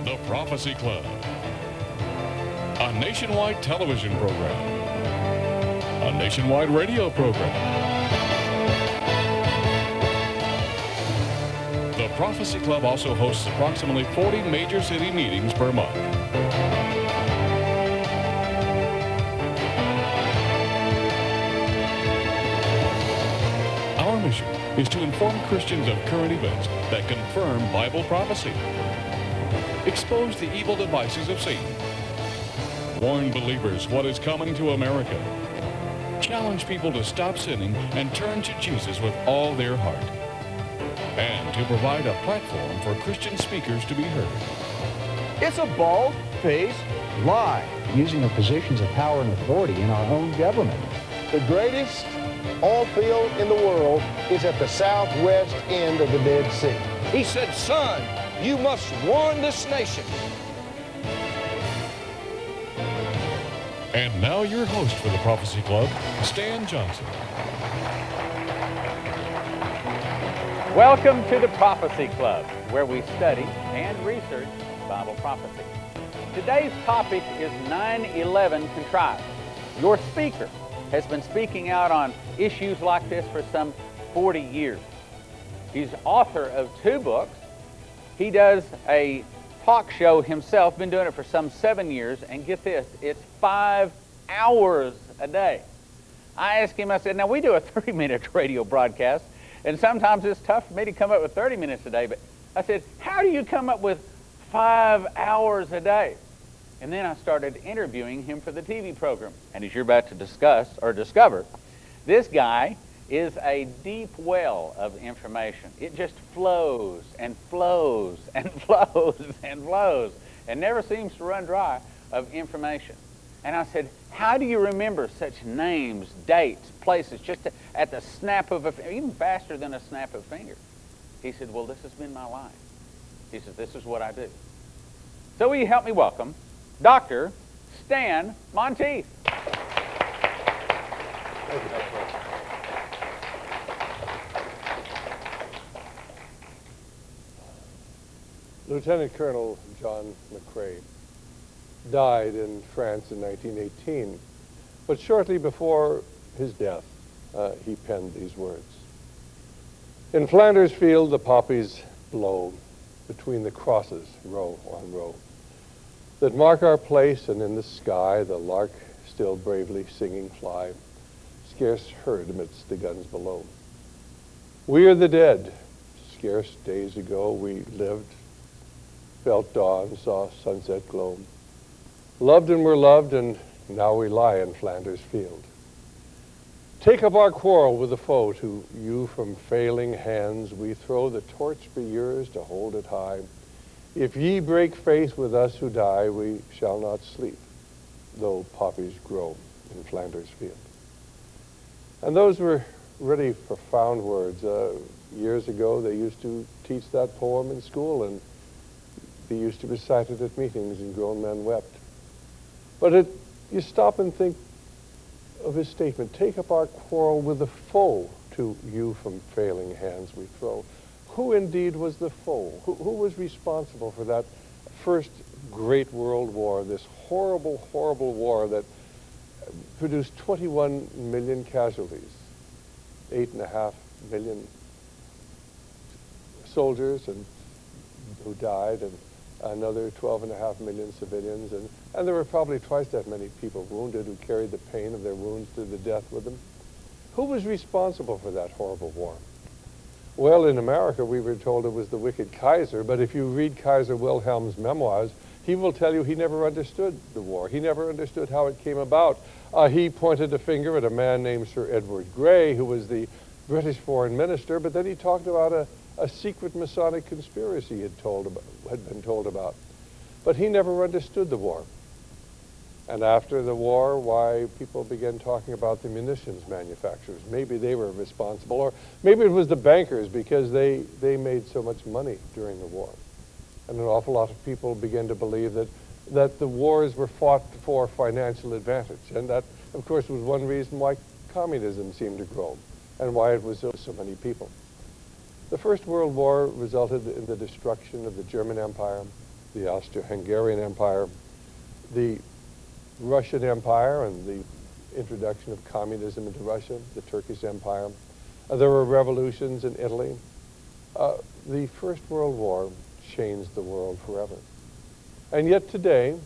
The Prophecy Club, a nationwide television program, a nationwide radio program. The Prophecy Club also hosts approximately 40 major city meetings per month. Our mission is to inform Christians of current events that confirm Bible prophecy, expose the evil devices of Satan, warn believers what is coming to America, challenge people to stop sinning and turn to Jesus with all their heart, and to provide a platform for Christian speakers to be heard. It's a bald-faced lie. Using our positions of power and authority in our own government. The greatest oil field in the world is at the southwest end of the Dead Sea. He said, son, you must warn this nation. And now your host for the Prophecy Club, Stan Johnson. Welcome to the Prophecy Club, where we study and research Bible prophecy. Today's topic is 9/11 Contrived. Your speaker has been speaking out on issues like this for some 40 years. He's author of 2 books. He does a talk show himself, been doing it for some 7 years, and get this, it's 5 hours a day. I asked him, I said, now we do a 30-minute radio broadcast, and sometimes it's tough for me to come up with 30 minutes a day, but I said, how do you come up with 5 hours a day? And then I started interviewing him for the TV program. And as you're about to discuss or discover, this guy is a deep well of information. It just flows and flows and flows and flows and never seems to run dry of information. And I said, how do you remember such names, dates, places, just at the snap of a finger, even faster than a snap of a finger? He said, well, this has been my life. He said, this is what I do. So will you help me welcome Dr. Stan Monteith. Lieutenant Colonel John McCrae died in France in 1918, but shortly before his death, he penned these words. In Flanders Field, the poppies blow between the crosses, row on row, that mark our place, and in the sky the lark still bravely singing fly, scarce heard amidst the guns below. We are the dead. Scarce days ago we lived, felt dawn, saw sunset glow, loved and were loved, and now we lie in Flanders Field. Take up our quarrel with the foe, to you from failing hands we throw, the torch be yours to hold it high. If ye break faith with us who die, we shall not sleep, though poppies grow in Flanders Field. And those were really profound words. Years ago, they used to teach that poem in school, and they used to recite it at meetings, and grown men wept. But you stop and think of his statement, take up our quarrel with the foe, to you from failing hands we throw. Who indeed was the foe? Who was responsible for that first great world war, this horrible, horrible war that produced 21 million casualties, 8.5 million soldiers who died, and another 12.5 million civilians, and there were probably twice that many people wounded who carried the pain of their wounds to the death with them. Who was responsible for that horrible war? Well, in America, we were told it was the wicked Kaiser, but if you read Kaiser Wilhelm's memoirs, he will tell you he never understood the war. He never understood how it came about. He pointed a finger at a man named Sir Edward Grey, who was the British foreign minister, but then he talked about a secret Masonic conspiracy he had been told about. But he never understood the war. And after the war, why people began talking about the munitions manufacturers. Maybe they were responsible, or maybe it was the bankers, because they made so much money during the war. And an awful lot of people began to believe that the wars were fought for financial advantage. And that, of course, was one reason why communism seemed to grow and why it was so many people. The First World War resulted in the destruction of the German Empire, the Austro-Hungarian Empire, the Russian Empire and the introduction of communism into Russia, the Turkish Empire. There were revolutions in Italy. The First World War changed the world forever. And yet today,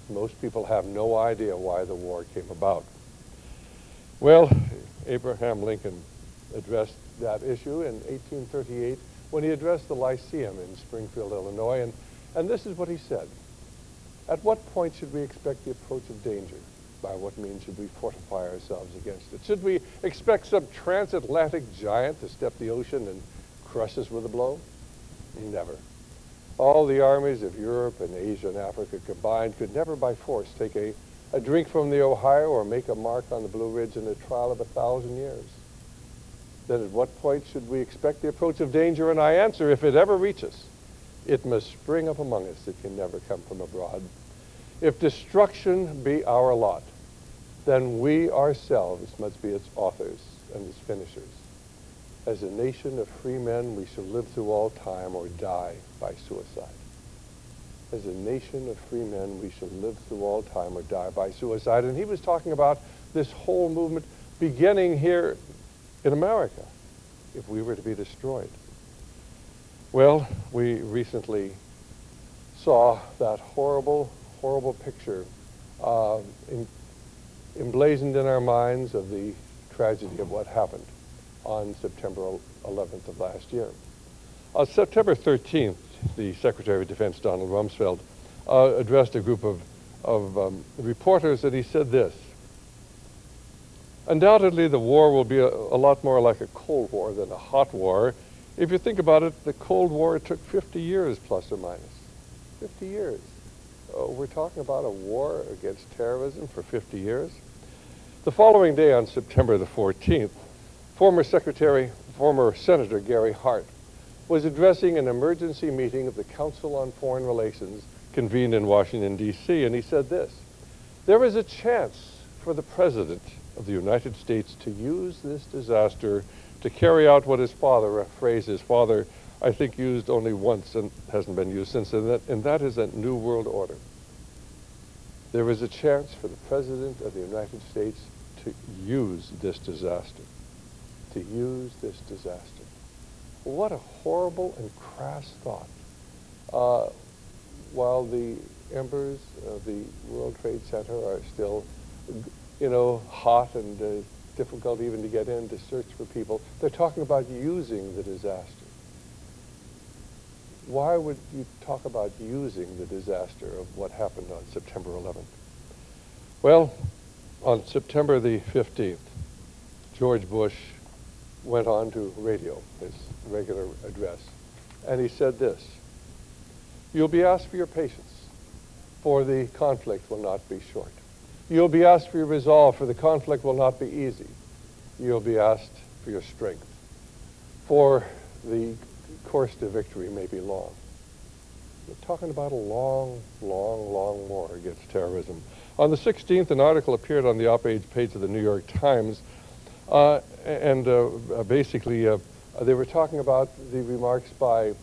most people have no idea why the war came about. Well, Abraham Lincoln addressed that issue in 1838 when he addressed the Lyceum in Springfield, Illinois, and this is what he said. At what point should we expect the approach of danger? By what means should we fortify ourselves against it? Should we expect some transatlantic giant to step the ocean and crush us with a blow? Never. All the armies of Europe and Asia and Africa combined could never by force take a drink from the Ohio or make a mark on the Blue Ridge in a trial of 1,000 years. Then at what point should we expect the approach of danger? And I answer, if it ever reaches, it must spring up among us. It can never come from abroad. If destruction be our lot, then we ourselves must be its authors and its finishers. As a nation of free men, we shall live through all time or die by suicide. As a nation of free men, we shall live through all time or die by suicide. And he was talking about this whole movement beginning here in America, if we were to be destroyed. Well, we recently saw that horrible, horrible picture emblazoned in our minds of the tragedy of what happened on September 11th of last year. On September 13th, the Secretary of Defense, Donald Rumsfeld, addressed a group of reporters, and he said this: undoubtedly, the war will be a lot more like a Cold War than a hot war. If you think about it, the Cold War took 50 years, plus or minus. 50 years. We're talking about a war against terrorism for 50 years. The following day, on September the 14th, former Senator Gary Hart was addressing an emergency meeting of the Council on Foreign Relations convened in Washington, D.C., and he said this: there is a chance for the President of the United States to use this disaster to carry out what his father, a phrase his father, I think, used only once and hasn't been used since, and that is a New World Order. There is a chance for the President of the United States to use this disaster. To use this disaster. What a horrible and crass thought. While the embers of the World Trade Center are still, hot and difficult even to get in to search for people, they're talking about using the disaster. Why would you talk about using the disaster of what happened on September 11th? Well, on September the 15th, George Bush went on to radio, his regular address, and he said this: you'll be asked for your patience, for the conflict will not be short. You'll be asked for your resolve, for the conflict will not be easy. You'll be asked for your strength, for the course to victory may be long. We're talking about a long, long, long war against terrorism. On the 16th, an article appeared on the op-ed page of the New York Times, basically they were talking about the remarks by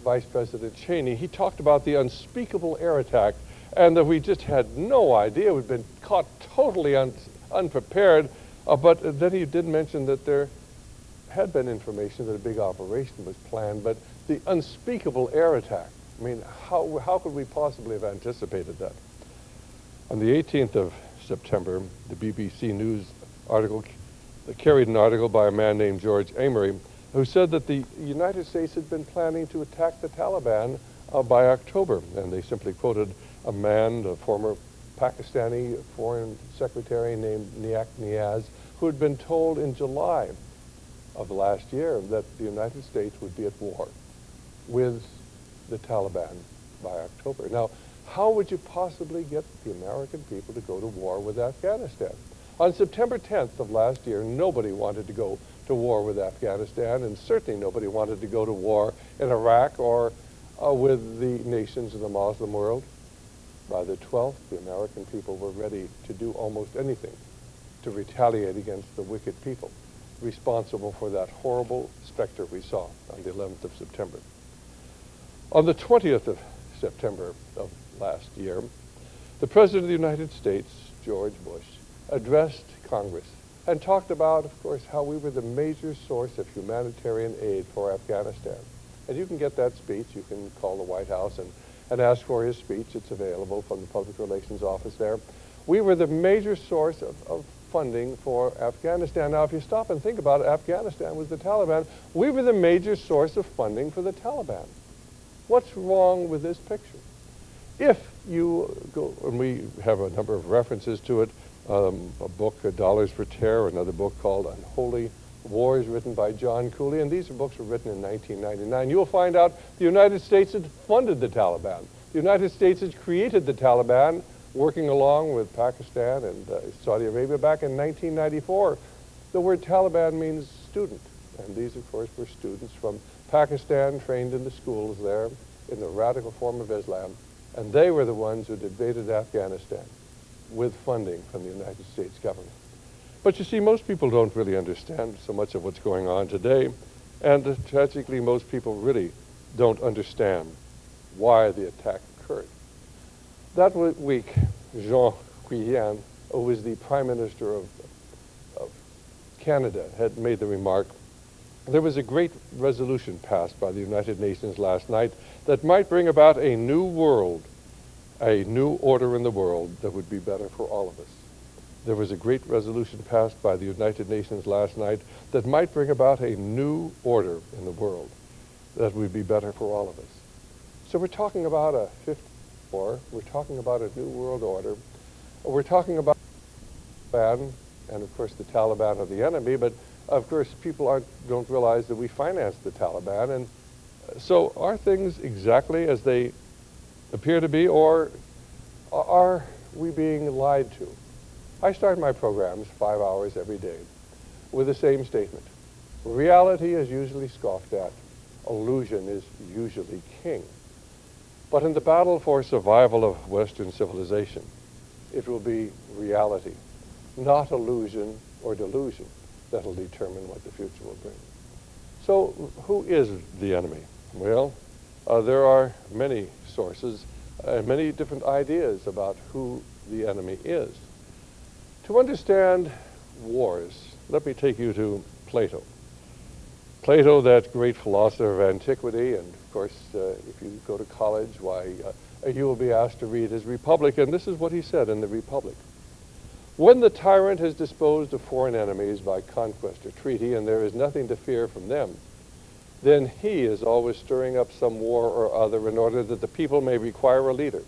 Vice President Cheney. He talked about the unspeakable air attack, and that we just had no idea. We'd been caught totally unprepared, but then he did mention that there had been information that a big operation was planned, but the unspeakable air attack, I mean, how could we possibly have anticipated that? On the 18th of September, the BBC News article carried an article by a man named George Amory, who said that the United States had been planning to attack the Taliban by October, and they simply quoted a man, a former Pakistani foreign secretary named Niak Niaz, who had been told in July of last year that the United States would be at war with the Taliban by October. Now, how would you possibly get the American people to go to war with Afghanistan? On September 10th of last year, nobody wanted to go to war with Afghanistan, and certainly nobody wanted to go to war in Iraq or with the nations of the Muslim world. By the 12th, the American people were ready to do almost anything to retaliate against the wicked people responsible for that horrible specter we saw on the 11th of September. On the 20th of September of last year, the President of the United States, George Bush, addressed Congress and talked about, of course, how we were the major source of humanitarian aid for Afghanistan. And you can get that speech. You can call the White House and ask for his speech. It's available from the Public Relations Office there. We were the major source of funding for Afghanistan. Now, if you stop and think about it, Afghanistan was the Taliban. We were the major source of funding for the Taliban. What's wrong with this picture? If you go, and we have a number of references to it, a book, Dollars for Terror, another book called Unholy Wars, written by John Cooley, and these books were written in 1999. You'll find out the United States had funded the Taliban. The United States had created the Taliban, working along with Pakistan and Saudi Arabia back in 1994. The word Taliban means student, and these, of course, were students from Pakistan trained in the schools there in the radical form of Islam, and they were the ones who invaded Afghanistan with funding from the United States government. But you see, most people don't really understand so much of what's going on today, and tragically, most people really don't understand why the attack occurred. That week, Jean Chrétien, who was the Prime Minister of Canada, had made the remark, there was a great resolution passed by the United Nations last night that might bring about a new world, a new order in the world that would be better for all of us. There was a great resolution passed by the United Nations last night that might bring about a new order in the world that would be better for all of us. So we're talking about a fifth war, we're talking about a new world order, we're talking about Taliban, and of course the Taliban are the enemy, but of course people don't realize that we financed the Taliban, and so are things exactly as they appear to be, or are we being lied to? I start my programs 5 hours every day with the same statement. Reality is usually scoffed at. Illusion is usually king. But in the battle for survival of Western civilization, it will be reality, not illusion or delusion, that will determine what the future will bring. So who is the enemy? Well, there are many sources and many different ideas about who the enemy is. To understand wars, let me take you to Plato. Plato, that great philosopher of antiquity, and of course, if you go to college, why, you will be asked to read his Republic, and this is what he said in the Republic. When the tyrant has disposed of foreign enemies by conquest or treaty, and there is nothing to fear from them, then he is always stirring up some war or other in order that the people may require a leader.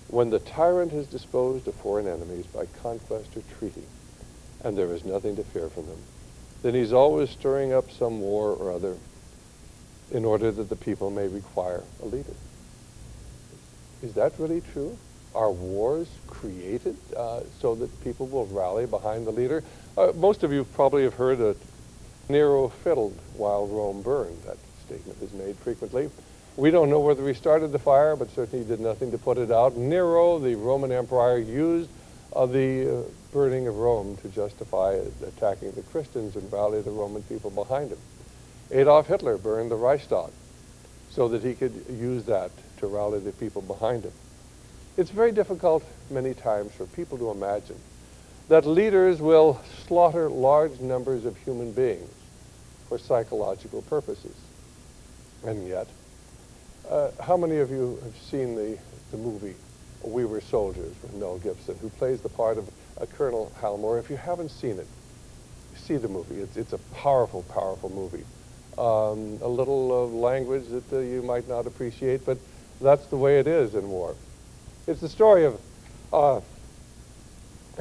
When the tyrant has disposed of foreign enemies by conquest or treaty, and there is nothing to fear from them, then he's always stirring up some war or other in order that the people may require a leader. Is that really true? Are wars created so that people will rally behind the leader? Most of you probably have heard that Nero fiddled while Rome burned. That statement is made frequently. We don't know whether he started the fire, but certainly he did nothing to put it out. Nero, the Roman Empire, used the burning of Rome to justify attacking the Christians and rally the Roman people behind him. Adolf Hitler burned the Reichstag so that he could use that to rally the people behind him. It's very difficult many times for people to imagine that leaders will slaughter large numbers of human beings for psychological purposes. And yet, how many of you have seen the movie We Were Soldiers with Mel Gibson, who plays the part of Colonel Halmore? If you haven't seen it, see the movie. It's a powerful, powerful movie. A little language that you might not appreciate, but that's the way it is in war. It's the story of a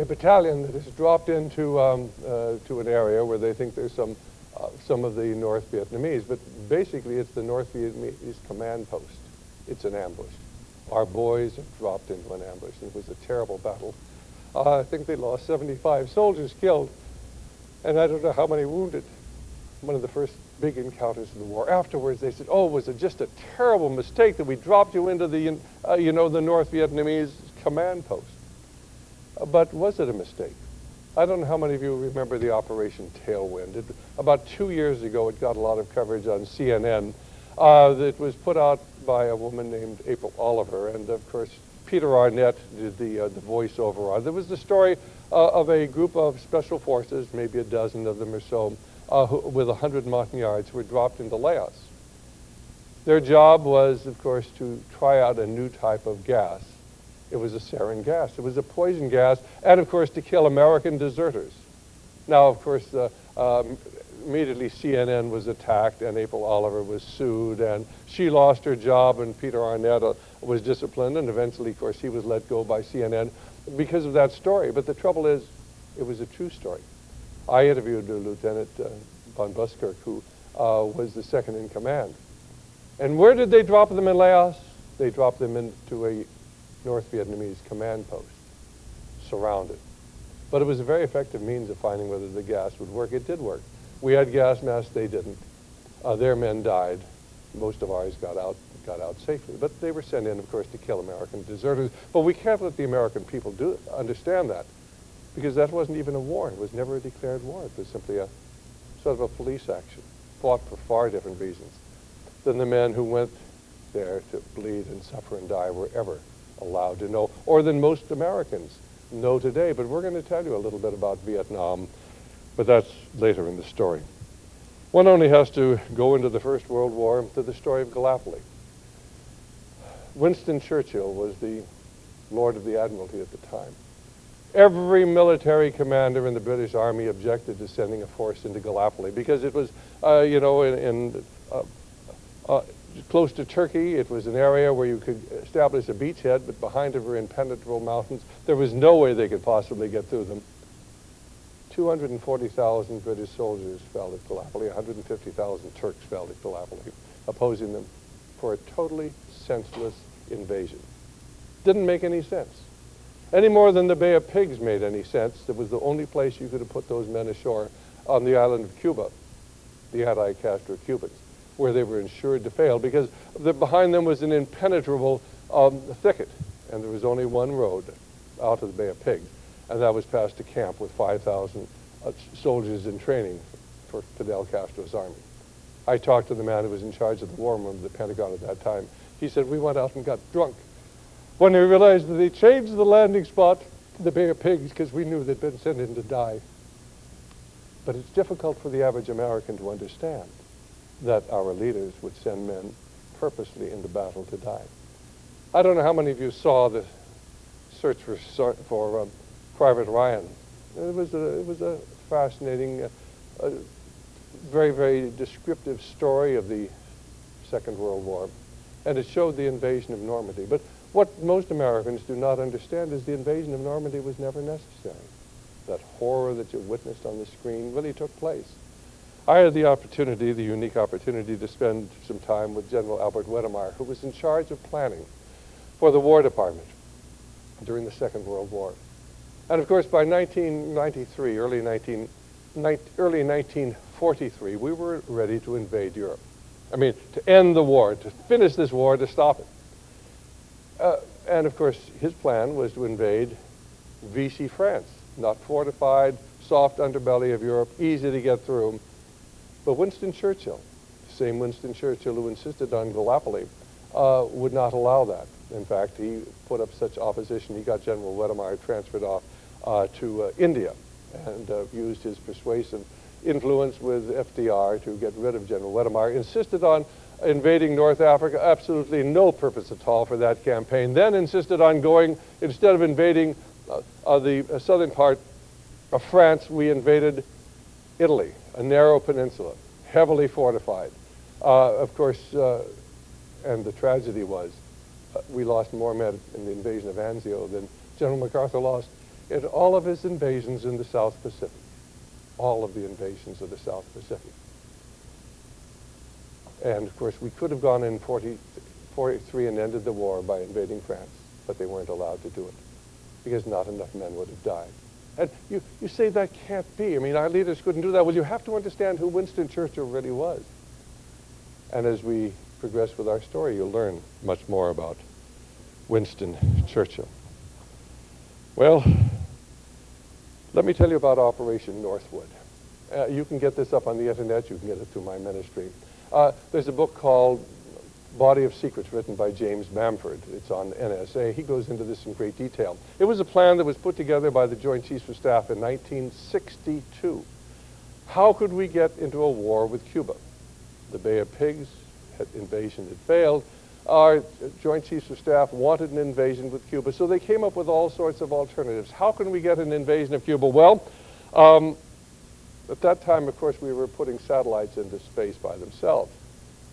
battalion that is dropped into to an area where they think there's some of the North Vietnamese, but basically it's the North Vietnamese command post. It's an ambush. Our boys have dropped into an ambush. It was a terrible battle. I think they lost 75 soldiers killed, and I don't know how many wounded. One of the first big encounters in the war. Afterwards, they said, "Oh, was it just a terrible mistake that we dropped you into the, the North Vietnamese command post?" But was it a mistake? I don't know how many of you remember the Operation Tailwind. About 2 years ago, it got a lot of coverage on CNN. that was put out by a woman named April Oliver, and of course Peter Arnett did the voiceover on it. There was the story of a group of special forces, maybe a dozen of them or so, with 100 Montagnards who were dropped into Laos. Their job was, of course, to try out a new type of gas. It was a sarin gas. It was a poison gas, and of course to kill American deserters. Now, of course, immediately CNN was attacked, and April Oliver was sued, and she lost her job, and Peter Arnett was disciplined, and eventually, of course, he was let go by CNN because of that story. But the trouble is, it was a true story. I interviewed Lieutenant von Buskirk, who was the second in command. And where did they drop them in Laos? They dropped them into a North Vietnamese command post, surrounded. But it was a very effective means of finding whether the gas would work. It did work. We had gas masks, they didn't. Their men died. Most of ours got out safely. But they were sent in, of course, to kill American deserters. But we can't let the American people understand that, because that wasn't even a war. It was never a declared war. It was simply a sort of a police action, fought for far different reasons than the men who went there to bleed and suffer and die were ever allowed to know, or than most Americans know today. But we're going to tell you a little bit about Vietnam, but that's later in the story. One only has to go into the First World War to the story of Gallipoli. Winston Churchill was the Lord of the Admiralty at the time. Every military commander in the British Army objected to sending a force into Gallipoli because it was, close to Turkey. It was an area where you could establish a beachhead, but behind it were impenetrable mountains. There was no way they could possibly get through them. 240,000 British soldiers fell at Gallipoli, 150,000 Turks fell at Gallipoli, opposing them for a totally senseless invasion. Didn't make any sense. Any more than the Bay of Pigs made any sense. It was the only place you could have put those men ashore on the island of Cuba, the anti-Castro Cubans, where they were ensured to fail, because behind them was an impenetrable thicket, and there was only one road out of the Bay of Pigs, and that was past a camp with 5,000 soldiers in training for Fidel Castro's army. I talked to the man who was in charge of the war room of the Pentagon at that time. He said, we went out and got drunk when we realized that they changed the landing spot to the Bay of Pigs because we knew they'd been sent in to die. But it's difficult for the average American to understand that our leaders would send men purposely into battle to die. I don't know how many of you saw the search for Private Ryan. It was a fascinating, very, very descriptive story of the Second World War, and it showed the invasion of Normandy. But what most Americans do not understand is the invasion of Normandy was never necessary. That horror that you witnessed on the screen really took place. I had the opportunity, the unique opportunity, to spend some time with General Albert Wedemeyer, who was in charge of planning for the War Department during the Second World War. And of course, by 1993, early 1943, we were ready to invade Europe. I mean, to end the war, to finish this war, to stop it. And of course, his plan was to invade Vichy France, not fortified, soft underbelly of Europe, easy to get through. But Winston Churchill, the same Winston Churchill who insisted on Gallipoli, would not allow that. In fact, he put up such opposition, he got General Wedemeyer transferred off to India and used his persuasive influence with FDR to get rid of General Wedemeyer, insisted on invading North Africa, absolutely no purpose at all for that campaign, then insisted on going, instead of invading the southern part of France, we invaded Italy, a narrow peninsula, heavily fortified. Of course, and the tragedy was, we lost more men in the invasion of Anzio than General MacArthur lost in all of his invasions in the South Pacific. All of the invasions of the South Pacific. And of course, we could have gone in 43 and ended the war by invading France, but they weren't allowed to do it because not enough men would have died. And you say that can't be. I mean, our leaders couldn't do that. Well, you have to understand who Winston Churchill really was. And as we progress with our story, you'll learn much more about Winston Churchill. Well, let me tell you about Operation Northwood. You can get this up on the internet. You can get it through my ministry. There's a book called Body of Secrets written by James Bamford. It's on NSA. He goes into this in great detail. It was a plan that was put together by the Joint Chiefs of Staff in 1962. How could we get into a war with Cuba? The Bay of Pigs invasion had failed. Our Joint Chiefs of Staff wanted an invasion with Cuba, so they came up with all sorts of alternatives. How can we get an invasion of Cuba? Well, at that time, of course, we were putting satellites into space by themselves.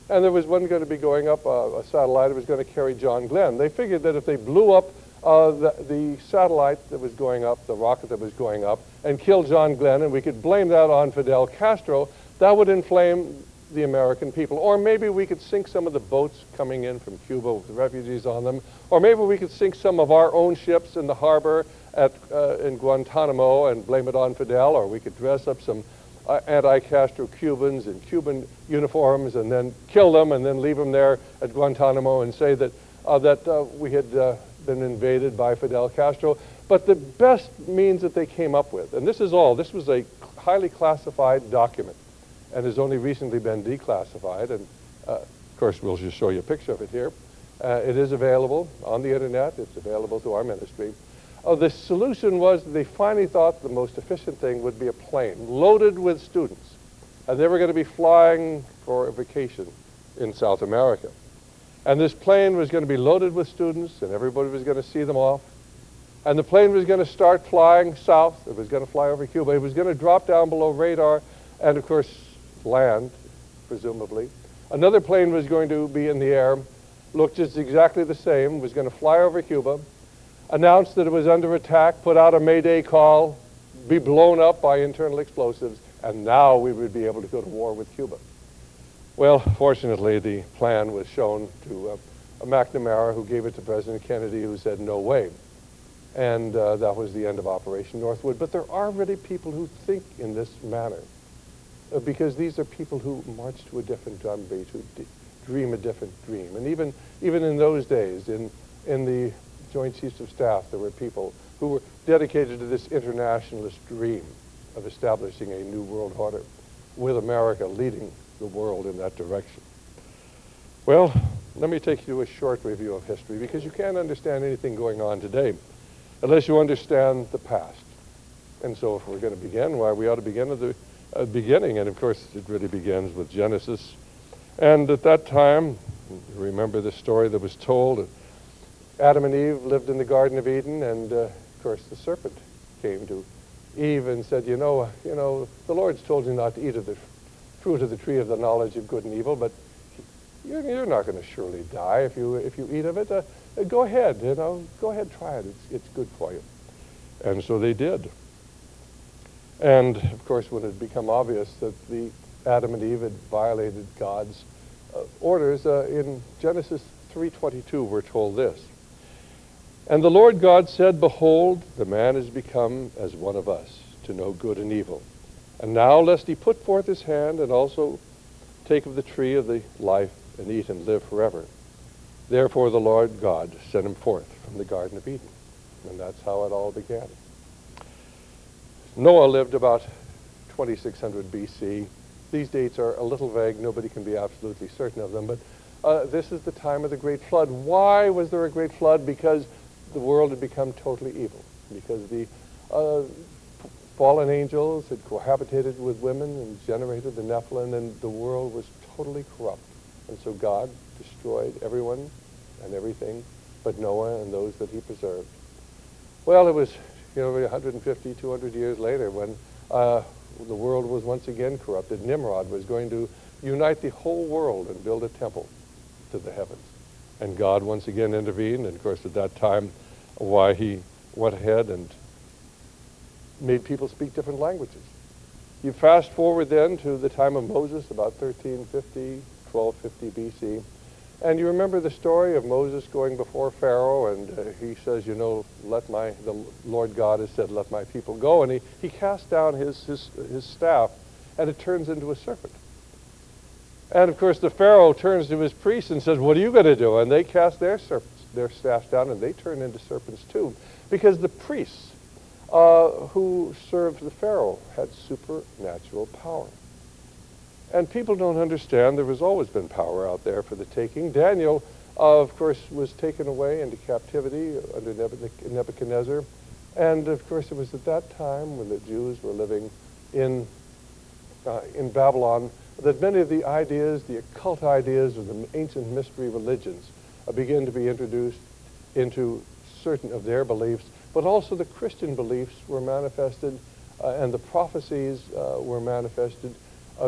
And there was one going to be going up, a satellite that was going to carry John Glenn. They figured that if they blew up the satellite that was going up, the rocket that was going up, and killed John Glenn, and we could blame that on Fidel Castro, that would inflame the American people. Or maybe we could sink some of the boats coming in from Cuba with the refugees on them. Or maybe we could sink some of our own ships in the harbor in Guantanamo and blame it on Fidel. Or we could dress up some anti-Castro Cubans in Cuban uniforms and then kill them and then leave them there at Guantanamo and say that, we had been invaded by Fidel Castro. But the best means that they came up with, and this is all, this was a highly classified document and has only recently been declassified, and of course we'll just show you a picture of it here. It is available on the internet. It's available through our ministry. The solution was that they finally thought the most efficient thing would be a plane loaded with students, and they were going to be flying for a vacation in South America. And this plane was going to be loaded with students, and everybody was going to see them off. And the plane was going to start flying south. It was going to fly over Cuba. It was going to drop down below radar and, of course, land, presumably. Another plane was going to be in the air, looked just exactly the same, was going to fly over Cuba, announced that it was under attack, put out a Mayday call, be blown up by internal explosives, and now we would be able to go to war with Cuba. Well, fortunately, the plan was shown to McNamara, who gave it to President Kennedy, who said, no way. And that was the end of Operation Northwood. But there are really people who think in this manner, because these are people who march to a different drum beat, who dream a different dream. And even in those days, in the Joint Chiefs of Staff, there were people who were dedicated to this internationalist dream of establishing a new world order, with America leading the world in that direction. Well, let me take you to a short review of history, because you can't understand anything going on today unless you understand the past. And so if we're going to begin, why, we ought to begin at the beginning, and of course it really begins with Genesis. And at that time, you remember the story that was told, Adam and Eve lived in the Garden of Eden, and of course the serpent came to Eve and said, you know, the Lord's told you not to eat of the fruit of the tree of the knowledge of good and evil, but you're not going to surely die if you eat of it. Go ahead, go ahead, try it. It's good for you. And so they did. And of course, when it had become obvious that Adam and Eve had violated God's orders, in Genesis 3:22, we're told this. And the Lord God said, behold, the man has become as one of us, to know good and evil. And now, lest he put forth his hand and also take of the tree of the life and eat and live forever. Therefore the Lord God sent him forth from the Garden of Eden. And that's how it all began. Noah lived about 2600 BC. These dates are a little vague. Nobody can be absolutely certain of them. But this is the time of the Great Flood. Why was there a Great Flood? Because the world had become totally evil. Because the fallen angels had cohabitated with women and generated the Nephilim, and the world was totally corrupt. And so God destroyed everyone and everything but Noah and those that he preserved. Well, it was 150, 200 years later when the world was once again corrupted. Nimrod was going to unite the whole world and build a temple to the heavens. And God once again intervened, and of course at that time, why he went ahead and made people speak different languages. You fast forward then to the time of Moses, about 1350, 1250 BC, and you remember the story of Moses going before Pharaoh, and he says, the Lord God has said, let my people go, and he casts down his staff, and it turns into a serpent. And of course the Pharaoh turns to his priests and says, what are you going to do? And they cast their staffs down, and they turn into serpents too, because the priests who served the Pharaoh had supernatural power. And people don't understand there has always been power out there for the taking. Daniel, of course, was taken away into captivity under Nebuchadnezzar. And, of course, it was at that time when the Jews were living in Babylon that many of the ideas, the occult ideas of the ancient mystery religions began to be introduced into certain of their beliefs, but also the Christian beliefs were manifested and the prophecies were manifested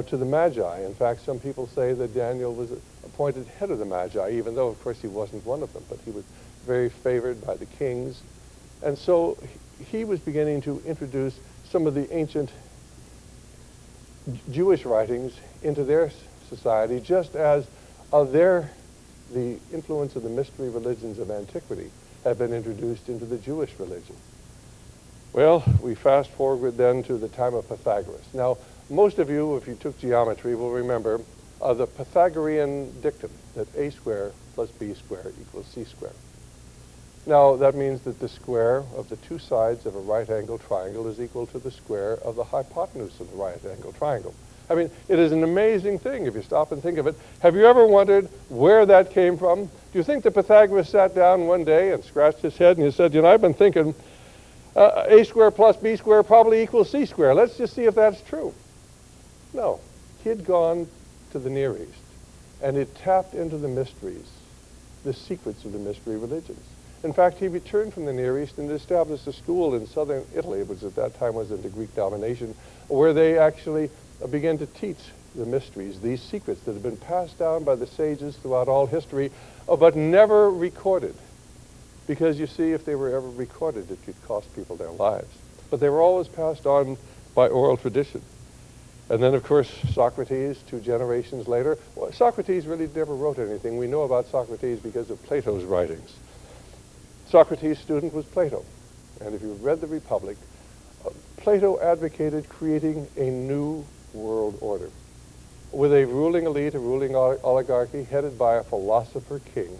to the Magi. In fact, some people say that Daniel was appointed head of the Magi, even though, of course, he wasn't one of them, but he was very favored by the kings. And so he was beginning to introduce some of the ancient Jewish writings into their society, just as the influence of the mystery religions of antiquity had been introduced into the Jewish religion. Well, we fast forward then to the time of Pythagoras. Now, most of you, if you took geometry, will remember the Pythagorean dictum that a square plus b square equals c square. Now, that means that the square of the two sides of a right-angled triangle is equal to the square of the hypotenuse of the right-angled triangle. I mean, it is an amazing thing if you stop and think of it. Have you ever wondered where that came from? Do you think that Pythagoras sat down one day and scratched his head and he said, you know, I've been thinking a square plus b square probably equals c square. Let's just see if that's true. No. He had gone to the Near East and it tapped into the mysteries, the secrets of the mystery religions. In fact, he returned from the Near East and established a school in southern Italy, which at that time was under Greek domination, where they actually began to teach the mysteries, these secrets that have been passed down by the sages throughout all history, but never recorded. Because, you see, if they were ever recorded, it could cost people their lives. But they were always passed on by oral tradition. And then, of course, Socrates, 2 generations later. Well, Socrates really never wrote anything. We know about Socrates because of Plato's writings. Socrates' student was Plato. And if you've read the Republic, Plato advocated creating a new world order with a ruling elite, a ruling oligarchy headed by a philosopher king,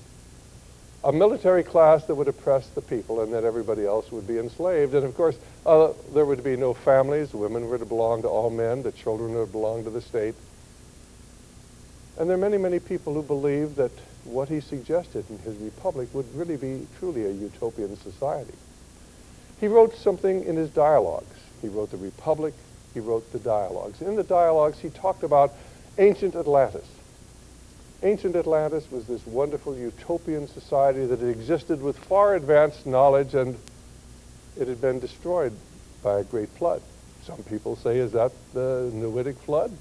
a military class that would oppress the people and that everybody else would be enslaved. And of course, there would be no families. Women were to belong to all men. The children would belong to the state. And there are many, many people who believe that what he suggested in his Republic would really be truly a utopian society. He wrote something in his dialogues. He wrote the Republic. He wrote the dialogues. In the dialogues, he talked about ancient Atlantis. Ancient Atlantis was this wonderful utopian society that had existed with far advanced knowledge, and it had been destroyed by a great flood. Some people say, is that the Noahic flood?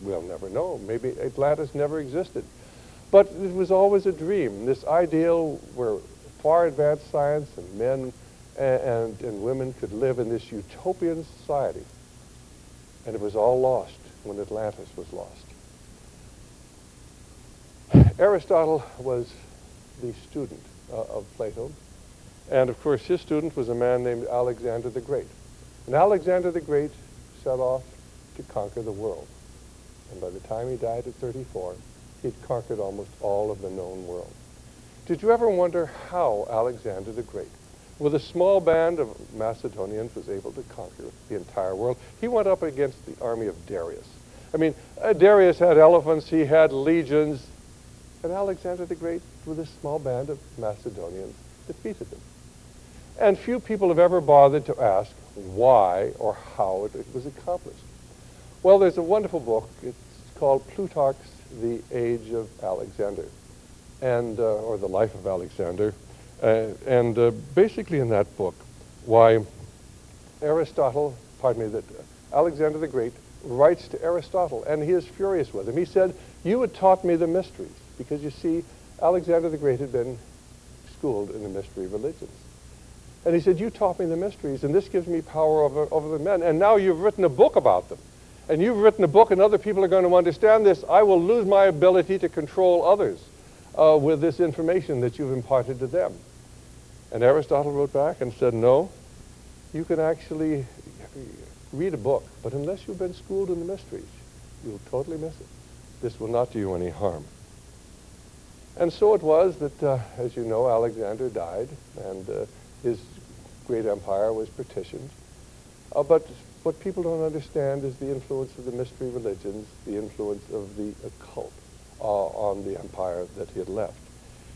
We'll never know. Maybe Atlantis never existed. But it was always a dream, this ideal where far advanced science and men and women could live in this utopian society. And it was all lost when Atlantis was lost. Aristotle was the student of Plato. And of course, his student was a man named Alexander the Great. And Alexander the Great set off to conquer the world. And by the time he died at 34, he'd conquered almost all of the known world. Did you ever wonder how Alexander the Great, with a small band of Macedonians, was able to conquer the entire world? He went up against the army of Darius. I mean, Darius had elephants, he had legions, and Alexander the Great, with a small band of Macedonians, defeated them. And few people have ever bothered to ask why or how it was accomplished. Well, there's a wonderful book. It's called Plutarch's The Age of Alexander, and or The Life of Alexander. Basically in that book, why that Alexander the Great writes to Aristotle, and he is furious with him. He said, you had taught me the mysteries, because you see, Alexander the Great had been schooled in the mystery religions. And he said, you taught me the mysteries, and this gives me power over the men, and now you've written a book about them. And you've written a book, and other people are going to understand this. I will lose my ability to control others with this information that you've imparted to them. And Aristotle wrote back and said, no, you can actually read a book, but unless you've been schooled in the mysteries, you'll totally miss it. This will not do you any harm. And so it was that, as you know, Alexander died, and his great empire was partitioned. But what people don't understand is the influence of the mystery religions, the influence of the occult on the empire that he had left.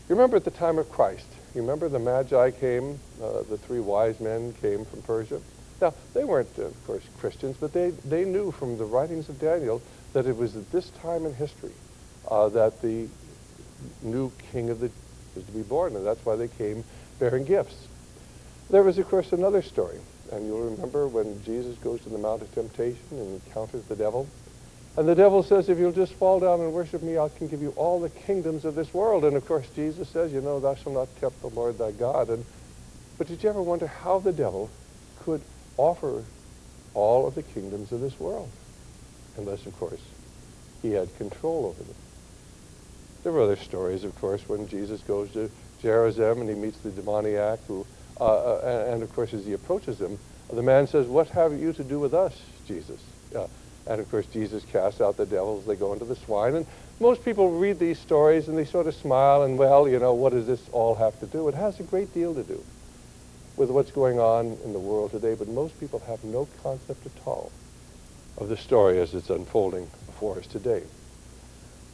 You remember at the time of Christ, you remember the Magi came, the three wise men came from Persia? Now, they weren't, of course, Christians, but they knew from the writings of Daniel that it was at this time in history that the new king was to be born, and that's why they came bearing gifts. There was, of course, another story, and you'll remember when Jesus goes to the Mount of Temptation and encounters the devil. And the devil says, if you'll just fall down and worship me, I can give you all the kingdoms of this world. And of course, Jesus says, you know, thou shalt not tempt the Lord thy God. But did you ever wonder how the devil could offer all of the kingdoms of this world? Unless, of course, he had control over them. There were other stories, of course, when Jesus goes to Gerizim and he meets the demoniac, and of course, as he approaches him, the man says, what have you to do with us, Jesus? And of course, Jesus casts out the devils. They go into the swine. And most people read these stories and they sort of smile and, well, you know, what does this all have to do? It has a great deal to do with what's going on in the world today, but most people have no concept at all of the story as it's unfolding before us today.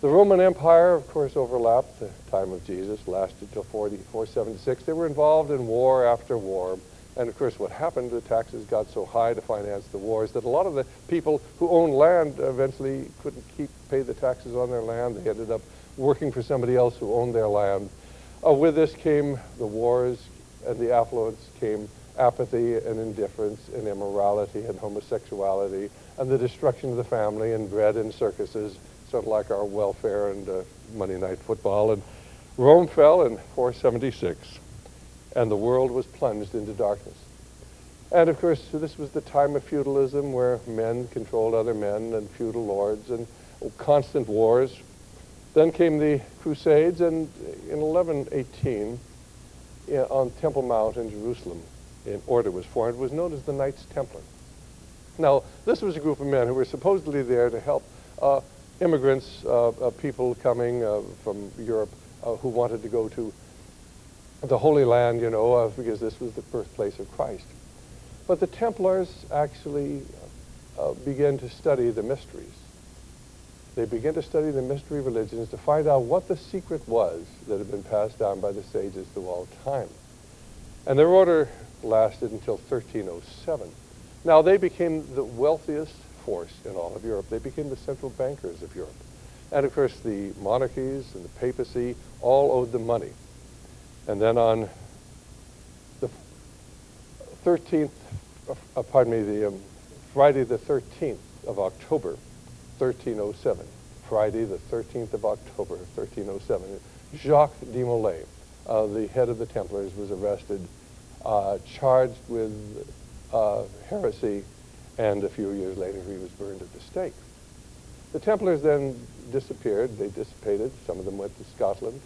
The Roman Empire, of course, overlapped the time of Jesus, lasted till 476. They were involved in war after war. And of course, what happened, the taxes got so high to finance the wars that a lot of the people who owned land eventually couldn't pay the taxes on their land. They ended up working for somebody else who owned their land. With this came the wars, and the affluence came apathy and indifference and immorality and homosexuality and the destruction of the family and bread and circuses, sort of like our welfare and Monday night football. And Rome fell in 476. And the world was plunged into darkness. And of course, this was the time of feudalism where men controlled other men and feudal lords and constant wars. Then came the Crusades, and in 1118, on Temple Mount in Jerusalem, an order was formed. It was known as the Knights Templar. Now, this was a group of men who were supposedly there to help immigrants, people coming from Europe who wanted to go to the Holy Land, you know, because this was the birthplace of Christ. But the Templars actually began to study the mysteries. They began to study the mystery religions to find out what the secret was that had been passed down by the sages through all time. And their order lasted until 1307. Now, they became the wealthiest force in all of Europe. They became the central bankers of Europe. And of course, the monarchies and the papacy all owed them money. And then on the 13th, Friday the 13th of October, 1307, Friday the 13th of October, 1307, Jacques de Molay, the head of the Templars, was arrested, charged with heresy, and a few years later he was burned at the stake. The Templars then disappeared. They dissipated. Some of them went to Scotland.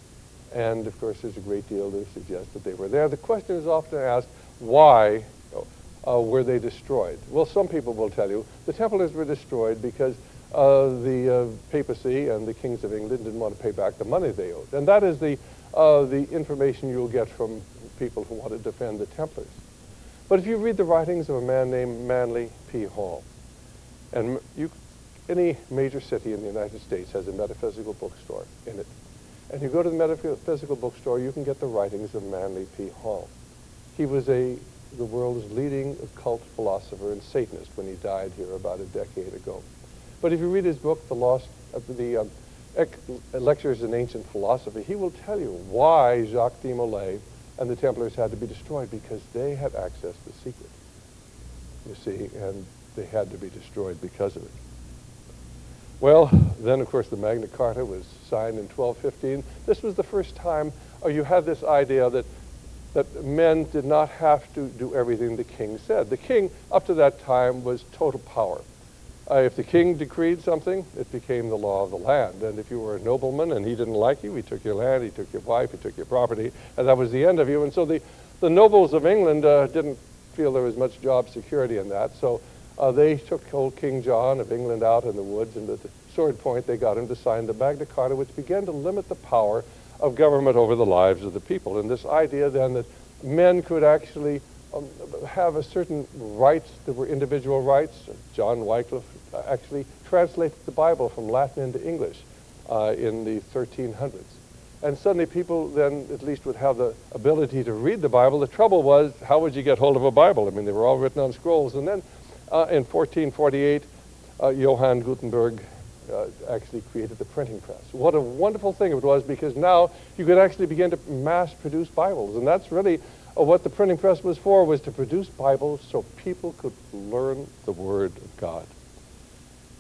And, of course, there's a great deal to suggest that they were there. The question is often asked, why were they destroyed? Well, some people will tell you the Templars were destroyed because the papacy and the kings of England didn't want to pay back the money they owed. And that is the information you'll get from people who want to defend the Templars. But if you read the writings of a man named Manly P. Hall, and any major city in the United States has a metaphysical bookstore in it, and you go to the metaphysical bookstore, you can get the writings of Manly P. Hall. He was the world's leading occult philosopher and Satanist when he died here about a decade ago. But if you read his book, the Lectures in Ancient Philosophy, he will tell you why Jacques de Molay and the Templars had to be destroyed, because they had access to the secret, you see, and they had to be destroyed because of it. Well, then, of course, the Magna Carta was signed in 1215. This was the first time you had this idea that men did not have to do everything the king said. The king, up to that time, was total power. If the king decreed something, it became the law of the land. And if you were a nobleman and he didn't like you, he took your land, he took your wife, he took your property, and that was the end of you. And so the nobles of England didn't feel there was much job security in that. So they took old King John of England out in the woods, and at the sword point they got him to sign the Magna Carta, which began to limit the power of government over the lives of the people. And this idea then that men could actually have a certain rights that were individual rights. John Wycliffe actually translated the Bible from Latin into English in the 1300s. And suddenly people then at least would have the ability to read the Bible. The trouble was, how would you get hold of a Bible? I mean, they were all written on scrolls. And then in 1448, Johann Gutenberg actually created the printing press. What a wonderful thing it was, because now you could actually begin to mass produce Bibles. And that's really what the printing press was for, was to produce Bibles so people could learn the Word of God.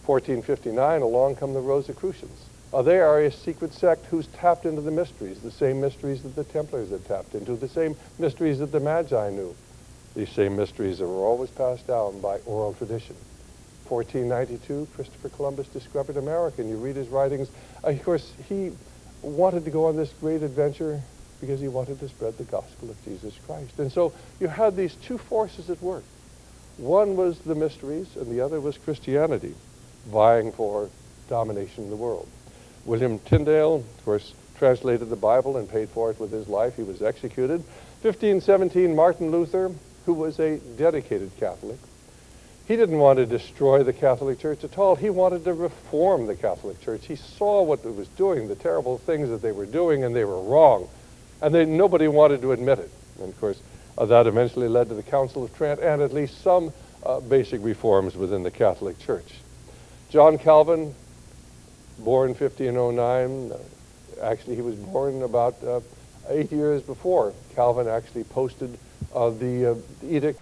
1459, along come the Rosicrucians. They are a secret sect who's tapped into the mysteries, the same mysteries that the Templars had tapped into, the same mysteries that the Magi knew. These same mysteries that were always passed down by oral tradition. 1492, Christopher Columbus discovered America, and you read his writings. Of course, he wanted to go on this great adventure because he wanted to spread the gospel of Jesus Christ. And so you had these two forces at work. One was the mysteries, and the other was Christianity, vying for domination in the world. William Tyndale, of course, translated the Bible and paid for it with his life. He was executed. 1517, Martin Luther, who was a dedicated Catholic. He didn't want to destroy the Catholic Church at all. He wanted to reform the Catholic Church. He saw what it was doing, the terrible things that they were doing, and they were wrong. And nobody wanted to admit it. And of course, that eventually led to the Council of Trent and at least some basic reforms within the Catholic Church. John Calvin, born 1509, actually he was born about 8 years before Calvin actually posted the edict.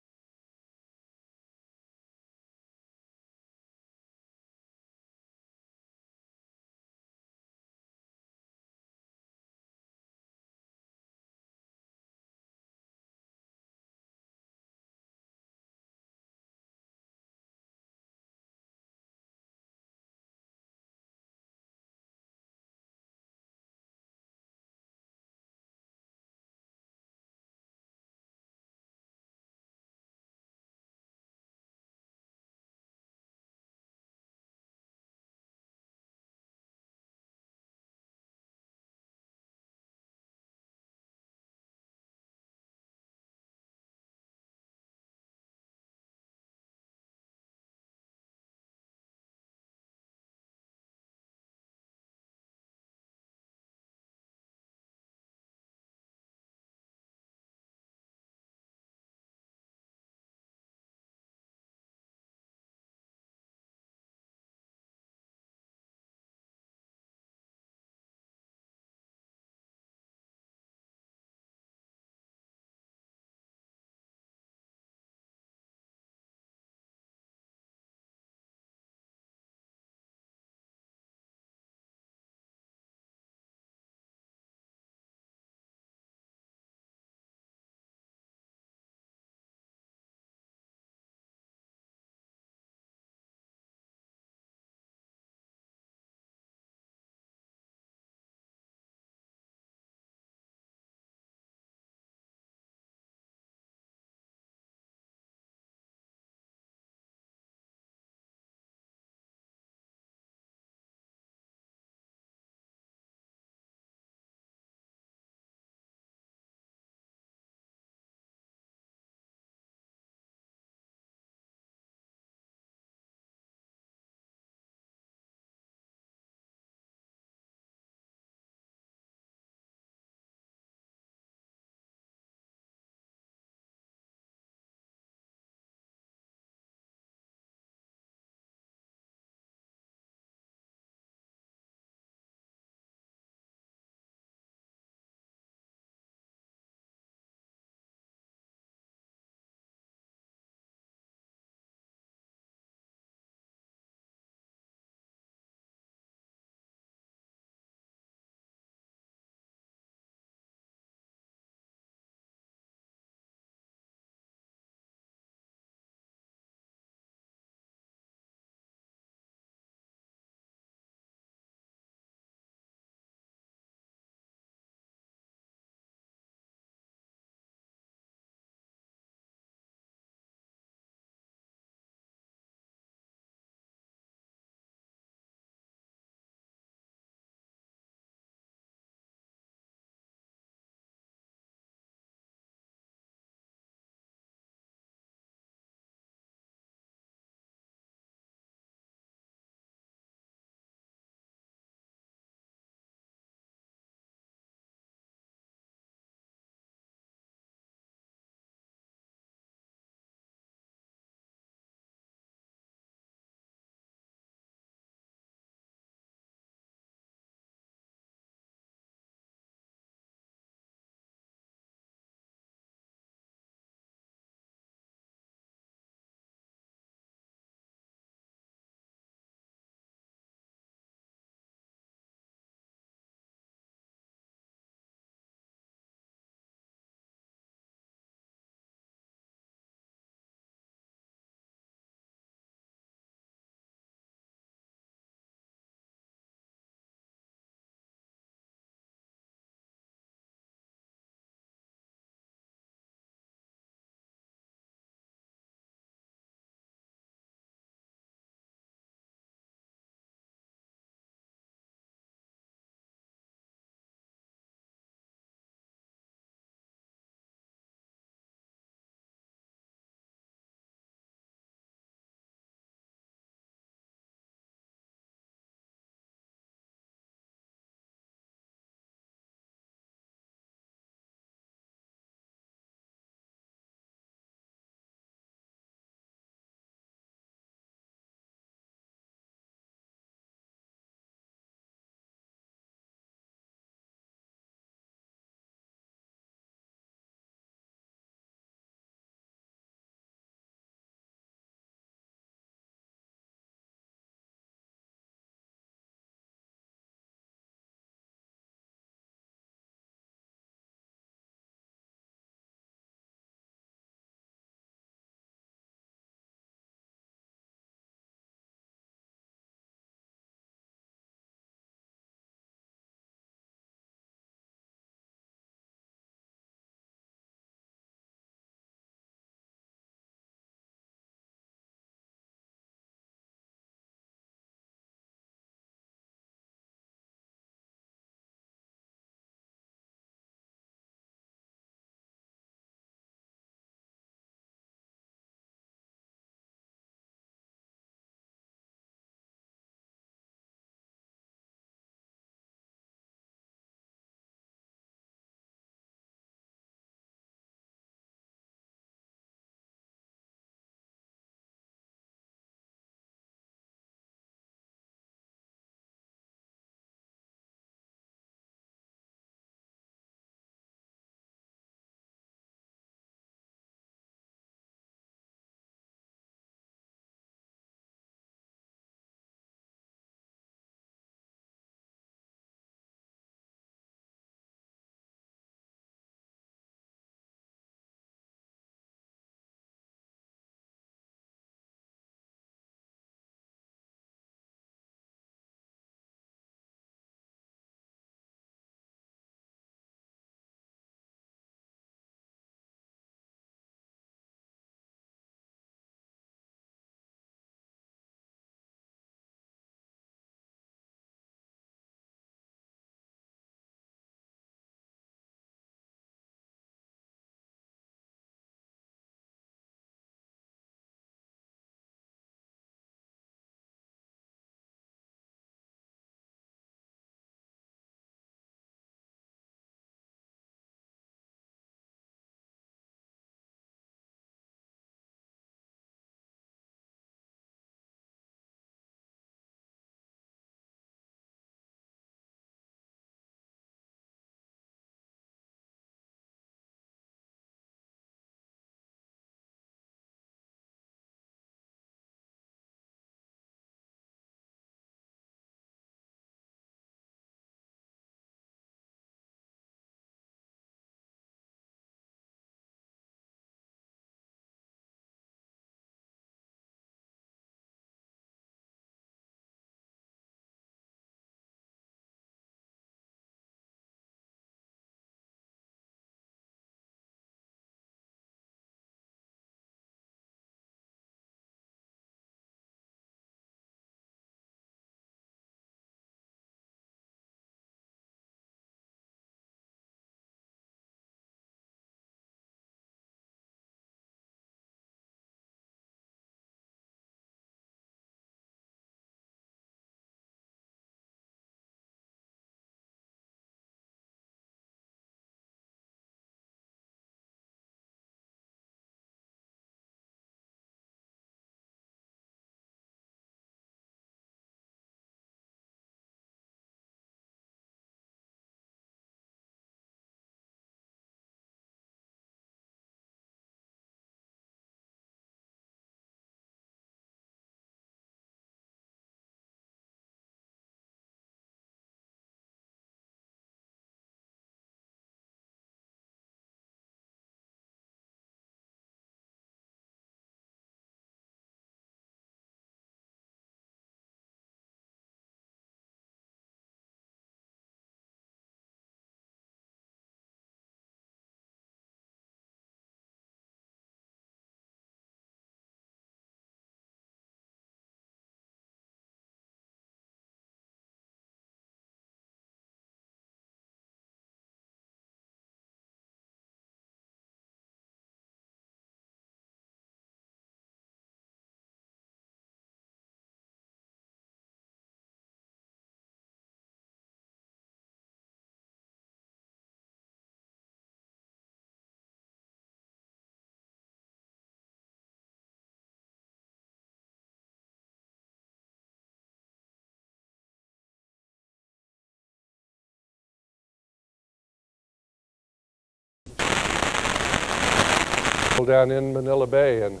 down in Manila Bay, and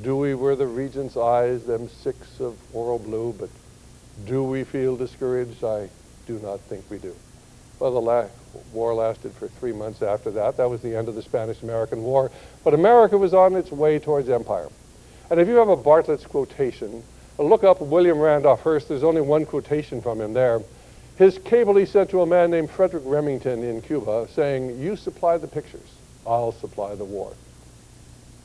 Dewey were the regent's eyes, them six of oral blue, but do we feel discouraged? I do not think we do. Well, the war lasted for 3 months after that. That was the end of the Spanish-American War. But America was on its way towards empire. And if you have a Bartlett's quotation, look up William Randolph Hearst. There's only one quotation from him there. His cable he sent to a man named Frederick Remington in Cuba saying, "You supply the pictures, I'll supply the war."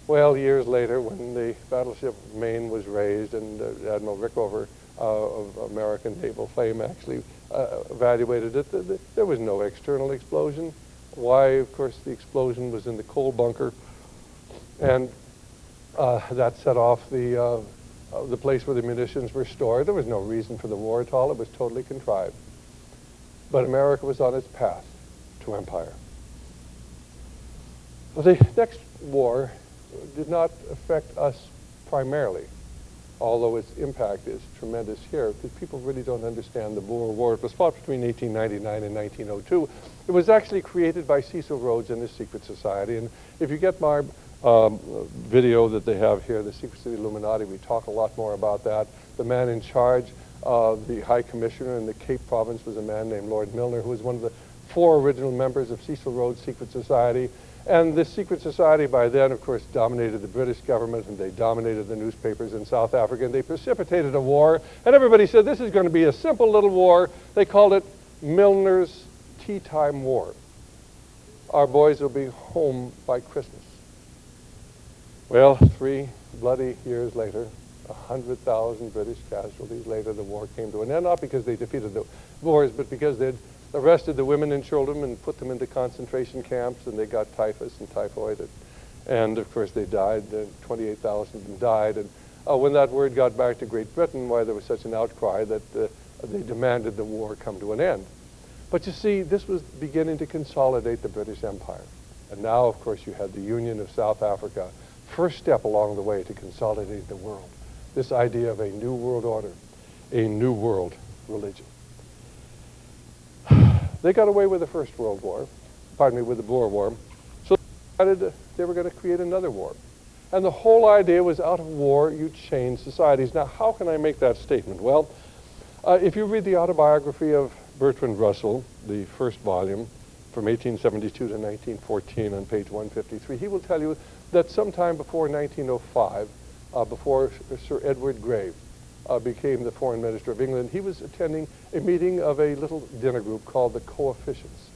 Well, years later, when the battleship Maine was raised and Admiral Rickover of American naval fame actually evaluated it, there was no external explosion. Why? Of course, the explosion was in the coal bunker, and that set off the place where the munitions were stored. There was no reason for the war at all. It was totally contrived. But America was on its path to empire. Well, the next war did not affect us primarily, although its impact is tremendous here, because people really don't understand the Boer War. It was fought between 1899 and 1902. It was actually created by Cecil Rhodes and his secret society. And if you get my video that they have here, the Secrets of the Illuminati, we talk a lot more about that. The man in charge, the High Commissioner in the Cape Province, was a man named Lord Milner, who was one of the 4 original members of Cecil Rhodes' secret society. And this secret society by then, of course, dominated the British government, and they dominated the newspapers in South Africa, and they precipitated a war. And everybody said, this is going to be a simple little war. They called it Milner's Tea Time War. Our boys will be home by Christmas. Well, 3 bloody years later, 100,000 British casualties later, the war came to an end, not because they defeated the Boers, but because they'd arrested the women and children and put them into concentration camps, and they got typhus and typhoid, and of course they died. 28,000 of them died, and when that word got back to Great Britain, why there was such an outcry that they demanded the war come to an end. But you see, this was beginning to consolidate the British Empire, and now, of course, you had the Union of South Africa, first step along the way to consolidate the world. This idea of a new world order, a new world religion. They got away with the First World War, with the Boer War, so they decided they were going to create another war. And the whole idea was, out of war, you change societies. Now, how can I make that statement? Well, if you read the autobiography of Bertrand Russell, the first volume, from 1872 to 1914 on page 153, he will tell you that sometime before 1905, before Sir Edward Grey became the foreign minister of England, he was attending a meeting of a little dinner group called the Coefficients.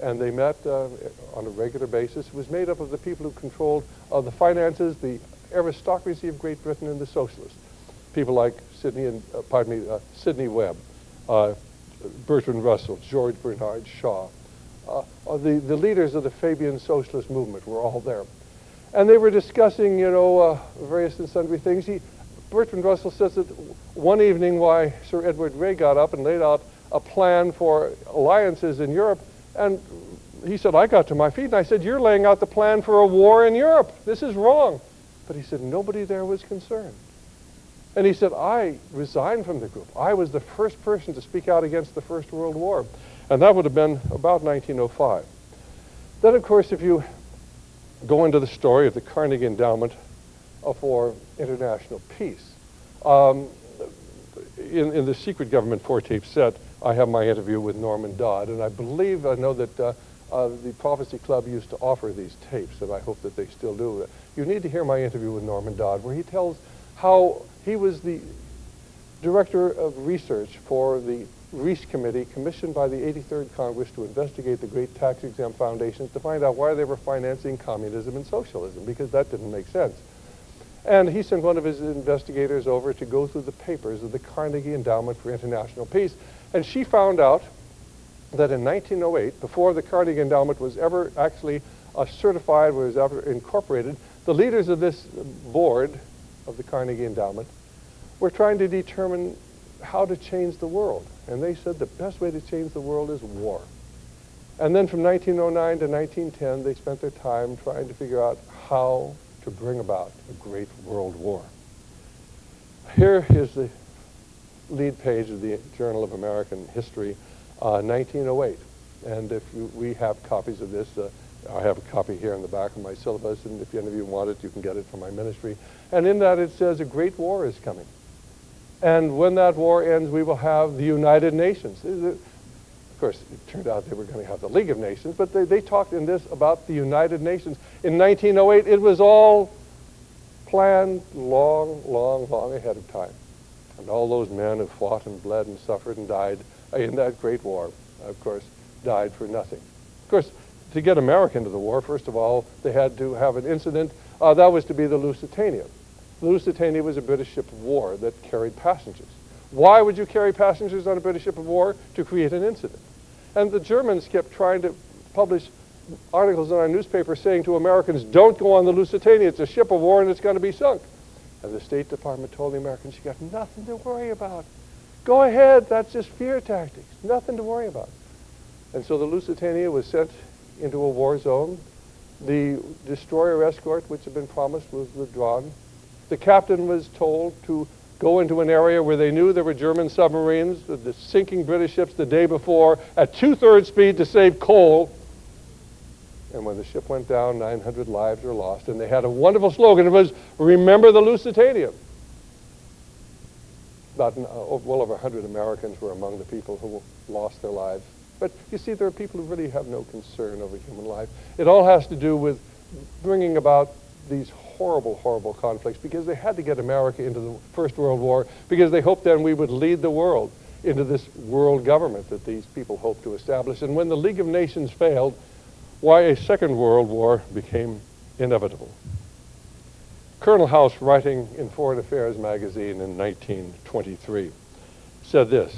And they met on a regular basis. It was made up of the people who controlled the finances, the aristocracy of Great Britain, and the socialists. People like Sidney Webb, Bertrand Russell, George Bernard Shaw. The leaders of the Fabian socialist movement were all there. And they were discussing, various and sundry things. Bertrand Russell says that one evening why Sir Edward Grey got up and laid out a plan for alliances in Europe, and he said, I got to my feet, and I said, you're laying out the plan for a war in Europe. This is wrong. But he said, nobody there was concerned. And he said, I resigned from the group. I was the first person to speak out against the First World War. And that would have been about 1905. Then, of course, if you go into the story of the Carnegie Endowment for International Peace, in the secret government 4-tape set, I have my interview with Norman Dodd, and I know that the Prophecy Club used to offer these tapes, and I hope that they still do. You need to hear my interview with Norman Dodd, where he tells how he was the director of research for the Reese Committee, commissioned by the 83rd Congress to investigate the great tax-exempt foundations to find out why they were financing communism and socialism, because that didn't make sense. And he sent one of his investigators over to go through the papers of the Carnegie Endowment for International Peace, and she found out that in 1908, before the Carnegie Endowment was ever actually certified, was ever incorporated, the leaders of this board of the Carnegie Endowment were trying to determine how to change the world. And they said the best way to change the world is war. And then from 1909 to 1910, they spent their time trying to figure out how to bring about a great world war. Here is the lead page of the Journal of American History, 1908. And if we have copies of this, I have a copy here in the back of my syllabus, and if any of you want it, you can get it from my ministry. And in that it says a great war is coming. And when that war ends, we will have the United Nations. Of course, it turned out they were going to have the League of Nations, but they talked in this about the United Nations. In 1908, it was all planned long, long, long ahead of time. And all those men who fought and bled and suffered and died in that great war, of course, died for nothing. Of course, to get America into the war, first of all, they had to have an incident. That was to be the Lusitania. The Lusitania was a British ship of war that carried passengers. Why would you carry passengers on a British ship of war? To create an incident. And the Germans kept trying to publish articles in our newspaper saying to Americans, don't go on the Lusitania, it's a ship of war and it's going to be sunk. And the State Department told the Americans, you got nothing to worry about. Go ahead, that's just fear tactics, nothing to worry about. And so the Lusitania was sent into a war zone. The destroyer escort, which had been promised, was withdrawn. The captain was told to go into an area where they knew there were German submarines, the sinking British ships the day before, at 2/3 speed to save coal. And when the ship went down, 900 lives were lost. And they had a wonderful slogan. It was, remember the Lusitania. Well over 100 Americans were among the people who lost their lives. But you see, there are people who really have no concern over human life. It all has to do with bringing about these horrible, horrible conflicts because they had to get America into the First World War because they hoped then we would lead the world into this world government that these people hoped to establish. And when the League of Nations failed, why a Second World War became inevitable. Colonel House, writing in Foreign Affairs magazine in 1923, said this,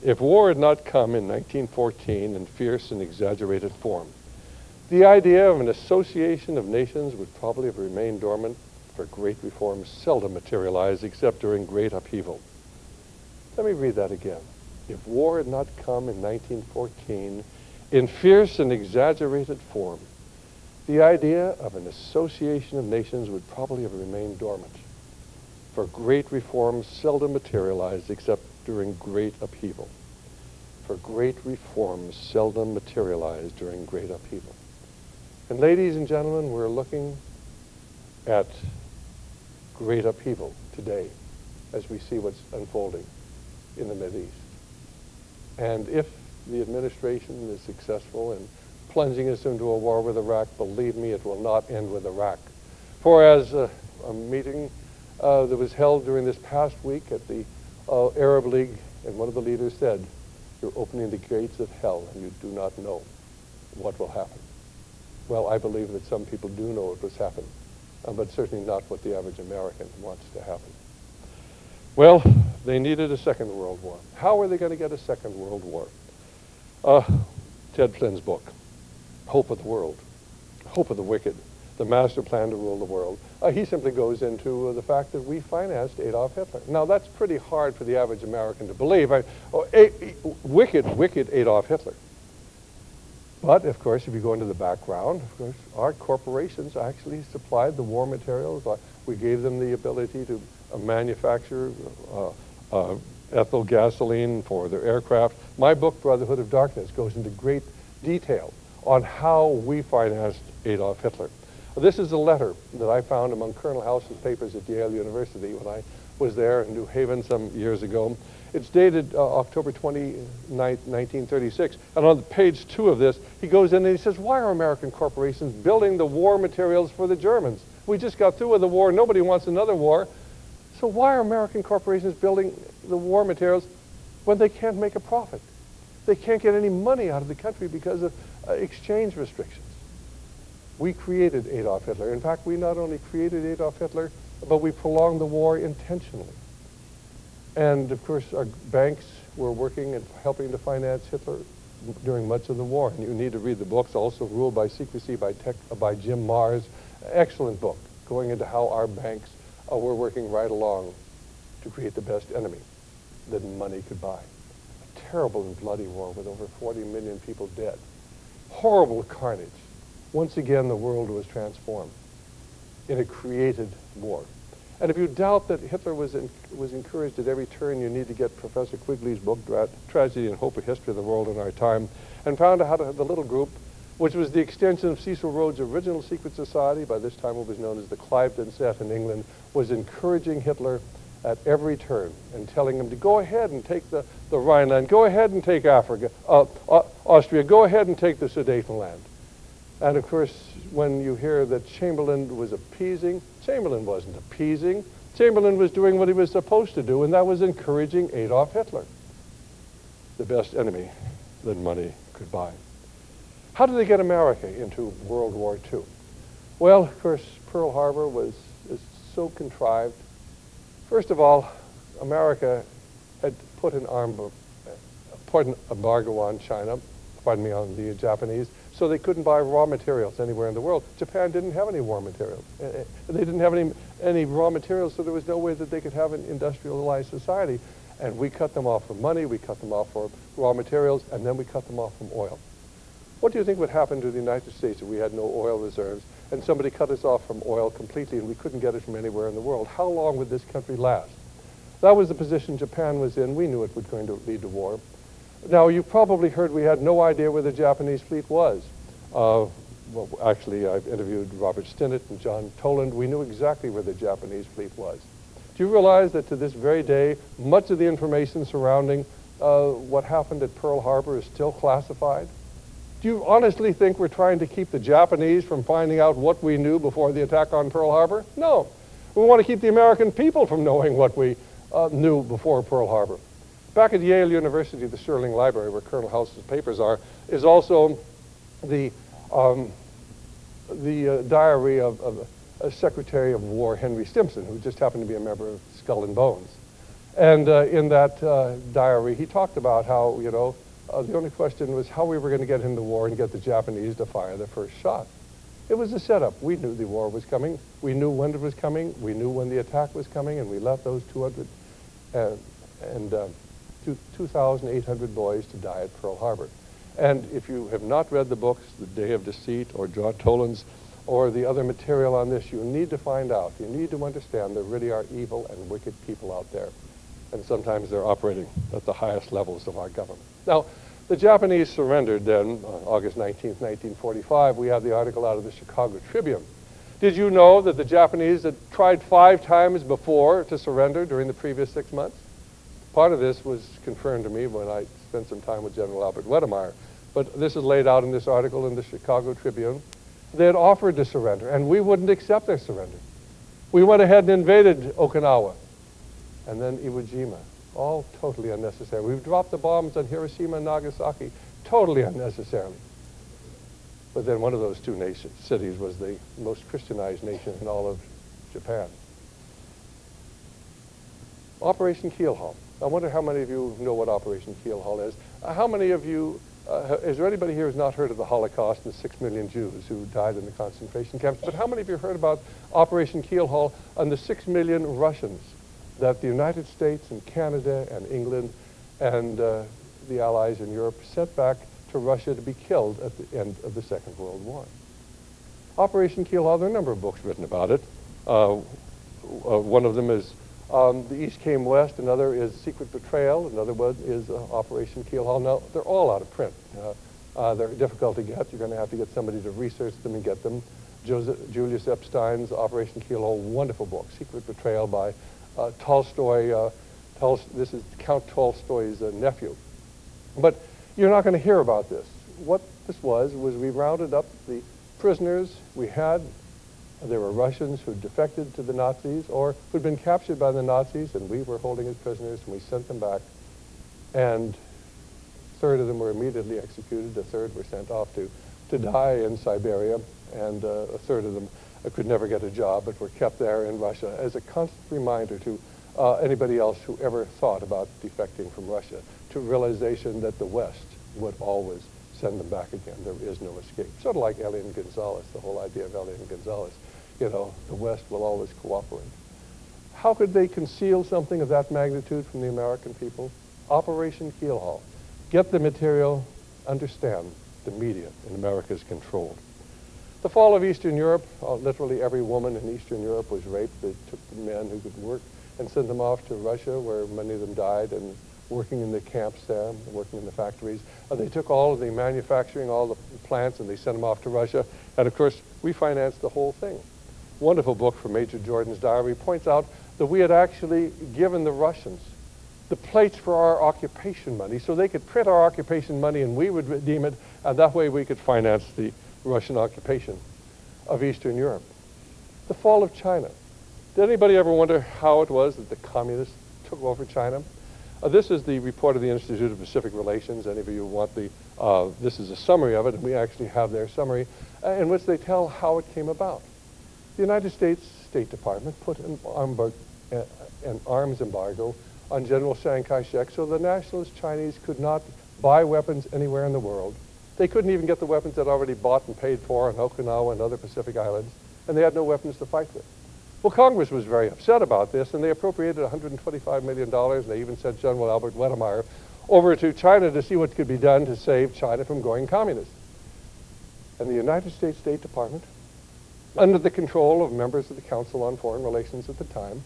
if war had not come in 1914 in fierce and exaggerated form, the idea of an association of nations would probably have remained dormant, for great reforms seldom materialize except during great upheaval. Let me read that again. If war had not come in 1914 in fierce and exaggerated form, the idea of an association of nations would probably have remained dormant, for great reforms seldom materialize except during great upheaval. For great reforms seldom materialize during great upheaval. And ladies and gentlemen, we're looking at great upheaval today as we see what's unfolding in the Mideast. And if the administration is successful in plunging us into a war with Iraq, believe me, it will not end with Iraq. For as a meeting that was held during this past week at the Arab League, and one of the leaders said, you're opening the gates of hell and you do not know what will happen. Well, I believe that some people do know what was happening, but certainly not what the average American wants to happen. Well, they needed a Second World War. How are they going to get a Second World War? Ted Flynn's book, Hope of the World, Hope of the Wicked, the Master Plan to Rule the World. He simply goes into the fact that we financed Adolf Hitler. Now, that's pretty hard for the average American to believe. Wicked Adolf Hitler. But, of course, if you go into the background, of course, our corporations actually supplied the war materials. We gave them the ability to manufacture ethyl gasoline for their aircraft. My book, Brotherhood of Darkness, goes into great detail on how we financed Adolf Hitler. This is a letter that I found among Colonel House's papers at Yale University when I was there in New Haven some years ago. It's dated October 29, 1936. And on page 2 of this, he goes in and he says, why are American corporations building the war materials for the Germans? We just got through with the war. Nobody wants another war. So why are American corporations building the war materials when they can't make a profit? They can't get any money out of the country because of exchange restrictions. We created Adolf Hitler. In fact, we not only created Adolf Hitler, but we prolonged the war intentionally. And, of course, our banks were working and helping to finance Hitler during much of the war. And you need to read the books, also Ruled by Secrecy by Jim Marrs. Excellent book, going into how our banks were working right along to create the best enemy that money could buy. A terrible and bloody war with over 40 million people dead. Horrible carnage. Once again, the world was transformed in a created war. And if you doubt that Hitler was encouraged at every turn, you need to get Professor Quigley's book, Tragedy and Hope, A History of the World in Our Time, and found out how the little group which was the extension of Cecil Rhodes' original secret society, by this time it was known as the Cliveden set in England, was encouraging Hitler at every turn and telling him to go ahead and take the Rhineland, go ahead and take Africa, Austria, go ahead and take the Sudetenland. And of course, when you hear that Chamberlain was appeasing, Chamberlain wasn't appeasing. Chamberlain was doing what he was supposed to do, and that was encouraging Adolf Hitler, the best enemy that money could buy. How did they get America into World War II? Well, of course, Pearl Harbor is so contrived. First of all, America had put an embargo on China, on the Japanese, so they couldn't buy raw materials anywhere in the world. Japan didn't have any raw materials. They didn't have any raw materials, so there was no way that they could have an industrialized society. And we cut them off from money, we cut them off for raw materials, and then we cut them off from oil. What do you think would happen to the United States if we had no oil reserves and somebody cut us off from oil completely and we couldn't get it from anywhere in the world? How long would this country last? That was the position Japan was in. We knew it was going to lead to war. Now, you probably heard we had no idea where the Japanese fleet was. Well, actually, I've interviewed Robert Stinnett and John Toland. We knew exactly where the Japanese fleet was. Do you realize that to this very day, much of the information surrounding what happened at Pearl Harbor is still classified? Do you honestly think we're trying to keep the Japanese from finding out what we knew before the attack on Pearl Harbor? No. We want to keep the American people from knowing what we knew before Pearl Harbor. Back at Yale University, the Sterling Library, where Colonel House's papers are, is also the diary of Secretary of War Henry Stimson, who just happened to be a member of Skull and Bones. And in that diary, he talked about how, the only question was how we were going to get into war and get the Japanese to fire the first shot. It was a setup. We knew the war was coming. We knew when it was coming. We knew when the attack was coming, and we left those 2,800 boys to die at Pearl Harbor. And if you have not read the books, The Day of Deceit or John Toland's or the other material on this, you need to find out. You need to understand there really are evil and wicked people out there. And sometimes they're operating at the highest levels of our government. Now, the Japanese surrendered then, on August 19th, 1945. We have the article out of the Chicago Tribune. Did you know that the Japanese had tried 5 times before to surrender during the previous 6 months? Part of this was confirmed to me when I spent some time with General Albert Wedemeyer. But this is laid out in this article in the Chicago Tribune. They had offered to surrender, and we wouldn't accept their surrender. We went ahead and invaded Okinawa, and then Iwo Jima. All totally unnecessary. We've dropped the bombs on Hiroshima and Nagasaki, totally unnecessarily. But then one of those 2 cities was the most Christianized nation in all of Japan. Operation Keelhaul. I wonder how many of you know what Operation Keelhaul is. How many of you, is there anybody here who's not heard of the Holocaust and the 6 million Jews who died in the concentration camps? But how many of you heard about Operation Keelhaul and the 6 million Russians that the United States and Canada and England and the Allies in Europe sent back to Russia to be killed at the end of the Second World War? Operation Keelhaul, there are a number of books written about it. One of them is The East Came West, another is Secret Betrayal, another one is Operation Keelhaul. Now, they're all out of print. They're difficult to get. You're going to have to get somebody to research them and get them. Julius Epstein's Operation Keelhaul, wonderful book. Secret Betrayal by Tolstoy. This is Count Tolstoy's nephew. But you're not going to hear about this. What this was we rounded up the prisoners we had. There were Russians who defected to the Nazis or who'd been captured by the Nazis, and we were holding as prisoners, and we sent them back. And a third of them were immediately executed. A third were sent off to die in Siberia, and a third of them could never get a job, but were kept there in Russia as a constant reminder to anybody else who ever thought about defecting from Russia, to realization that the West would always send them back again. There is no escape. Sort of like Elian Gonzalez, the whole idea of Elian Gonzalez. The West will always cooperate. How could they conceal something of that magnitude from the American people? Operation Keelhaul. Get the material, understand the media in America is controlled. The fall of Eastern Europe, literally every woman in Eastern Europe was raped. They took the men who could work and sent them off to Russia, where many of them died, and working in the camps there, working in the factories. They took all of the manufacturing, all the plants, and they sent them off to Russia. And of course, we financed the whole thing. Wonderful book from Major Jordan's diary points out that we had actually given the Russians the plates for our occupation money so they could print our occupation money and we would redeem it, and that way we could finance the Russian occupation of Eastern Europe. The fall of China. Did anybody ever wonder how it was that the communists took over China? This is the report of the Institute of Pacific Relations. Any of you want this is a summary of it, and we actually have their summary, in which they tell how it came about. The United States State Department put an arms embargo on General Chiang Kai-shek so the nationalist Chinese could not buy weapons anywhere in the world. They couldn't even get the weapons they'd already bought and paid for in Okinawa and other Pacific islands, and they had no weapons to fight with. Well, Congress was very upset about this, and they appropriated $125 million, and they even sent General Albert Wedemeyer over to China to see what could be done to save China from going communist. And the United States State Department, under the control of members of the Council on Foreign Relations at the time,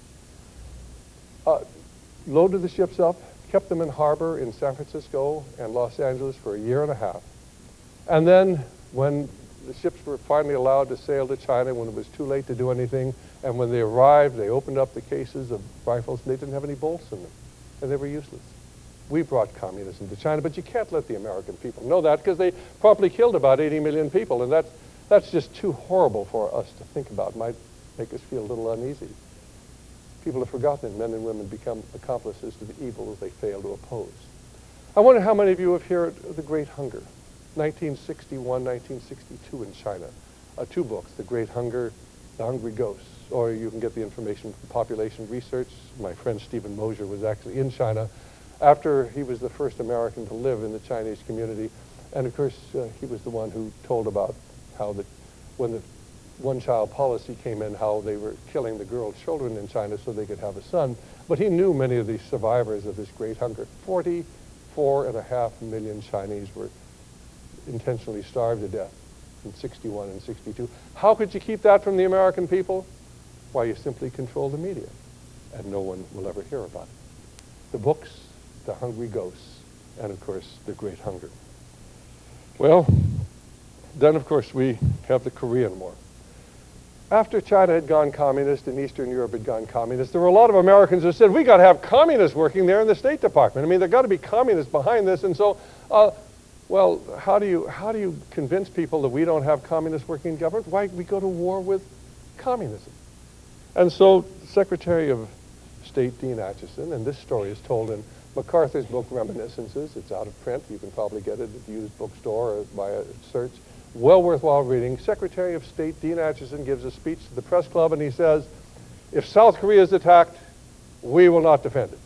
loaded the ships up, kept them in harbor in San Francisco and Los Angeles for a year and a half. And then when the ships were finally allowed to sail to China, when it was too late to do anything, and when they arrived, they opened up the cases of rifles, and they didn't have any bolts in them, and they were useless. We brought communism to China, but you can't let the American people know that, because they promptly killed about 80 million people, and that's just too horrible for us to think about. It might make us feel a little uneasy. People have forgotten that men and women become accomplices to the evils they fail to oppose. I wonder how many of you have heard of the Great Hunger, 1961, 1962 in China. Two books, The Great Hunger, The Hungry Ghosts, or you can get the information from Population Research. My friend Stephen Mosier was actually in China after he was the first American to live in the Chinese community. And of course, he was the one who told about how when the one-child policy came in, how they were killing the girl children in China so they could have a son. But he knew many of the survivors of this Great Hunger. 44.5 million Chinese were intentionally starved to death in 61 and 62. How could you keep that from the American people? Why, you simply control the media, and no one will ever hear about it. The books, The Hungry Ghosts, and of course, The Great Hunger. Well, then of course we have the Korean War. After China had gone communist and Eastern Europe had gone communist, there were a lot of Americans who said, we got to have communists working there in the State Department. I mean, there got to be communists behind this. And so, well, how do you convince people that we don't have communists working in government? Why, we go to war with communism. And so Secretary of State Dean Acheson, and this story is told in MacArthur's book, Reminiscences. It's out of print. You can probably get it at the used bookstore or by a search. Well worthwhile reading. Secretary of State Dean Acheson gives a speech to the press club, and he says, if South Korea is attacked, we will not defend it.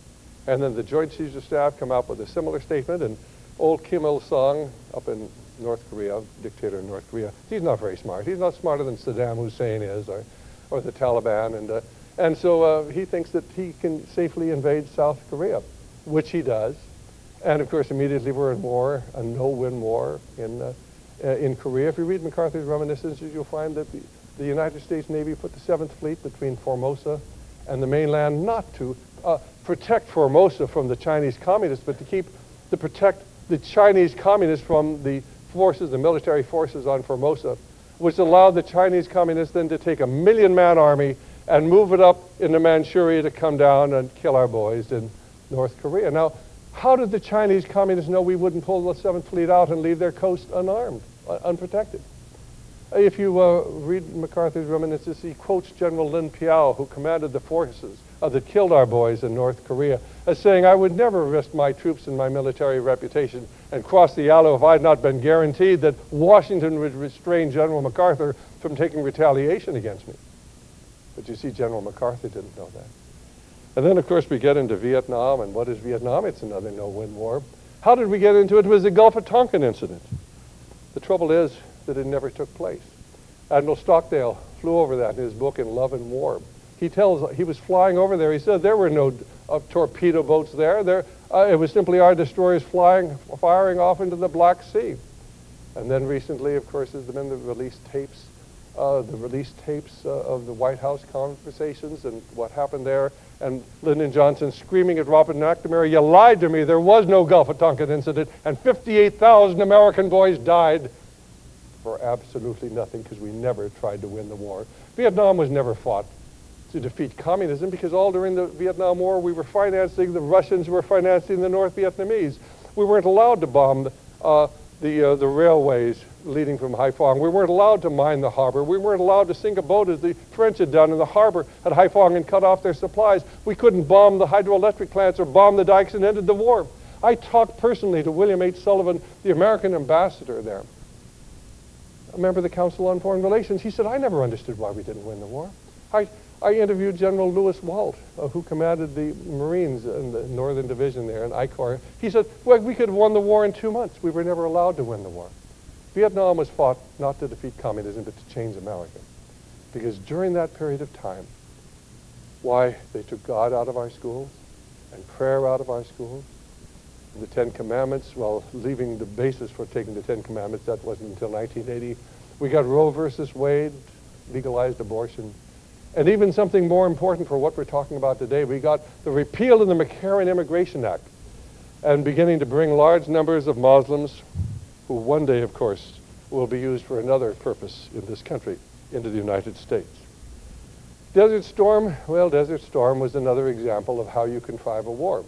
And then the Joint Chiefs of Staff come out with a similar statement, and old Kim Il-sung up in North Korea, dictator in North Korea, he's not very smart. He's not smarter than Saddam Hussein is or the Taliban. And so he thinks that he can safely invade South Korea, which he does. And of course, immediately we're in war, a no-win war in Korea. If you read MacArthur's Reminiscences, you'll find that the United States Navy put the 7th Fleet between Formosa and the mainland, not to protect Formosa from the Chinese communists, but to protect the Chinese communists from the forces, the military forces on Formosa, which allowed the Chinese communists then to take a 1 million-man army and move it up into Manchuria to come down and kill our boys in North Korea. Now, how did the Chinese communists know we wouldn't pull the 7th Fleet out and leave their coast unarmed, unprotected? If you read MacArthur's Reminiscences, he quotes General Lin Piao, who commanded the forces that killed our boys in North Korea, as saying, I would never risk my troops and my military reputation and cross the Yalu if I had not been guaranteed that Washington would restrain General MacArthur from taking retaliation against me. But you see, General MacArthur didn't know that. And then, of course, we get into Vietnam, and what is Vietnam? It's another no-win war. How did we get into it? It was the Gulf of Tonkin incident. The trouble is that it never took place. Admiral Stockdale flew over that in his book, In Love and War. He was flying over there. He said there were no torpedo boats there. It was simply our destroyers firing off into the Black Sea. And then recently, of course, there's been the released tapes the release tapes of the White House conversations and what happened there, and Lyndon Johnson screaming at Robert McNamara, "You lied to me, there was no Gulf of Tonkin incident, and 58,000 American boys died for absolutely nothing because we never tried to win the war." Vietnam was never fought to defeat communism because all during the Vietnam War we were financing, the Russians were financing the North Vietnamese. We weren't allowed to bomb the railways leading from Haiphong. We weren't allowed to mine the harbor. We weren't allowed to sink a boat as the French had done in the harbor at Haiphong and cut off their supplies. We couldn't bomb the hydroelectric plants or bomb the dikes and ended the war. I talked personally to William H. Sullivan, the American ambassador there, a member of the Council on Foreign Relations. He said, "I never understood why we didn't win the war." I interviewed General Lewis Walt, who commanded the Marines in the Northern Division there in I Corps. He said, "Well, we could have won the war in 2 months. We were never allowed to win the war." Vietnam was fought not to defeat communism, but to change America. Because during that period of time, why, they took God out of our schools and prayer out of our schools. The Ten Commandments, well, leaving the basis for taking the Ten Commandments, that wasn't until 1980. We got Roe versus Wade, legalized abortion. And even something more important for what we're talking about today, we got the repeal of the McCarran Immigration Act and beginning to bring large numbers of Muslims, who one day, of course, will be used for another purpose in this country, into the United States. Desert Storm, well, Desert Storm was another example of how you contrive a war.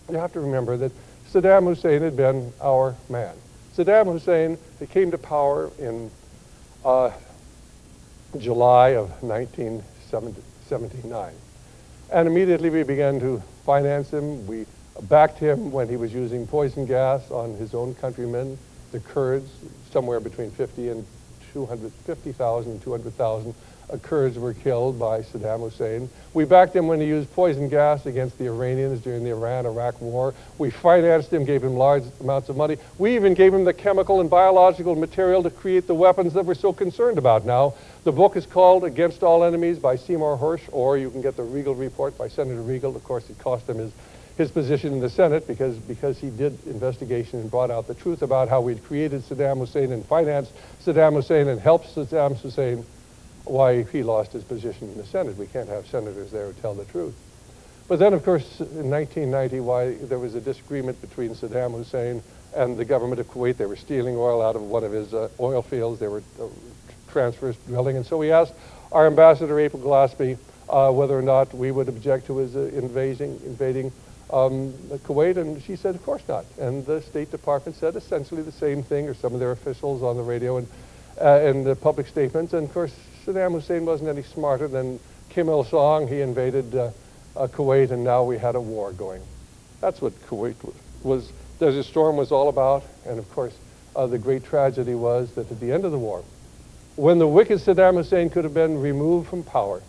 You have to remember that Saddam Hussein had been our man. Saddam Hussein, he came to power in July of 1979. And immediately we began to finance him. We backed him when he was using poison gas on his own countrymen, the Kurds. Somewhere between 50,000 and 200,000 Kurds were killed by Saddam Hussein. We backed him when he used poison gas against the Iranians during the Iran-Iraq war. We financed him, gave him large amounts of money. We even gave him the chemical and biological material to create the weapons that we're so concerned about now. The book is called Against All Enemies by Seymour Hersh, or you can get the Regal report by Senator Regal. Of course, it cost him his position in the Senate because he did investigation and brought out the truth about how we'd created Saddam Hussein and financed Saddam Hussein and helped Saddam Hussein, why he lost his position in the Senate. We can't have senators there who tell the truth. But then, of course, in 1990, why there was a disagreement between Saddam Hussein and the government of Kuwait. They were stealing oil out of one of his oil fields. They were transfers drilling. And so we asked our ambassador, April Glaspie, whether or not we would object to his invading Kuwait, and she said, of course not. And the State Department said essentially the same thing, or some of their officials on the radio and the public statements. And of course, Saddam Hussein wasn't any smarter than Kim Il-sung. He invaded Kuwait, and now we had a war going. That's what Kuwait was. Desert Storm was all about. And of course, the great tragedy was that at the end of the war, when the wicked Saddam Hussein could have been removed from power,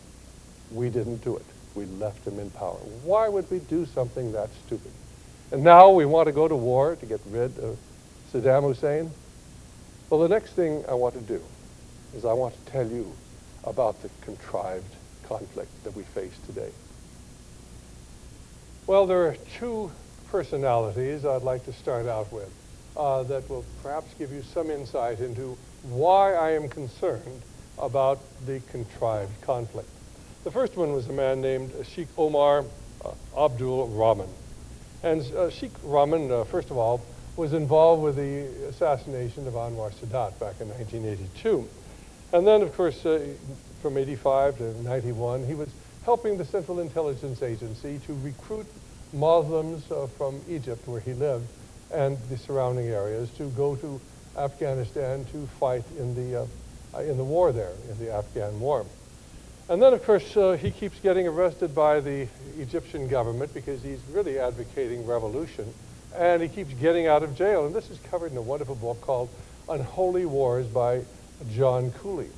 we didn't do it. We left him in power. Why would we do something that stupid? And now we want to go to war to get rid of Saddam Hussein. Well, the next thing I want to do is I want to tell you about the contrived conflict that we face today. Well, there are two personalities I'd like to start out with that will perhaps give you some insight into why I am concerned about the contrived conflict. The first one was a man named Sheikh Omar Abdul Rahman. And Sheikh Rahman, first of all, was involved with the assassination of Anwar Sadat back in 1982. And then, of course, from 85 to 91, he was helping the Central Intelligence Agency to recruit Muslims from Egypt, where he lived, and the surrounding areas, to go to Afghanistan to fight in the war there, in the Afghan war. And then, of course, he keeps getting arrested by the Egyptian government because he's really advocating revolution, and he keeps getting out of jail. And this is covered in a wonderful book called Unholy Wars by John Cooley.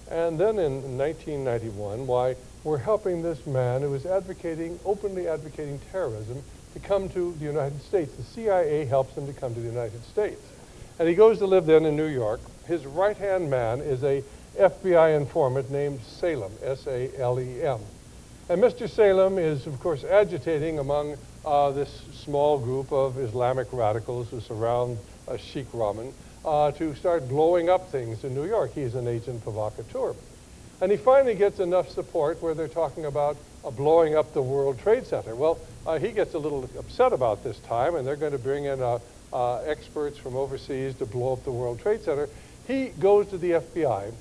And then in 1991, why we're helping this man who was openly advocating terrorism to come to the United States. The CIA helps him to come to the United States. And he goes to live then in New York. His right-hand man is a FBI informant named Salem, S-A-L-E-M. And Mr. Salem is, of course, agitating among this small group of Islamic radicals who surround Sheikh Rahman to start blowing up things in New York. He's an agent provocateur. And he finally gets enough support where they're talking about blowing up the World Trade Center. Well, he gets a little upset about this time, and they're going to bring in experts from overseas to blow up the World Trade Center. He goes to the FBI,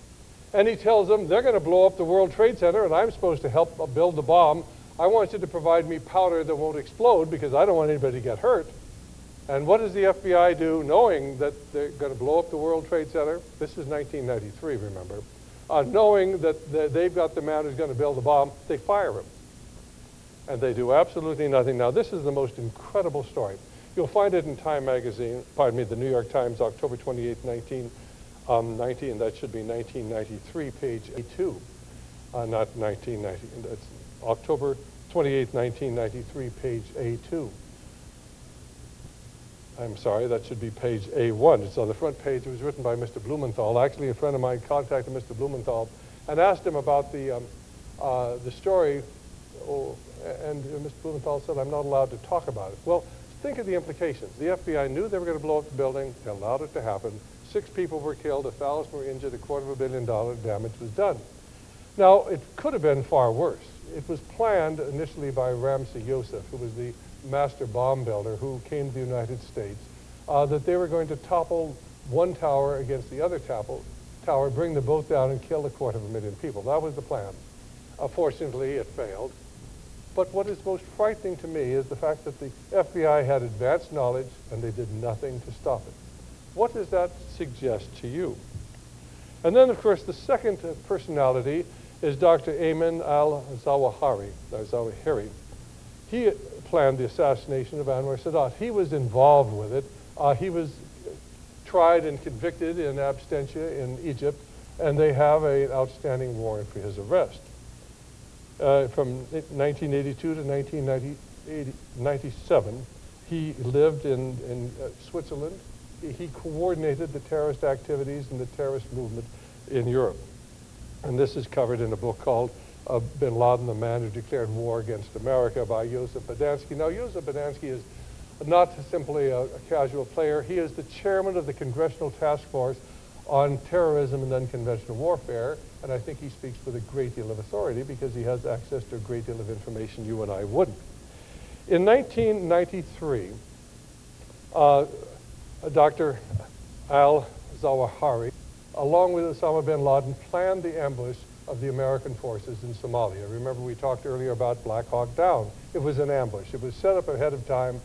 and he tells them, they're going to blow up the World Trade Center, and I'm supposed to help build the bomb. I want you to provide me powder that won't explode because I don't want anybody to get hurt. And what does the FBI do, knowing that they're going to blow up the World Trade Center? This is 1993, remember. Knowing that they've got the man who's going to build the bomb, they fire him. And they do absolutely nothing. Now, this is the most incredible story. You'll find it in Time magazine, pardon me, the New York Times, October 28, 1990, and that should be 1993, page A2. Not 1990, that's October 28, 1993, page A2. I'm sorry, that should be page A1. It's on the front page. It was written by Mr. Blumenthal. Actually, a friend of mine contacted Mr. Blumenthal and asked him about the story, and Mr. Blumenthal said, I'm not allowed to talk about it. Well, think of the implications. The FBI knew they were going to blow up the building. They allowed it to happen. 6 people were killed, 1,000 were injured, $250 million damage was done. Now, it could have been far worse. It was planned initially by Ramsey Youssef, who was the master bomb builder who came to the United States, that they were going to topple one tower against the other tower, bring them both down and kill 250,000 people. That was the plan. Fortunately, it failed. But what is most frightening to me is the fact that the FBI had advanced knowledge and they did nothing to stop it. What does that suggest to you? And then, of course, the second personality is Dr. Ayman al-Zawahiri. He planned the assassination of Anwar Sadat. He was involved with it. He was tried and convicted in absentia in Egypt, and they have an outstanding warrant for his arrest. From 1982 to 1997, he lived in Switzerland. He coordinated the terrorist activities and the terrorist movement in Europe. And this is covered in a book called Bin Laden, the Man Who Declared War Against America by Joseph Bodansky. Now, Joseph Bodansky is not simply a casual player. He is the chairman of the Congressional Task Force on Terrorism and Unconventional Warfare, and I think he speaks with a great deal of authority because he has access to a great deal of information you and I wouldn't. In 1993, Dr. al-Zawahiri, along with Osama bin Laden, planned the ambush of the American forces in Somalia. Remember, we talked earlier about Black Hawk Down. It was an ambush. It was set up ahead of time.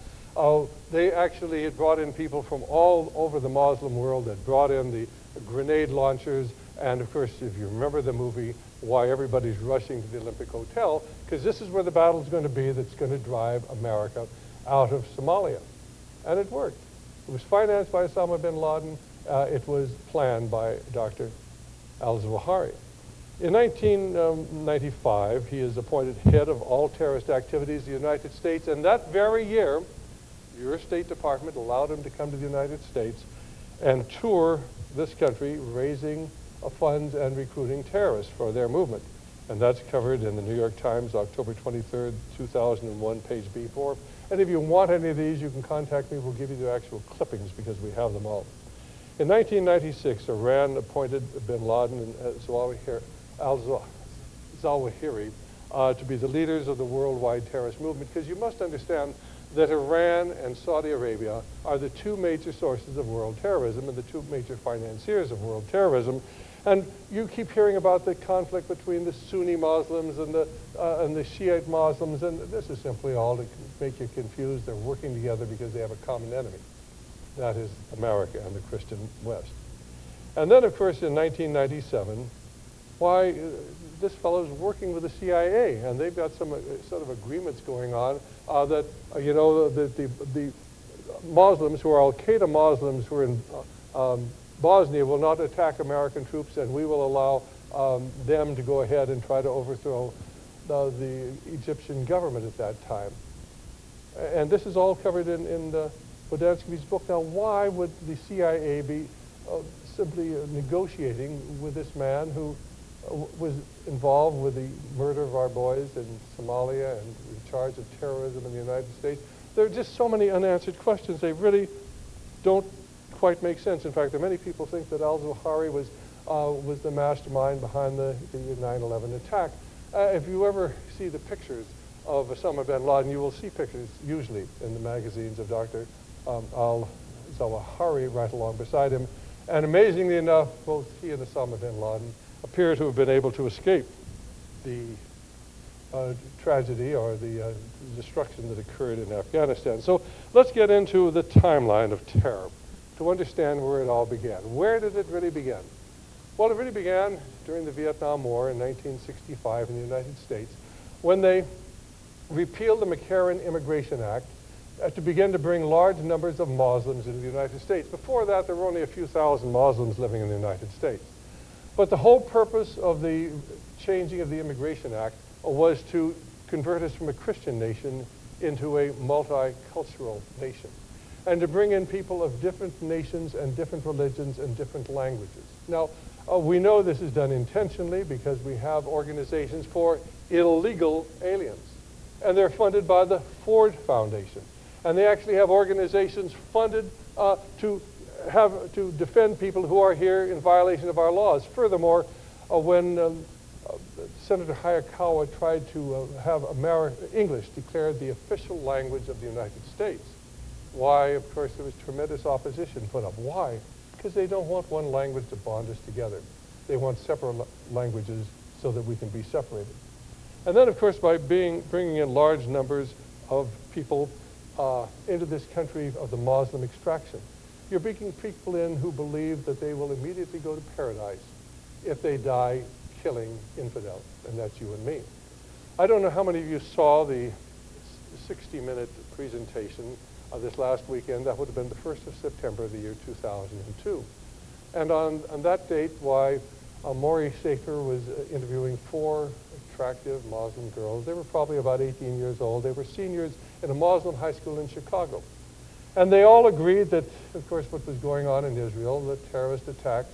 They actually had brought in people from all over the Muslim world, that brought in the grenade launchers, and of course, if you remember the movie, why everybody's rushing to the Olympic Hotel, because this is where the battle's going to be that's going to drive America out of Somalia. And it worked. It was financed by Osama bin Laden. It was planned by Dr. al-Zawahiri. In 1995, he is appointed head of all terrorist activities in the United States, and that very year, your State Department allowed him to come to the United States and tour this country, raising funds and recruiting terrorists for their movement. And that's covered in the New York Times, October 23rd, 2001, page B4. And if you want any of these, you can contact me. We'll give you the actual clippings because we have them all. In 1996, Iran appointed bin Laden and al-Zawahiri to be the leaders of the worldwide terrorist movement, because you must understand that Iran and Saudi Arabia are the two major sources of world terrorism and the two major financiers of world terrorism. And you keep hearing about the conflict between the Sunni Muslims and the Shiite Muslims, and this is simply all to make you confused. They're working together because they have a common enemy. That is America and the Christian West. And then, of course, in 1997, this fellow's working with the CIA, and they've got some sort of agreements going on that, the Muslims who are Al-Qaeda Muslims who are in Bosnia will not attack American troops, and we will allow them to go ahead and try to overthrow the Egyptian government at that time. And this is all covered in Bodansky's book. Now, why would the CIA be simply negotiating with this man who was involved with the murder of our boys in Somalia and in charge of terrorism in the United States? There are just so many unanswered questions. They really don't quite make sense. In fact, there are many people think that al-Zawahiri was the mastermind behind the 9/11 attack. If you ever see the pictures of Osama bin Laden, you will see pictures usually in the magazines of Dr. al-Zawahiri right along beside him. And amazingly enough, both he and Osama bin Laden appear to have been able to escape the tragedy or the destruction that occurred in Afghanistan. So let's get into the timeline of terror to understand where it all began. Where did it really begin? Well, it really began during the Vietnam War in 1965 in the United States when they repealed the McCarran Immigration Act to begin to bring large numbers of Muslims into the United States. Before that, there were only a few thousand Muslims living in the United States. But the whole purpose of the changing of the Immigration Act was to convert us from a Christian nation into a multicultural nation, and to bring in people of different nations and different religions and different languages. Now, we know this is done intentionally because we have organizations for illegal aliens, and they're funded by the Ford Foundation. And they actually have organizations funded to defend people who are here in violation of our laws. Furthermore, when Senator Hayakawa tried to have English declared the official language of the United States, why, of course, there was tremendous opposition put up. Why? Because they don't want one language to bond us together. They want separate languages so that we can be separated. And then, of course, by bringing in large numbers of people into this country of the Muslim extraction, you're bringing people in who believe that they will immediately go to paradise if they die killing infidels, and that's you and me. I don't know how many of you saw the 60-minute presentation this last weekend. That would have been the 1st of September of the year 2002. And on that date, why Maury Safer was interviewing 4 attractive Muslim girls. They were probably about 18 years old. They were seniors in a Muslim high school in Chicago. And they all agreed that, of course, what was going on in Israel, the terrorist attacks,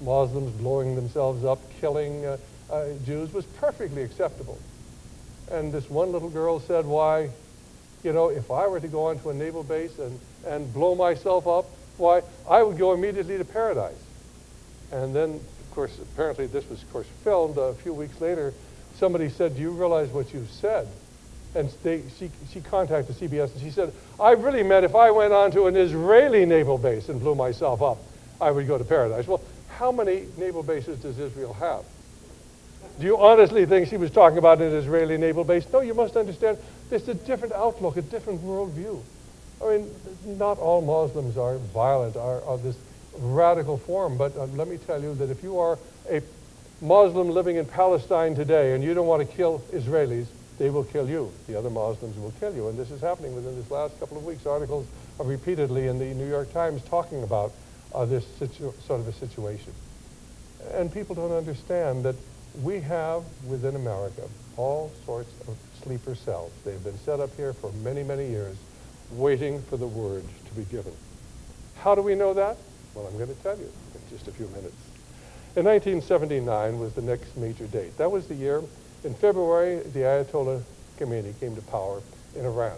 Muslims blowing themselves up, killing Jews, was perfectly acceptable. And this one little girl said, why, you know, if I were to go onto a naval base and blow myself up, why, I would go immediately to paradise. And then, of course, apparently this was, of course, filmed a few weeks later. Somebody said, do you realize what you've said? And she contacted CBS and she said, I really meant if I went onto an Israeli naval base and blew myself up, I would go to paradise. Well, how many naval bases does Israel have? Do you honestly think she was talking about an Israeli naval base? No, you must understand, there's a different outlook, a different worldview. I mean, not all Muslims are violent, are of this radical form, but let me tell you that if you are a Muslim living in Palestine today and you don't want to kill Israelis, they will kill you. The other Muslims will kill you. And this is happening within this last couple of weeks. Articles are repeatedly in the New York Times talking about this sort of a situation. And people don't understand that we have within America all sorts of sleeper cells. They've been set up here for many, many years, waiting for the word to be given. How do we know that? Well, I'm going to tell you in just a few minutes. In 1979 was the next major date. That was the year, in February, the Ayatollah Khomeini came to power in Iran.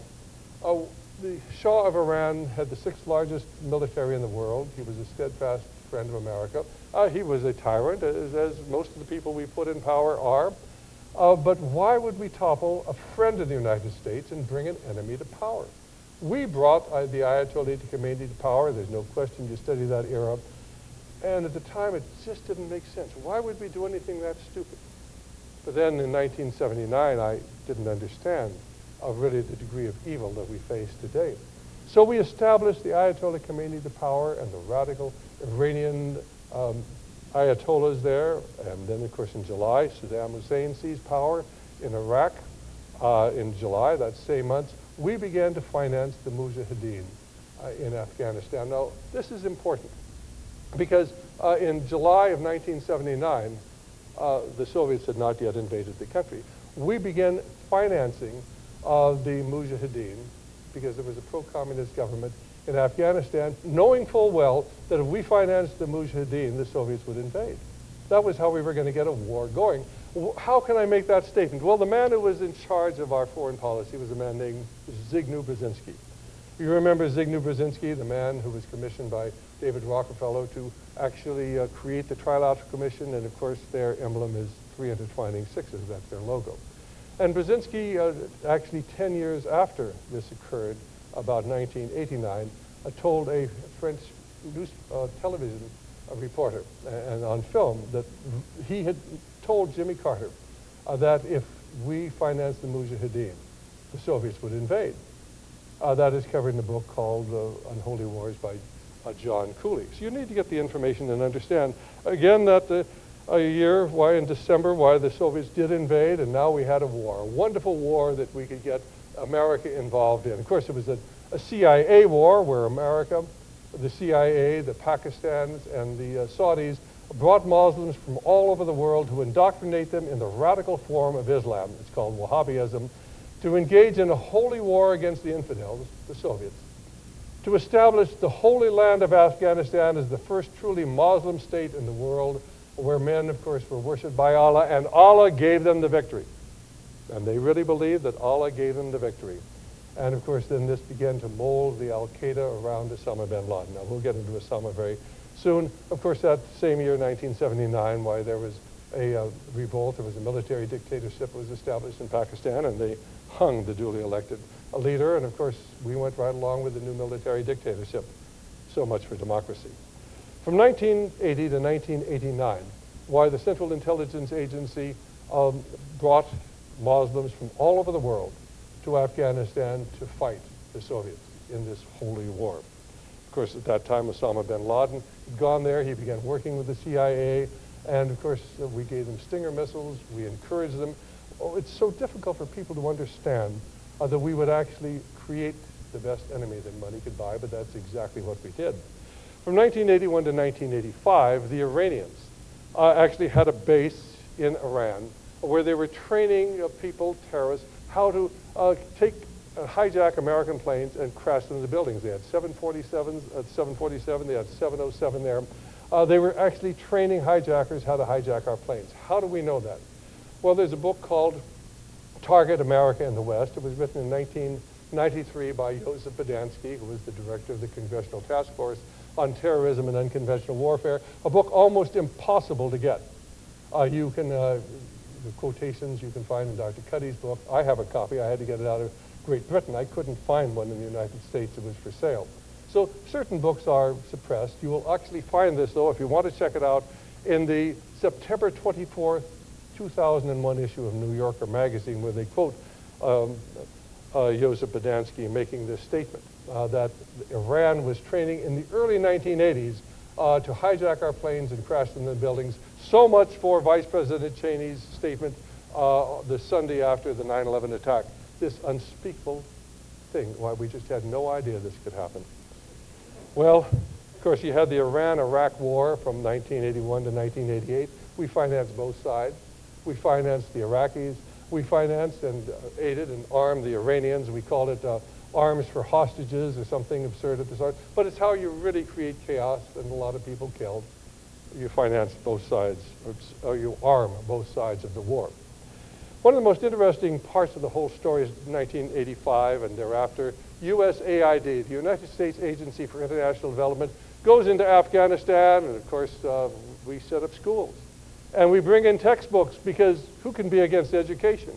The Shah of Iran had the 6th largest military in the world. He was a steadfast friend of America. He was a tyrant, as most of the people we put in power are. But why would we topple a friend of the United States and bring an enemy to power? We brought the Ayatollah Khomeini to power. There's no question. You study that era. And at the time, it just didn't make sense. Why would we do anything that stupid? But then in 1979, I didn't understand really the degree of evil that we face today. So we established the Ayatollah Khomeini to power and the radical Iranian Ayatollahs there. And then, of course, in July, Saddam Hussein seized power in Iraq. In July, that same month, we began to finance the Mujahideen in Afghanistan. Now, this is important because in July of 1979, the Soviets had not yet invaded the country. We began financing the Mujahideen because there was a pro-communist government in Afghanistan, knowing full well that if we financed the Mujahideen, the Soviets would invade. That was how we were going to get a war going. How can I make that statement? Well, the man who was in charge of our foreign policy was a man named Zbigniew Brzezinski. You remember Zbigniew Brzezinski, the man who was commissioned by David Rockefeller to actually create the Trilateral Commission, and of course their emblem is three intertwining sixes. That's their logo. And Brzezinski, actually 10 years after this occurred, about 1989, told a French news television reporter and on film that he had told Jimmy Carter that if we financed the Mujahideen, the Soviets would invade. That is covered in a book called Unholy Wars by John Cooley. So you need to get the information and understand, again, that a year, why in December, why the Soviets did invade, and now we had a war, a wonderful war that we could get America involved in. Of course, it was a CIA war where America, the CIA, the Pakistans, and the Saudis brought Muslims from all over the world to indoctrinate them in the radical form of Islam. It's called Wahhabism, to engage in a holy war against the infidels, the Soviets, to establish the holy land of Afghanistan as the first truly Muslim state in the world, where men, of course, were worshipped by Allah, and Allah gave them the victory. And they really believed that Allah gave them the victory. And of course, then this began to mold the Al-Qaeda around Osama bin Laden. Now, we'll get into Osama very soon. Of course, that same year, 1979, why there was a revolt, there was a military dictatorship that was established in Pakistan, and they hung the duly elected leader. And of course, we went right along with the new military dictatorship. So much for democracy. From 1980 to 1989, why the Central Intelligence Agency brought Muslims from all over the world to Afghanistan to fight the Soviets in this holy war. Of course, at that time, Osama bin Laden had gone there. He began working with the CIA. And of course, we gave them Stinger missiles. We encouraged them. Oh, it's so difficult for people to understand that we would actually create the best enemy that money could buy, but that's exactly what we did. From 1981 to 1985, the Iranians actually had a base in Iran where they were training people, terrorists, how to hijack American planes and crash them into buildings. They had 747s, 747, they had 707 there. They were actually training hijackers how to hijack our planes. How do we know that? Well, there's a book called Target America in the West. It was written in 1993 by Joseph Bodansky, who was the director of the Congressional Task Force on Terrorism and Unconventional Warfare, a book almost impossible to get. The quotations you can find in Dr. Cuddy's book. I have a copy. I had to get it out of Great Britain. I couldn't find one in the United States. It was for sale. So certain books are suppressed. You will actually find this, though, if you want to check it out, in the September 24th, 2001 issue of New Yorker magazine, where they quote Joseph Bodansky making this statement, that Iran was training in the early 1980s to hijack our planes and crash them in buildings. So much for Vice President Cheney's statement the Sunday after the 9/11 attack. This unspeakable thing, why we just had no idea this could happen. Well, of course, you had the Iran-Iraq war from 1981 to 1988. We financed both sides. We financed the Iraqis. We financed and aided and armed the Iranians. We called it arms for hostages or something absurd of the sort. But it's how you really create chaos and a lot of people killed. You finance both sides, or you arm both sides of the war. One of the most interesting parts of the whole story is 1985 and thereafter, USAID, the United States Agency for International Development, goes into Afghanistan, and of course, we set up schools. And we bring in textbooks, because who can be against education?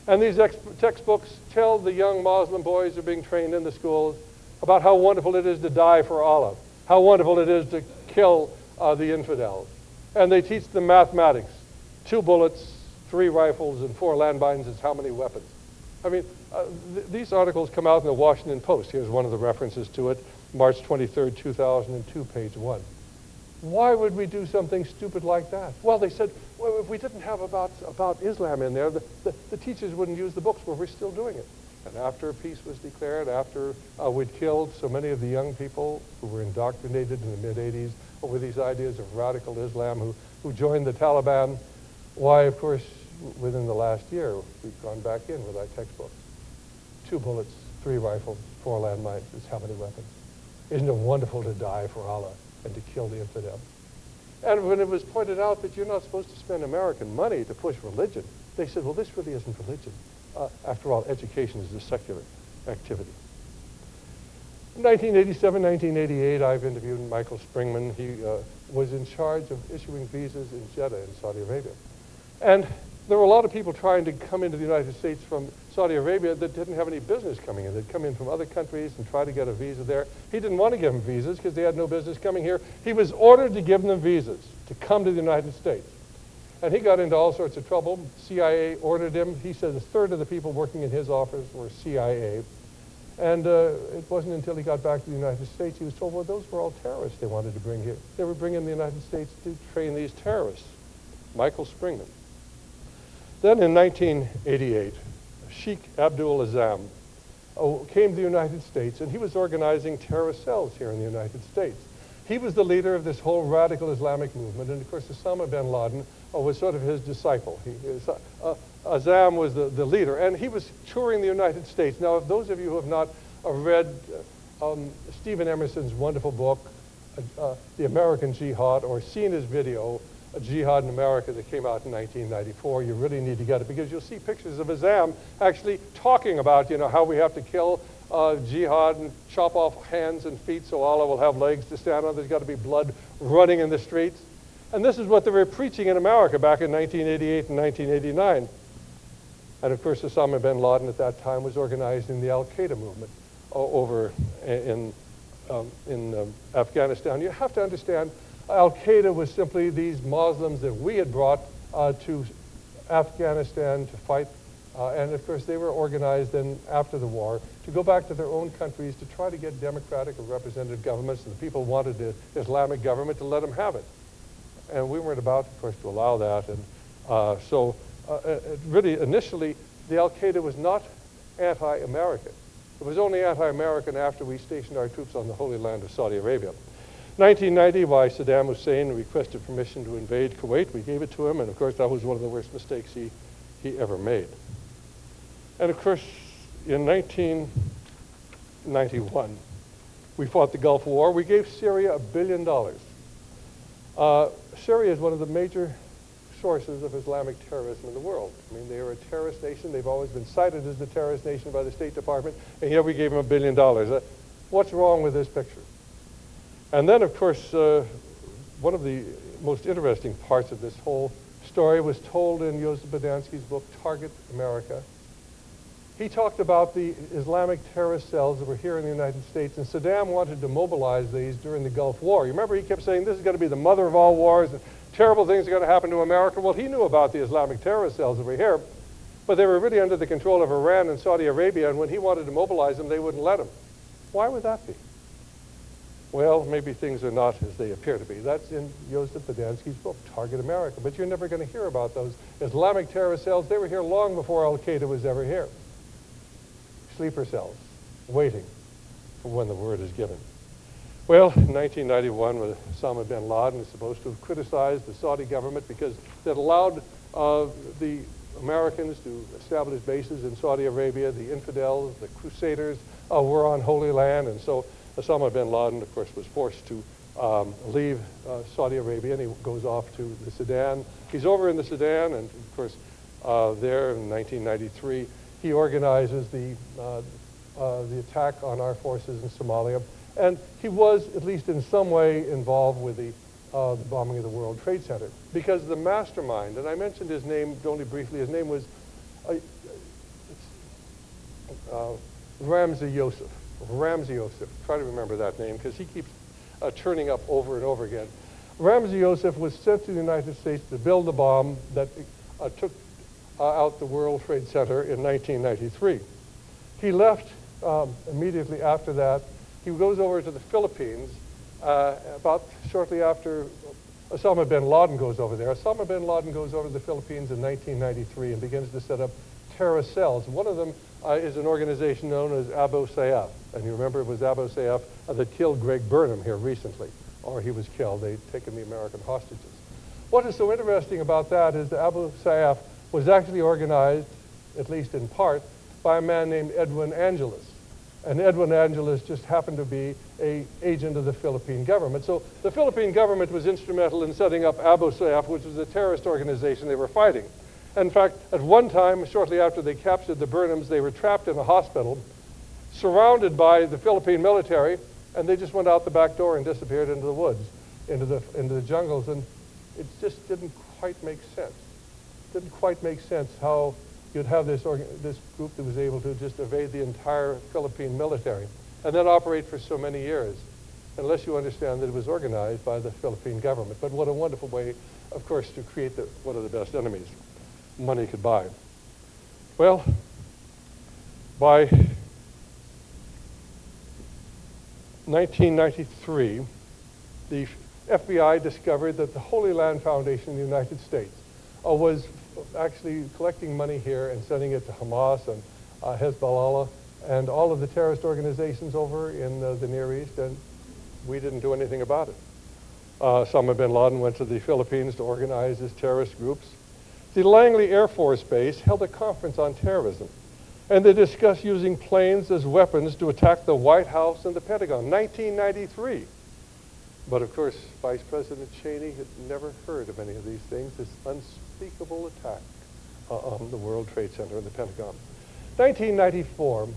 And these textbooks tell the young Muslim boys who are being trained in the schools about how wonderful it is to die for Allah, how wonderful it is to kill the infidels. And they teach them mathematics. 2 bullets, 3 rifles, and 4 landmines is how many weapons? I mean, these articles come out in the Washington Post. Here's one of the references to it, March 23rd, 2002, page 1. Why would we do something stupid like that? Well, they said, well, if we didn't have about Islam in there, the teachers wouldn't use the books. Well, we're still doing it. And after peace was declared, after we'd killed so many of the young people who were indoctrinated in the mid-'80s over these ideas of radical Islam who joined the Taliban, why, of course, within the last year, we've gone back in with our textbooks. 2 bullets, 3 rifles, 4 landmines is how many weapons? Isn't it wonderful to die for Allah and to kill the infidel? And when it was pointed out that you're not supposed to spend American money to push religion, they said, well, this really isn't religion. After all, education is a secular activity. In 1987, 1988, I've interviewed Michael Springman. He was in charge of issuing visas in Jeddah in Saudi Arabia. And there were a lot of people trying to come into the United States from Saudi Arabia that didn't have any business coming in. They'd come in from other countries and try to get a visa there. He didn't want to give them visas because they had no business coming here. He was ordered to give them visas to come to the United States. And he got into all sorts of trouble. CIA ordered him. He said a third of the people working in his office were CIA. And it wasn't until he got back to the United States he was told, well, those were all terrorists they wanted to bring here. They were bringing the United States to train these terrorists. Michael Springman. Then in 1988, Sheikh Abdul Azam came to the United States, and he was organizing terrorist cells here in the United States. He was the leader of this whole radical Islamic movement, and of course Osama bin Laden was sort of his disciple. Azam was the leader, and he was touring the United States. Now, if those of you who have not read Stephen Emerson's wonderful book, The American Jihad, or seen his video, A Jihad in America, that came out in 1994, you really need to get it, because you'll see pictures of Azam actually talking about, how we have to kill jihad and chop off hands and feet so Allah will have legs to stand on. There's got to be blood running in the streets. And this is what they were preaching in America back in 1988 and 1989. And of course, Osama bin Laden at that time was organizing the Al-Qaeda movement over in Afghanistan. You have to understand, Al-Qaeda was simply these Muslims that we had brought to Afghanistan to fight. And of course, they were organized then after the war to go back to their own countries to try to get democratic or representative governments. And the people wanted the Islamic government to let them have it. And we weren't about, of course, to allow that. And really, initially, the Al-Qaeda was not anti-American. It was only anti-American after we stationed our troops on the Holy Land of Saudi Arabia. 1990, why Saddam Hussein requested permission to invade Kuwait. We gave it to him, and of course, that was one of the worst mistakes he ever made. And of course, in 1991, we fought the Gulf War. We gave Syria $1 billion. Syria is one of the major sources of Islamic terrorism in the world. I mean, they are a terrorist nation. They've always been cited as the terrorist nation by the State Department, and yet we gave them $1 billion. What's wrong with this picture? And then, of course, one of the most interesting parts of this whole story was told in Joseph Bodansky's book, Target America. He talked about the Islamic terrorist cells that were here in the United States, and Saddam wanted to mobilize these during the Gulf War. You remember he kept saying this is going to be the mother of all wars, and terrible things are going to happen to America. Well, he knew about the Islamic terrorist cells that were here, but they were really under the control of Iran and Saudi Arabia, and when he wanted to mobilize them, they wouldn't let him. Why would that be? Well, maybe things are not as they appear to be. That's in Joseph Bodansky's book, Target America. But you're never going to hear about those Islamic terrorist cells. They were here long before Al-Qaeda was ever here. Sleeper cells, waiting for when the word is given. Well, in 1991, when Osama bin Laden was supposed to have criticized the Saudi government because it allowed the Americans to establish bases in Saudi Arabia, the infidels, the crusaders were on Holy Land, and so Osama bin Laden, of course, was forced to leave Saudi Arabia, and he goes off to the Sudan. He's over in the Sudan, and of course, there in 1993, he organizes the attack on our forces in Somalia. And he was, at least in some way, involved with the bombing of the World Trade Center. Because the mastermind, and I mentioned his name only briefly, his name was Ramzi Youssef. Ramzi Youssef. Try to remember that name, because he keeps turning up over and over again. Ramzi Youssef was sent to the United States to build the bomb that took out the World Trade Center in 1993. He left immediately after that. He goes over to the Philippines about shortly after Osama bin Laden goes over there. Osama bin Laden goes over to the Philippines in 1993 and begins to set up terrorist cells. One of them is an organization known as Abu Sayyaf. And you remember it was Abu Sayyaf that killed Greg Burnham here recently, or he was killed. They'd taken the American hostages. What is so interesting about that is that Abu Sayyaf was actually organized, at least in part, by a man named Edwin Angeles. And Edwin Angeles just happened to be an agent of the Philippine government. So the Philippine government was instrumental in setting up Abu Sayyaf, which was a terrorist organization they were fighting. And in fact, at one time, shortly after they captured the Burnhams, they were trapped in a hospital. surrounded by the Philippine military, and they just went out the back door and disappeared into the woods, into the jungles, and it just didn't quite make sense. Didn't quite make sense how you'd have this group that was able to just evade the entire Philippine military and then operate for so many years, unless you understand that it was organized by the Philippine government. But what a wonderful way, of course, to create one of the best enemies money could buy. Well, by 1993, the FBI discovered that the Holy Land Foundation in the United States was actually collecting money here and sending it to Hamas and Hezbollah and all of the terrorist organizations over in the Near East, and we didn't do anything about it. Osama bin Laden went to the Philippines to organize his terrorist groups. The Langley Air Force Base held a conference on terrorism, and they discussed using planes as weapons to attack the White House and the Pentagon, 1993. But of course, Vice President Cheney had never heard of any of these things, this unspeakable attack on the World Trade Center and the Pentagon. 1994,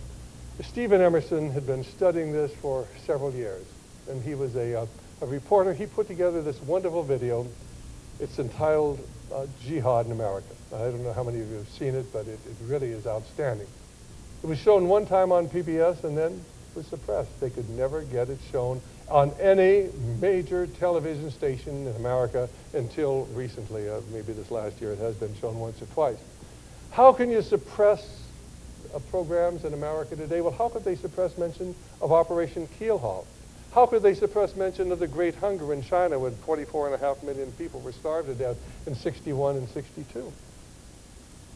Stephen Emerson had been studying this for several years, and he was a reporter. He put together this wonderful video. It's entitled Jihad in America. I don't know how many of you have seen it, but it really is outstanding. It was shown one time on PBS and then was suppressed. They could never get it shown on any major television station in America until recently. Maybe this last year it has been shown once or twice. How can you suppress programs in America today? Well, how could they suppress mention of Operation Keelhaul? How could they suppress mention of the Great Hunger in China when 24.5 million people were starved to death in 61 and 62?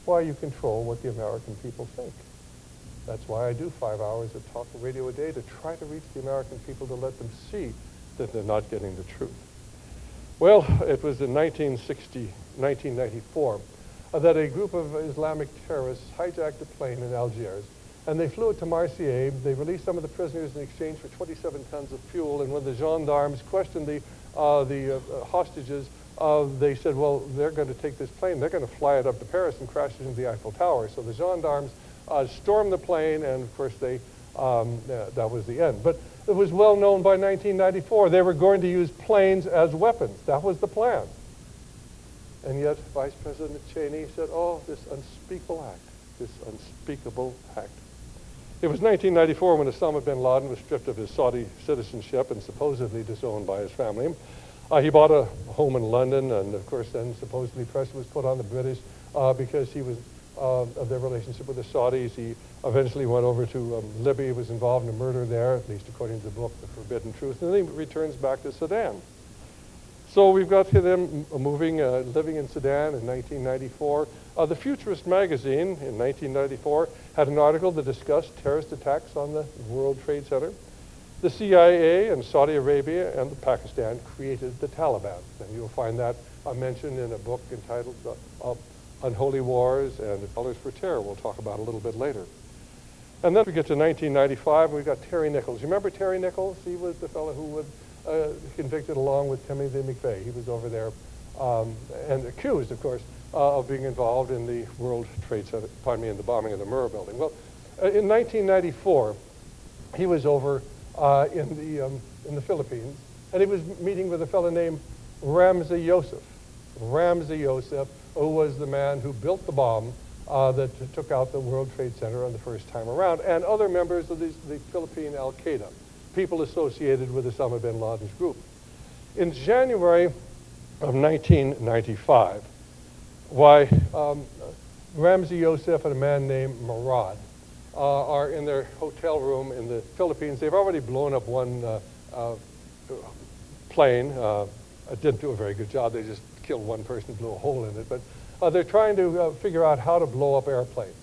Why, you control what the American people think. That's why I do 5 hours of talk radio a day, to try to reach the American people, to let them see that they're not getting the truth. Well, it was in 1994 that a group of Islamic terrorists hijacked a plane in Algiers, and they flew it to Marseille. They released some of the prisoners in exchange for 27 tons of fuel, and when the gendarmes questioned the hostages, they said, well, they're going to take this plane, they're going to fly it up to Paris and crash it into the Eiffel Tower. So the gendarmes stormed the plane, and of course that was the end. But it was well known by 1994 they were going to use planes as weapons. That was the plan. And yet Vice President Cheney said, oh, this unspeakable act, this unspeakable act. It was 1994 when Osama bin Laden was stripped of his Saudi citizenship and supposedly disowned by his family. He bought a home in London, and of course then supposedly pressure was put on the British because he was of their relationship with the Saudis. He eventually went over to Libya, was involved in a murder there, at least according to the book, The Forbidden Truth, and then he returns back to Sudan. So we've got them moving, living in Sudan in 1994. The Futurist magazine in 1994 had an article that discussed terrorist attacks on the World Trade Center. The CIA and Saudi Arabia and Pakistan created the Taliban, and you'll find that mentioned in a book entitled Unholy Wars and Colors for Terror. We'll talk about a little bit later. And then we get to 1995, and we've got Terry Nichols. You remember Terry Nichols? He was the fellow who was convicted along with Timothy McVeigh. He was over there and accused, of course, of being involved in the World Trade Center, in the bombing of the Murrah building. Well, in 1994, he was over in the Philippines, and he was meeting with a fellow named Ramzi Youssef. Ramzi Youssef, who was the man who built the bomb that took out the World Trade Center on the first time around, and other members of the Philippine Al-Qaeda, people associated with Osama bin Laden's group. In January of 1995, Ramzi Youssef and a man named Murad are in their hotel room in the Philippines. They've already blown up one plane. It didn't do a very good job. They just killed one person, blew a hole in it. But they're trying to figure out how to blow up airplanes.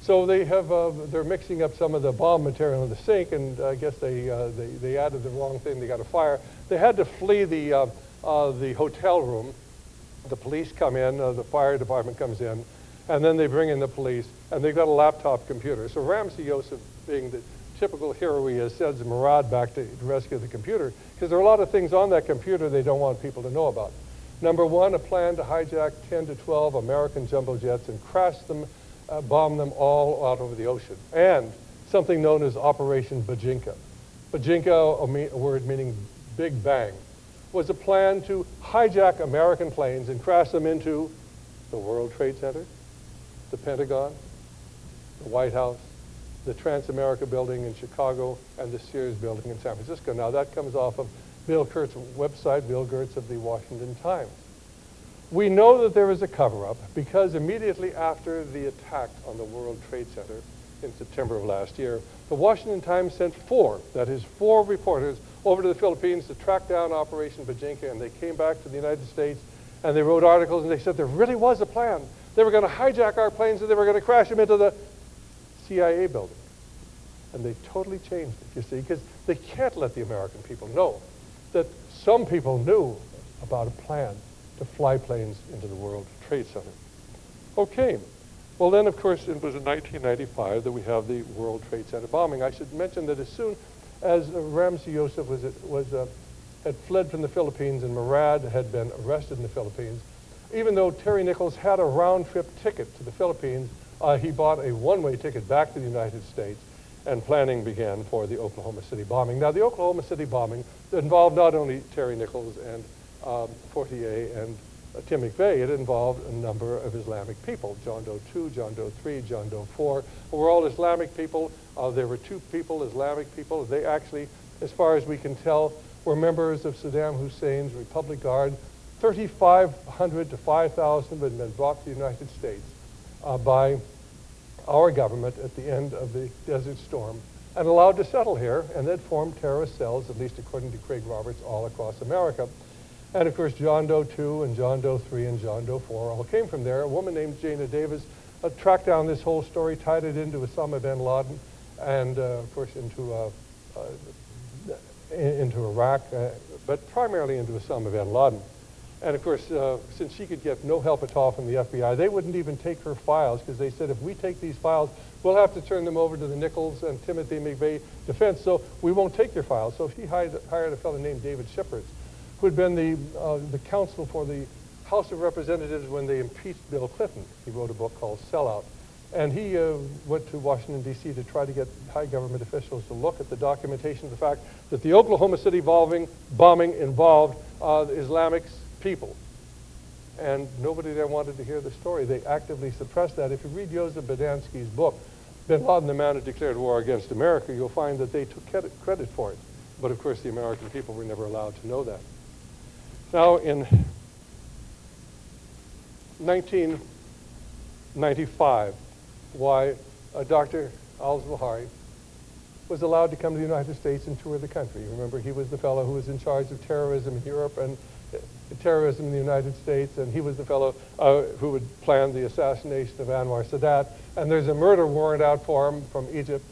So they're mixing up some of the bomb material in the sink, and I guess they added the wrong thing. They got a fire. They had to flee the hotel room. The police come in, the fire department comes in, and then they bring in the police, and they've got a laptop computer. So Ramzi Youssef, being the typical hero he is, sends Murad back to rescue the computer, because there are a lot of things on that computer they don't want people to know about. Number one, a plan to hijack 10 to 12 American jumbo jets and crash them, bomb them all out over the ocean, and something known as Operation Bajinka. Bajinka, a word meaning Big Bang, was a plan to hijack American planes and crash them into the World Trade Center, the Pentagon, the White House, the Transamerica building in Chicago, and the Sears building in San Francisco. Now that comes off of Bill Kurtz's website, Bill Kurtz of the Washington Times. We know that there was a cover-up because immediately after the attack on the World Trade Center in September of last year, the Washington Times sent four reporters over to the Philippines to track down Operation Bajinka, and they came back to the United States and they wrote articles and they said there really was a plan. They were going to hijack our planes and they were going to crash them into the CIA building. And they totally changed it, you see, because they can't let the American people know that some people knew about a plan to fly planes into the World Trade Center. Okay. Well, then, of course, it was in 1995 that we have the World Trade Center bombing. I should mention that as soon as Ramzi Youssef had fled from the Philippines and Murad had been arrested in the Philippines, even though Terry Nichols had a round-trip ticket to the Philippines, he bought a one-way ticket back to the United States, and planning began for the Oklahoma City bombing. Now, the Oklahoma City bombing involved not only Terry Nichols and Fortier and Tim McVeigh, it involved a number of Islamic people, John Doe 2, John Doe 3, John Doe 4, who were all Islamic people. There were two people, Islamic people. They actually, as far as we can tell, were members of Saddam Hussein's Republic Guard. 3,500 to 5,000 had been brought to the United States by our government at the end of the Desert Storm and allowed to settle here, and they'd formed terrorist cells, at least according to Craig Roberts, all across America. And of course, John Doe 2 and John Doe 3 and John Doe 4 all came from there. A woman named Jana Davis tracked down this whole story, tied it into Osama bin Laden, and of course into Iraq, but primarily into Osama bin Laden. And of course, since she could get no help at all from the FBI, they wouldn't even take her files because they said, if we take these files, we'll have to turn them over to the Nichols and Timothy McVeigh defense, so we won't take your files. So she hired a fellow named David Shepard, who had been the counsel for the House of Representatives when they impeached Bill Clinton. He wrote a book called Sellout. And he went to Washington, D.C. to try to get high government officials to look at the documentation of the fact that the Oklahoma City bombing involved Islamic people. And nobody there wanted to hear the story. They actively suppressed that. If you read Joseph Bodansky's book, Bin Laden, the Man Who Declared War Against America, you'll find that they took credit for it. But of course, the American people were never allowed to know that. Now, in 1995, Dr. al-Zawahiri was allowed to come to the United States and tour the country. Remember, he was the fellow who was in charge of terrorism in Europe and terrorism in the United States, and he was the fellow who would plan the assassination of Anwar Sadat. And there's a murder warrant out for him from Egypt,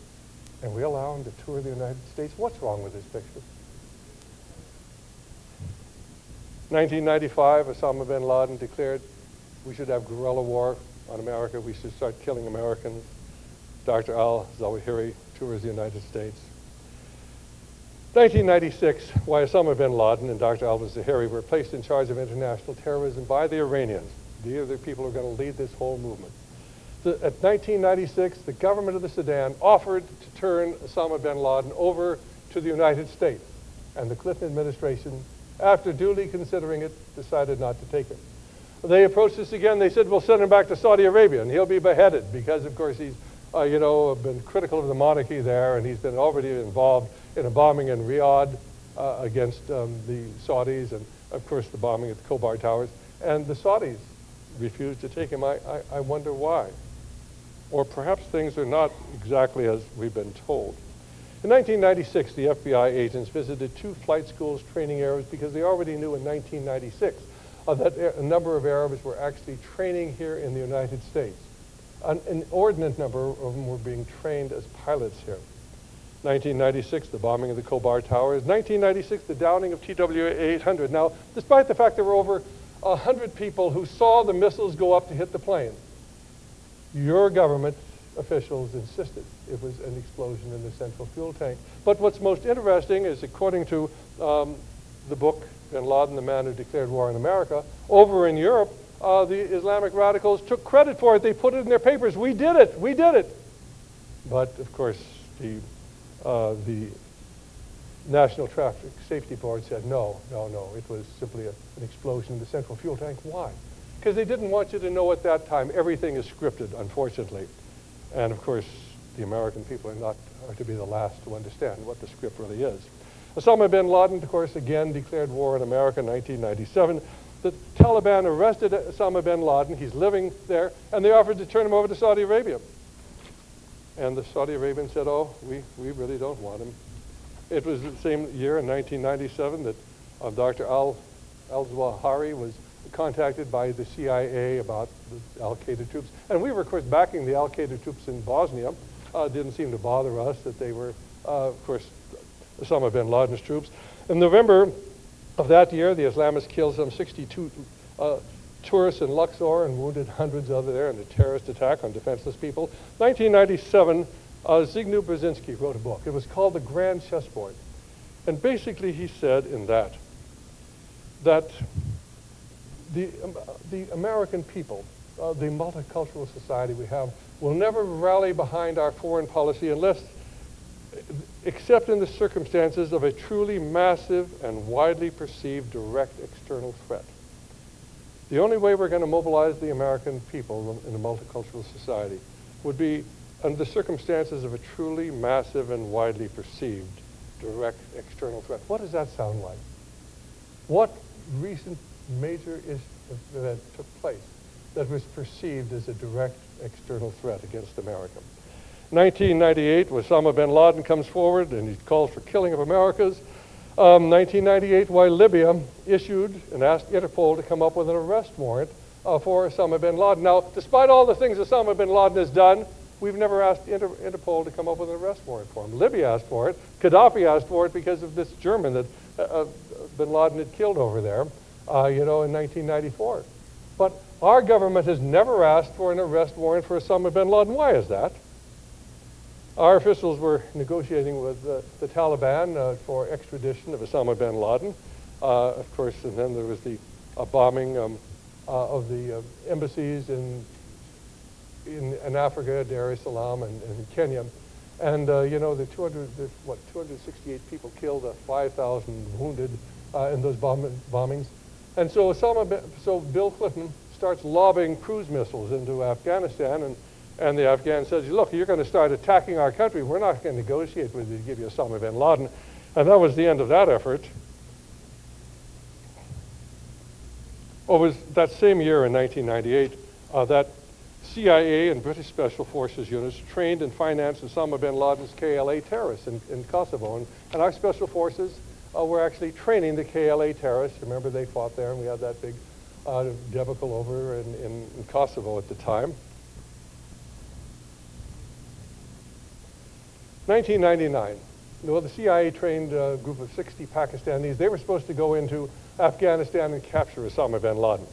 and we allow him to tour the United States. What's wrong with this picture? 1995, Osama bin Laden declared we should have guerrilla war on America. We should start killing Americans. Dr. al-Zawahiri tours the United States. 1996, why Osama bin Laden and Dr. al-Zawahiri were placed in charge of international terrorism by the Iranians. These are the people who are going to lead this whole movement. At 1996, the government of the Sudan offered to turn Osama bin Laden over to the United States. And the Clinton administration, after duly considering it, decided not to take him. They approached us again. They said, we'll send him back to Saudi Arabia, and he'll be beheaded because, of course, he's been critical of the monarchy there, and he's been already involved in a bombing in Riyadh against the Saudis, and, of course, the bombing at the Khobar Towers. And the Saudis refused to take him. I wonder why. Or perhaps things are not exactly as we've been told. In 1996, the FBI agents visited 2 flight schools training Arabs because they already knew in 1996 that a number of Arabs were actually training here in the United States. An inordinate number of them were being trained as pilots here. 1996, the bombing of the Khobar Towers. 1996, the downing of TWA-800. Now, despite the fact there were over 100 people who saw the missiles go up to hit the plane, your government officials insisted it was an explosion in the central fuel tank. But what's most interesting is, according to the book, Bin Laden, the Man Who Declared War on America, over in Europe, the Islamic radicals took credit for it. They put it in their papers. We did it. We did it. But, of course, the National Traffic Safety Board said, no, it was simply an explosion in the central fuel tank. Why? Because they didn't want you to know at that time everything is scripted, unfortunately. And of course, the American people are to be the last to understand what the script really is. Osama bin Laden, of course, again declared war on America in 1997. The Taliban arrested Osama bin Laden. He's living there, and they offered to turn him over to Saudi Arabia. And the Saudi Arabians said, oh, we really don't want him. It was the same year in 1997 that Dr. al-Zawahiri was contacted by the CIA about the al-Qaeda troops. And we were, of course, backing the al-Qaeda troops in Bosnia. Didn't seem to bother us that they were, of course, Osama bin Laden's troops. In November of that year, the Islamists killed some 62 tourists in Luxor and wounded hundreds of there in a terrorist attack on defenseless people. 1997, Zbigniew Brzezinski wrote a book. It was called The Grand Chessboard. And basically he said in that the American people, the multicultural society we have, will never rally behind our foreign policy unless, except in the circumstances of a truly massive and widely perceived direct external threat. The only way we're going to mobilize the American people in a multicultural society would be under the circumstances of a truly massive and widely perceived direct external threat. What does that sound like? What recent major event took place that was perceived as a direct external threat against America? 1998, Osama bin Laden comes forward and he calls for killing of Americans. 1998, why Libya issued and asked Interpol to come up with an arrest warrant for Osama bin Laden. Now, despite all the things Osama bin Laden has done, we've never asked Interpol to come up with an arrest warrant for him. Libya asked for it. Gaddafi asked for it because of this German that bin Laden had killed over there, in 1994. But our government has never asked for an arrest warrant for Osama bin Laden. Why is that? Our officials were negotiating with the Taliban for extradition of Osama bin Laden. Of course, and then there was the bombing of the embassies in Africa, Dar es Salaam, and Kenya. And, the 268 people killed, 5,000 wounded in those bombings. And so Bill Clinton starts lobbing cruise missiles into Afghanistan, and the Afghan says, look, you're going to start attacking our country. We're not going to negotiate with you to give you Osama bin Laden. And that was the end of that effort. It was that same year in 1998 that CIA and British Special Forces units trained and financed Osama bin Laden's KLA terrorists in Kosovo. And our Special Forces were actually training the KLA terrorists. Remember, they fought there, and we had that big debacle over in Kosovo at the time. 1999, the CIA trained a group of 60 Pakistanis. They were supposed to go into Afghanistan and capture Osama bin Laden.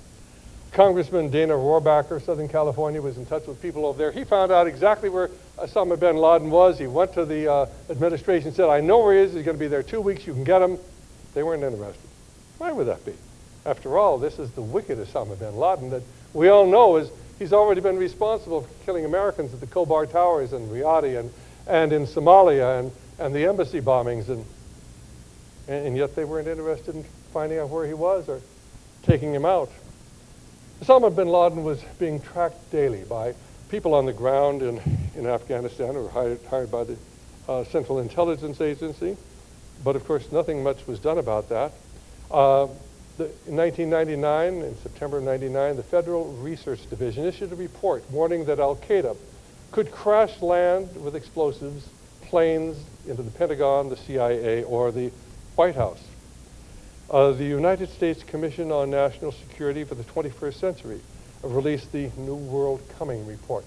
Congressman Dana Rohrabacher, Southern California, was in touch with people over there. He found out exactly where Osama bin Laden was. He went to the administration and said, I know where he is. He's going to be there 2 weeks. You can get him. They weren't interested. Why would that be? After all, this is the wicked Osama bin Laden that we all know he's already been responsible for killing Americans at the Khobar Towers in Riyadh and in Somalia and the embassy bombings. And yet they weren't interested in finding out where he was or taking him out. Osama bin Laden was being tracked daily by people on the ground in Afghanistan who were hired by the Central Intelligence Agency. But of course, nothing much was done about that. In 1999, in September of 99, the Federal Research Division issued a report warning that al-Qaeda could crash land with explosives, planes into the Pentagon, the CIA, or the White House. The United States Commission on National Security for the 21st Century released the New World Coming report.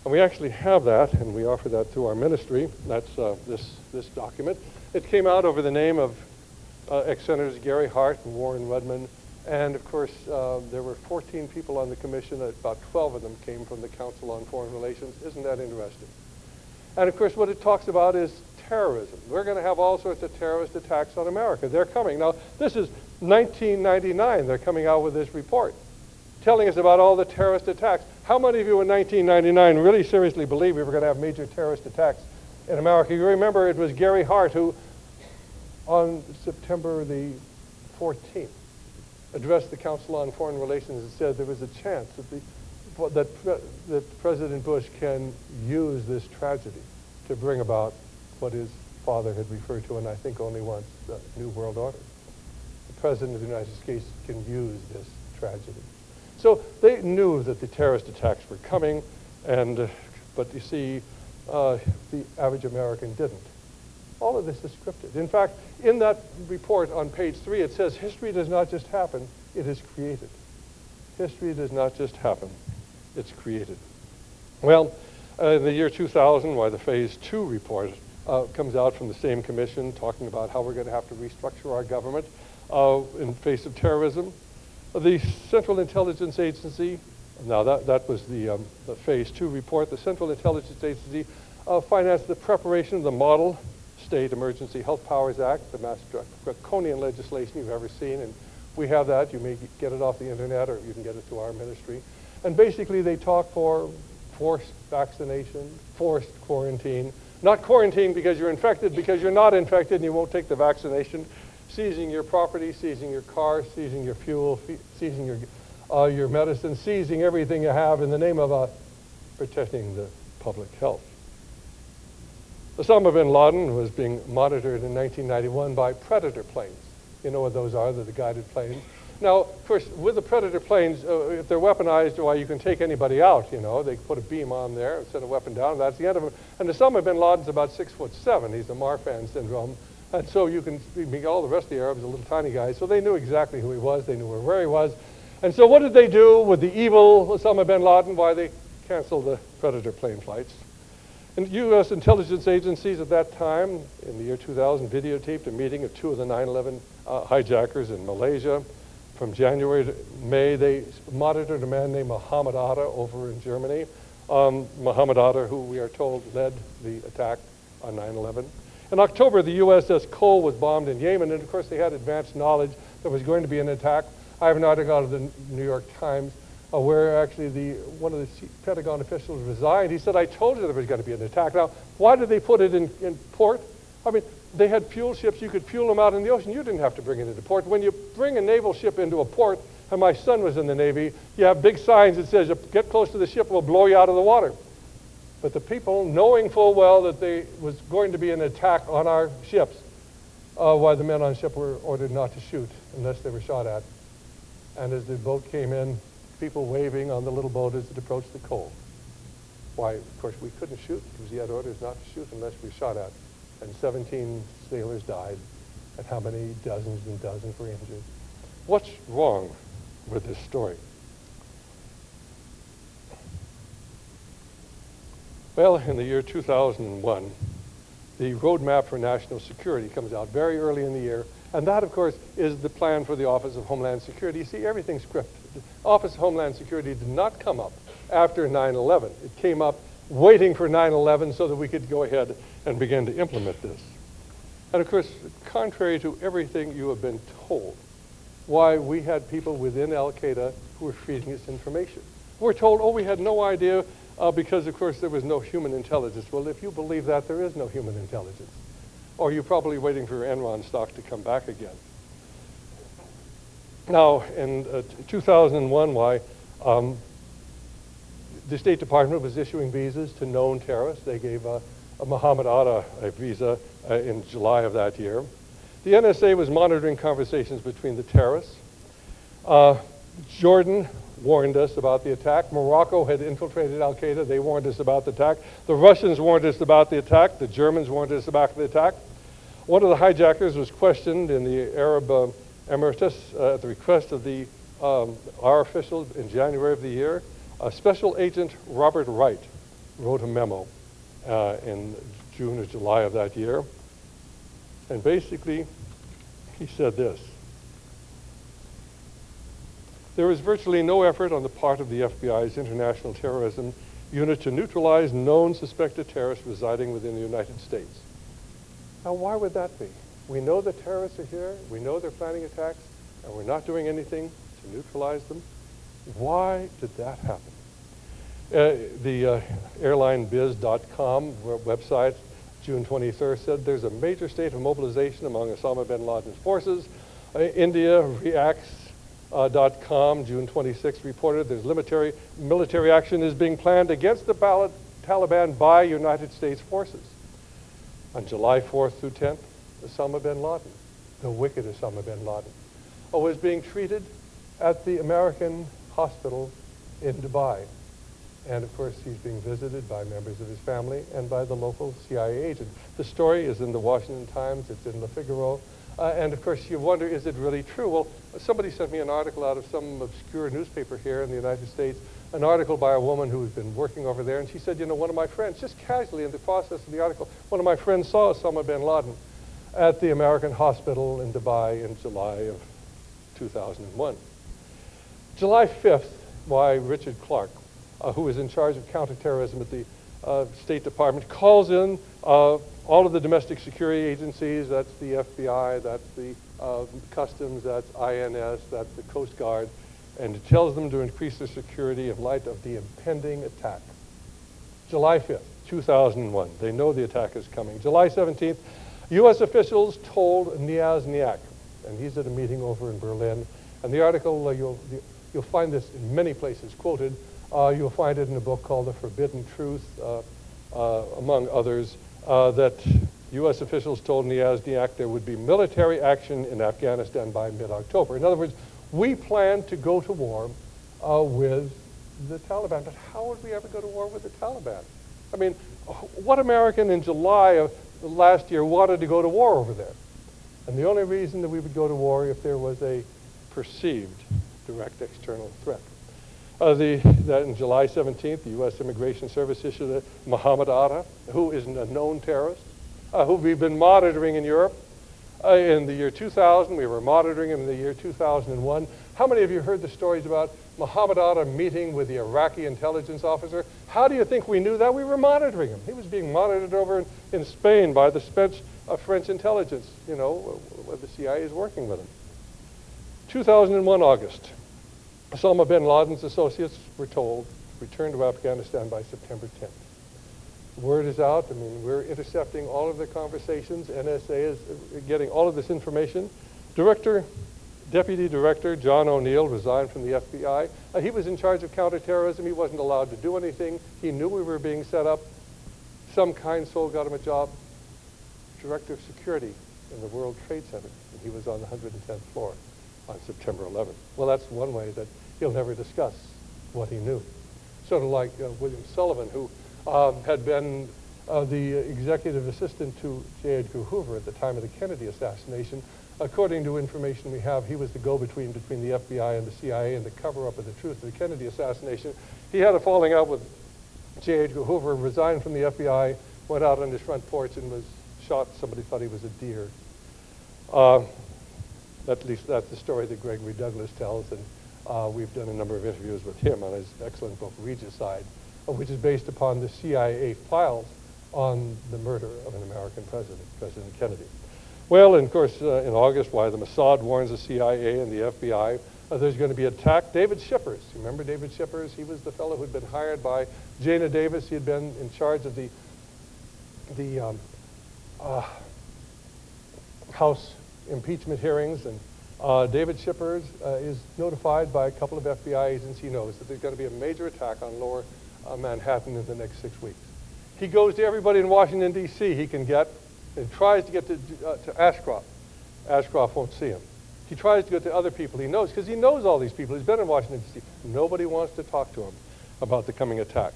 And we actually have that, and we offer that through our ministry. That's this document. It came out over the name of ex-Senators Gary Hart and Warren Rudman. And of course, there were 14 people on the commission. About 12 of them came from the Council on Foreign Relations. Isn't that interesting? And of course, what it talks about is terrorism. We're going to have all sorts of terrorist attacks on America. They're coming. Now, this is 1999. They're coming out with this report, telling us about all the terrorist attacks. How many of you in 1999 really seriously believed we were going to have major terrorist attacks in America. You remember it was Gary Hart who, on September the 14th, addressed the Council on Foreign Relations and said there was a chance that President Bush can use this tragedy to bring about what his father had referred to, and I think only once, the New World Order. The President of the United States can use this tragedy. So they knew that the terrorist attacks were coming, but you see, the average American didn't. All of this is scripted. In fact, in that report on page 3, it says, history does not just happen, it is created. History does not just happen, it's created. Well, in the year 2000, why the Phase 2 report comes out from the same commission talking about how we're going to have to restructure our government in face of terrorism. The Central Intelligence Agency, now that was the Phase 2 report, the Central Intelligence Agency financed the preparation of the model State Emergency Health Powers Act, the most draconian legislation you've ever seen, and we have that. You may get it off the internet, or you can get it through our ministry. And basically, they talk for forced vaccination, forced quarantine, not quarantine because you're infected, because you're not infected and you won't take the vaccination, seizing your property, seizing your car, seizing your fuel, seizing your medicine, seizing everything you have in the name of protecting the public health. Osama bin Laden was being monitored in 1991 by Predator planes. You know what those are, they're the guided planes. Now, of course, with the Predator planes, if they're weaponized, well, you can take anybody out, you know. They put a beam on there and send a weapon down, and that's the end of them. And Osama bin Laden's about 6'7". He's a Marfan syndrome. And so you can meet all the rest of the Arabs, are little tiny guys. So they knew exactly who he was. They knew where he was. And so what did they do with the evil Osama bin Laden? Why, they canceled the Predator plane flights. And U.S. intelligence agencies at that time, in the year 2000, videotaped a meeting of two of the 9/11 hijackers in Malaysia. From January to May, they monitored a man named Muhammad Atta over in Germany. Muhammad Atta, who we are told led the attack on 9/11. In October, the USS Cole was bombed in Yemen, and of course they had advanced knowledge there was going to be an attack. I have an article out of the New York Times where actually one of the Pentagon officials resigned. He said, I told you there was going to be an attack. Now, why did they put it in port? I mean, they had fuel ships. You could fuel them out in the ocean. You didn't have to bring it into port. When you bring a naval ship into a port, and my son was in the Navy, you have big signs that says, get close to the ship, we'll blow you out of the water. But the people, knowing full well that there was going to be an attack on our ships, why the men on ship were ordered not to shoot unless they were shot at. And as the boat came in, people waving on the little boat as it approached the Cole. Why, of course, we couldn't shoot because he had orders not to shoot unless we shot at. And 17 sailors died, and how many dozens and dozens were injured. What's wrong with this story? Well, in the year 2001, the Roadmap for National Security comes out very early in the year, and that, of course, is the plan for the Office of Homeland Security. You see, everything's scripted. The Office of Homeland Security did not come up after 9/11. It came up waiting for 9/11 so that we could go ahead and begin to implement this. And of course, contrary to everything you have been told, why we had people within Al-Qaeda who were feeding us information. We're told, oh, we had no idea because, of course, there was no human intelligence. Well, if you believe that, there is no human intelligence. Or you're probably waiting for Enron stock to come back again. Now, in 2001, why the State Department was issuing visas to known terrorists. They gave Muhammad Atta a visa in July of that year. The NSA was monitoring conversations between the terrorists. Jordan warned us about the attack. Morocco had infiltrated Al-Qaeda. They warned us about the attack. The Russians warned us about the attack. The Germans warned us about the attack. One of the hijackers was questioned in the Arab Emirates at the request of our officials in January of the year. Special Agent Robert Wright wrote a memo in June or July of that year. And basically, he said this. There is virtually no effort on the part of the FBI's International Terrorism Unit to neutralize known suspected terrorists residing within the United States. Now, why would that be? We know the terrorists are here. We know they're planning attacks, and we're not doing anything to neutralize them. Why did that happen? The airlinebiz.com website June 23rd, said there's a major state of mobilization among Osama bin Laden's forces. India Reacts.com, June 26th, reported there's military action is being planned against the Taliban by United States forces. On July 4th through 10th, Osama bin Laden, the wicked Osama bin Laden, was being treated at the American hospital in Dubai. And of course, he's being visited by members of his family and by the local CIA agent. The story is in the Washington Times, it's in Le Figaro, and of course you wonder, is it really true? Well, somebody sent me an article out of some obscure newspaper here in the United States, an article by a woman who's been working over there, and she said, you know, one of my friends, just casually in the process of the article, one of my friends saw Osama bin Laden at the American hospital in Dubai in July of 2001. July 5th, why Richard Clark, who is in charge of counterterrorism at the State Department, calls in all of the domestic security agencies, that's the FBI, that's the Customs, that's INS, that's the Coast Guard, and tells them to increase their security in light of the impending attack. July 5th, 2001, they know the attack is coming. July 17th, U.S. officials told Niaz Niak, and he's at a meeting over in Berlin, and the article, you'll find this in many places quoted. You'll find it in a book called The Forbidden Truth, among others, that U.S. officials told Niaz Niak there would be military action in Afghanistan by mid-October. In other words, we plan to go to war with the Taliban. But how would we ever go to war with the Taliban? I mean, what American in July of last year wanted to go to war over there? And the only reason that we would go to war if there was a perceived direct external threat. That in July 17th, the U.S. Immigration Service issued a Muhammad Atta, who is a known terrorist, who we've been monitoring in Europe. In the year 2000, we were monitoring him in the year 2001. How many of you heard the stories about Muhammad Atta meeting with the Iraqi intelligence officer? How do you think we knew that? We were monitoring him. He was being monitored over in Spain by the French intelligence. You know, the CIA is working with him. 2001 August. Osama bin Laden's associates were told to return to Afghanistan by September 10th. Word is out. I mean, we're intercepting all of the conversations. NSA is getting all of this information. Deputy Director John O'Neill resigned from the FBI. He was in charge of counterterrorism. He wasn't allowed to do anything. He knew we were being set up. Some kind soul got him a job. Director of Security in the World Trade Center. And he was on the 110th floor on September 11th. Well, that's one way that he'll never discuss what he knew. Sort of like William Sullivan, who had been the executive assistant to J. Edgar Hoover at the time of the Kennedy assassination. According to information we have, he was the go-between between the FBI and the CIA in the cover-up of the truth of the Kennedy assassination. He had a falling out with J. Edgar Hoover, resigned from the FBI, went out on his front porch and was shot. Somebody thought he was a deer. At least that's the story that Gregory Douglas tells, and we've done a number of interviews with him on his excellent book, Regicide, which is based upon the CIA files on the murder of an American president, President Kennedy. Well, and of course, in August, why the Mossad warns the CIA and the FBI there's going to be an attack. David Shippers, you remember David Shippers? He was the fellow who'd been hired by Jana Davis. He had been in charge of the House impeachment hearings, and David Shippers is notified by a couple of FBI agents. He knows that there's going to be a major attack on lower Manhattan in the next 6 weeks. He goes to everybody in Washington, D.C. he can get and tries to get to Ashcroft. Ashcroft won't see him. He tries to get to other people he knows, because he knows all these people. He's been in Washington, D.C. Nobody wants to talk to him about the coming attack.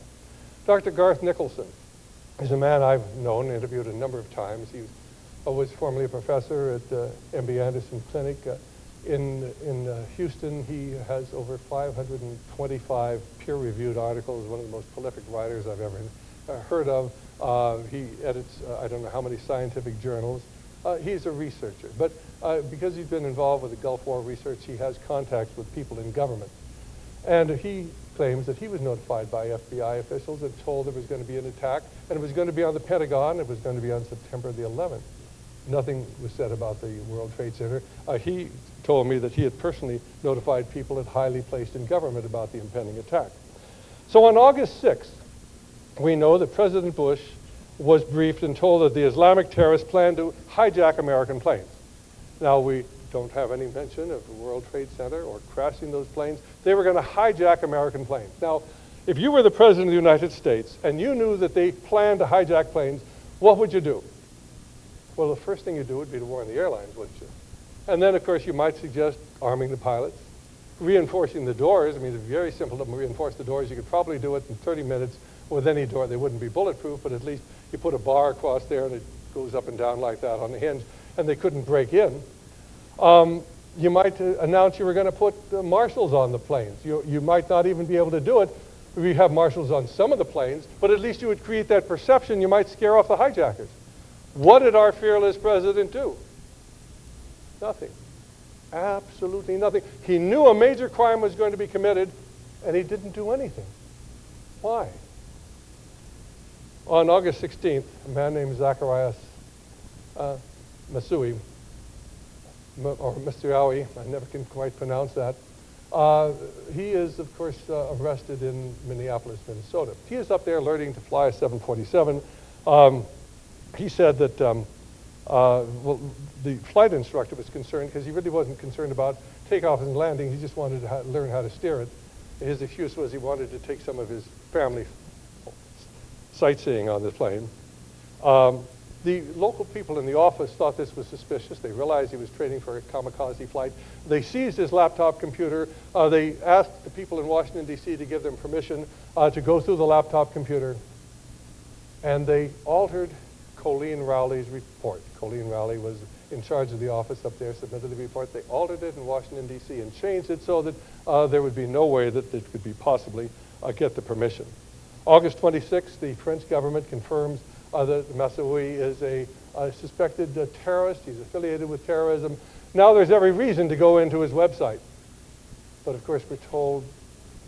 Dr. Garth Nicholson is a man I've known and interviewed a number of times. He was formerly a professor at MD Anderson Clinic in Houston. He has over 525 peer-reviewed articles, one of the most prolific writers I've ever heard of. He edits I don't know how many scientific journals. He's a researcher, but because he's been involved with the Gulf War research, he has contacts with people in government. And he claims that he was notified by FBI officials and told there was going to be an attack, and it was going to be on the Pentagon. It was going to be on September the 11th. Nothing was said about the World Trade Center. He told me that he had personally notified people at highly placed in government about the impending attack. So on August 6th, we know that President Bush was briefed and told that the Islamic terrorists planned to hijack American planes. Now, we don't have any mention of the World Trade Center or crashing those planes. They were going to hijack American planes. Now, if you were the President of the United States and you knew that they planned to hijack planes, what would you do? Well, the first thing you'd do would be to warn the airlines, wouldn't you? And then, of course, you might suggest arming the pilots, reinforcing the doors. I mean, it's very simple to reinforce the doors. You could probably do it in 30 minutes with any door. They wouldn't be bulletproof, but at least you put a bar across there and it goes up and down like that on the hinge, and they couldn't break in. You might announce you were going to put marshals on the planes. You might not even be able to do it. We have marshals on some of the planes, but at least you would create that perception. You might scare off the hijackers. What did our fearless president do? Nothing. Absolutely nothing. He knew a major crime was going to be committed, and he didn't do anything. Why? On August 16th, a man named Zacharias Masui, or Masawi, I never can quite pronounce that, he is, of course, arrested in Minneapolis, Minnesota. He is up there learning to fly a 747. He said that well, the flight instructor was concerned because he really wasn't concerned about takeoff and landing. He just wanted to learn how to steer it. His excuse was he wanted to take some of his family sightseeing on the plane. The local people in the office thought this was suspicious. They realized he was training for a kamikaze flight. They seized his laptop computer. They asked the people in Washington, D.C. to give them permission to go through the laptop computer. And they altered Colleen Rowley's report. Colleen Rowley was in charge of the office up there, submitted the report. They altered it in Washington, D.C. and changed it so that there would be no way that it could be possibly get the permission. August 26th, the French government confirms that Massaoui is a suspected terrorist. He's affiliated with terrorism. Now there's every reason to go into his website. But of course we're told,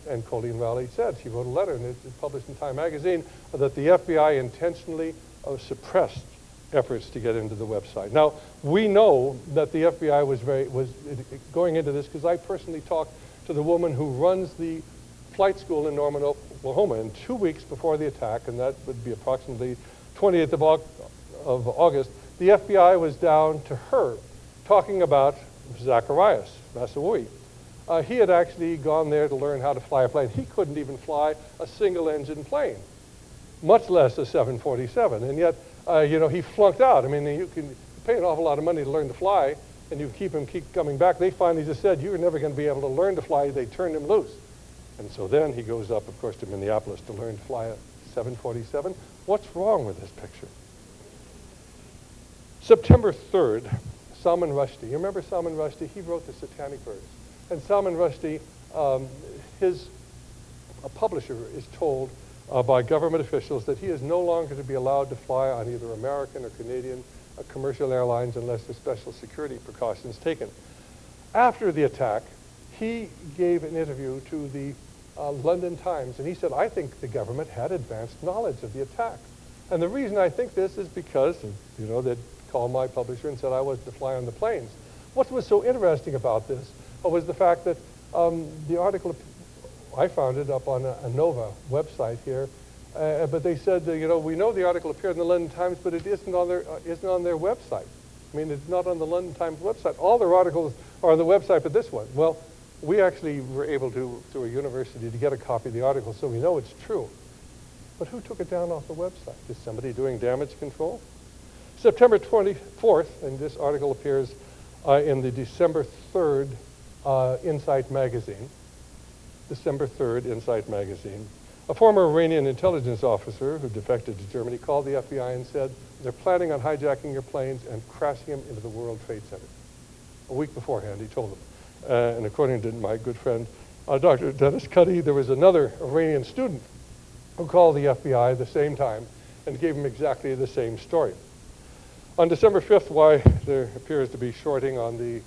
and Colleen Rowley said, she wrote a letter and it's published in Time magazine, that the FBI intentionally suppressed efforts to get into the website. Now, we know that the FBI was going into this because I personally talked to the woman who runs the flight school in Norman, Oklahoma, and 2 weeks before the attack, and that would be approximately 28th of August, the FBI was down to her talking about Zacharias Massaoui. He had actually gone there to learn how to fly a plane. He couldn't even fly a single-engine plane, much less a 747, and yet, you know, he flunked out. I mean, you can pay an awful lot of money to learn to fly, and you keep coming back. They finally just said, you're never going to be able to learn to fly. They turned him loose. And so then he goes up, of course, to Minneapolis to learn to fly a 747. What's wrong with this picture? September 3rd, Salman Rushdie. You remember Salman Rushdie? He wrote The Satanic Verse. And Salman Rushdie, his publisher is told by government officials that he is no longer to be allowed to fly on either American or Canadian commercial airlines unless there's special security precautions taken. After the attack, he gave an interview to the London Times, and he said, I think the government had advanced knowledge of the attack. And the reason I think this is because, you know, they'd called my publisher and said I wasn't to fly on the planes. What was so interesting about this was the fact that the article, I found it up on a Nova website here, but they said, you know, we know the article appeared in the London Times, but it isn't on their website. I mean, it's not on the London Times website. All their articles are on the website, but this one. Well, we actually were able to, through a university, to get a copy of the article, so we know it's true. But who took it down off the website? Is somebody doing damage control? September 24th, and this article appears in the December 3rd Insight magazine. December 3rd Insight magazine. A former Iranian intelligence officer who defected to Germany called the FBI and said, they're planning on hijacking your planes and crashing them into the World Trade Center. A week beforehand, he told them. And according to my good friend, Dr. Dennis Cuddy, there was another Iranian student who called the FBI at the same time and gave him exactly the same story. On December 5th, why there appears to be shorting on the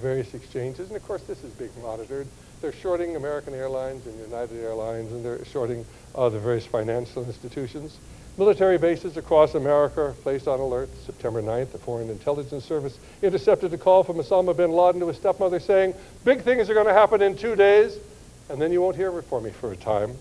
various exchanges, and of course this is being monitored. They're shorting American Airlines and United Airlines, and they're shorting the various financial institutions. Military bases across America are placed on alert. September 9th, the Foreign Intelligence Service intercepted a call from Osama bin Laden to his stepmother saying, big things are going to happen in 2 days, and then you won't hear from me for a time.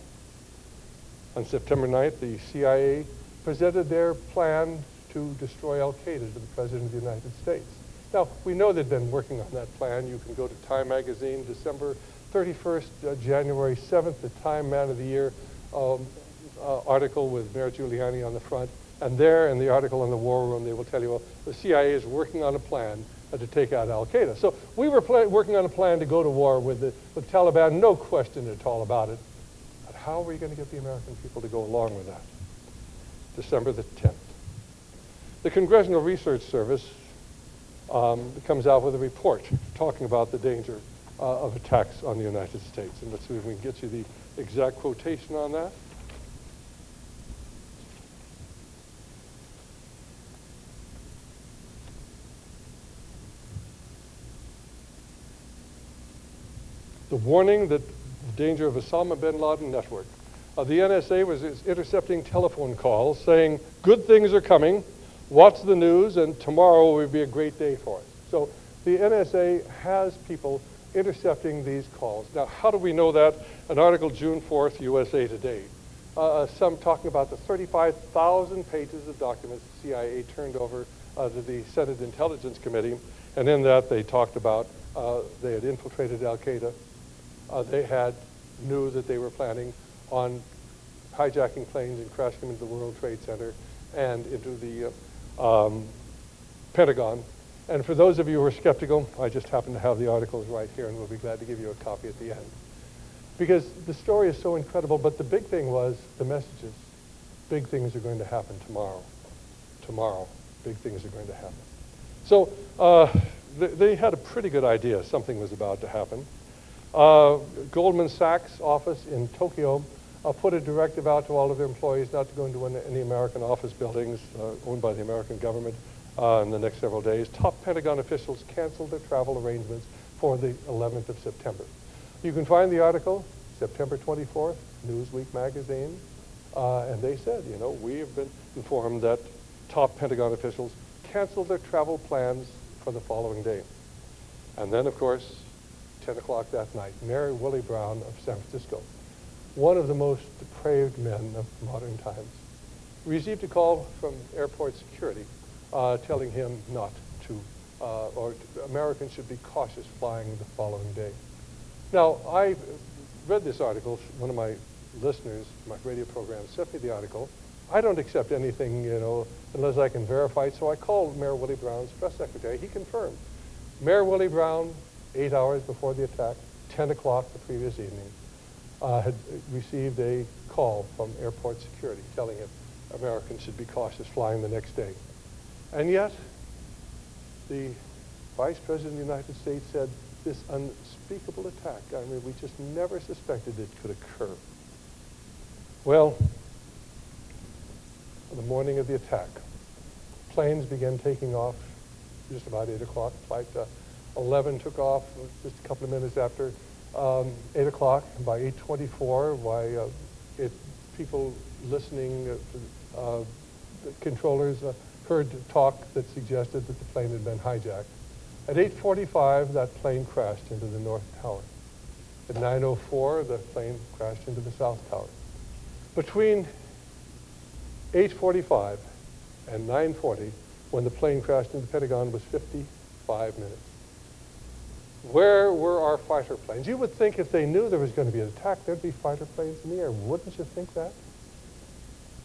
On September 9th, the CIA presented their plan to destroy Al-Qaeda to the President of the United States. Now, we know they've been working on that plan. You can go to Time magazine, December 31st, January 7th, the Time Man of the Year article with Mayor Giuliani on the front. And there in the article in the War Room, they will tell you, well, the CIA is working on a plan to take out Al-Qaeda. So we were working on a plan to go to war with the Taliban, no question at all about it. But how are we going to get the American people to go along with that? December the 10th. The Congressional Research Service comes out with a report talking about the danger of attacks on the United States. And let's see if we can get you the exact quotation on that. The warning that the danger of Osama bin Laden network. The NSA was intercepting telephone calls saying, good things are coming, watch the news, and tomorrow will be a great day for us. So the NSA has people intercepting these calls. Now, how do we know that? An article, June 4th, USA Today. Some talking about the 35,000 pages of documents the CIA turned over to the Senate Intelligence Committee. And in that, they talked about they had infiltrated Al-Qaeda. They knew that they were planning on hijacking planes and crashing them into the World Trade Center and into the Pentagon. And for those of you who are skeptical, I just happen to have the articles right here, and we'll be glad to give you a copy at the end. Because the story is so incredible, but the big thing was the messages. Big things are going to happen tomorrow. Tomorrow, big things are going to happen. So they had a pretty good idea something was about to happen. Goldman Sachs office in Tokyo put a directive out to all of their employees not to go into any American office buildings owned by the American government in the next several days. Top Pentagon officials canceled their travel arrangements for the 11th of September. You can find the article, September 24th, Newsweek magazine, and they said, you know, we have been informed that top Pentagon officials canceled their travel plans for the following day. And then, of course, 10 o'clock that night, Mayor Willie Brown of San Francisco, one of the most depraved men of modern times, received a call from airport security telling him not to, Americans should be cautious flying the following day. Now, I read this article. One of my listeners, my radio program, sent me the article. I don't accept anything, you know, unless I can verify it. So I called Mayor Willie Brown's press secretary. He confirmed. Mayor Willie Brown, 8 hours before the attack, 10 o'clock the previous evening, had received a call from airport security telling him Americans should be cautious flying the next day. And yet, the Vice President of the United States said this unspeakable attack, I mean, we just never suspected it could occur. Well, on the morning of the attack, planes began taking off just about 8 o'clock. Flight 11 took off just a couple of minutes after 8 o'clock. By 8:24, people listening, the controllers heard talk that suggested that the plane had been hijacked. At 8:45, that plane crashed into the North Tower. At 9:04, the plane crashed into the South Tower. Between 8:45 and 9:40, when the plane crashed into the Pentagon, was 55 minutes. Where were our fighter planes? You would think if they knew there was going to be an attack, there'd be fighter planes in the air. Wouldn't you think that?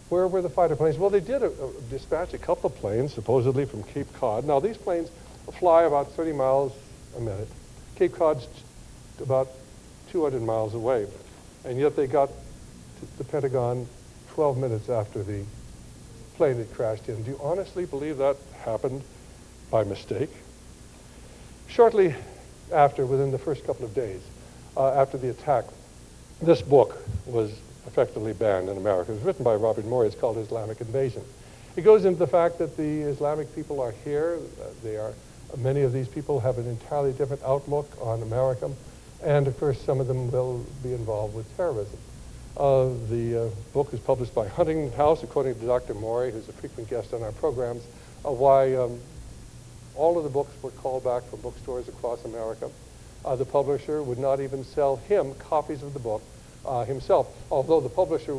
Where were the fighter planes? Well, they did dispatch a couple of planes, supposedly from Cape Cod. Now, these planes fly about 30 miles a minute. Cape Cod's about 200 miles away. And yet they got to the Pentagon 12 minutes after the plane had crashed in. Do you honestly believe that happened by mistake? Shortly after, within the first couple of days, after the attack, this book was effectively banned in America. It was written by Robert Morey. It's called Islamic Invasion. It goes into the fact that the Islamic people are here. Many of these people have an entirely different outlook on America, and of course some of them will be involved with terrorism. The book is published by Huntington House, according to Dr. Morey, who's a frequent guest on our programs, why all of the books were called back from bookstores across America. The publisher would not even sell him copies of the book himself, although the publisher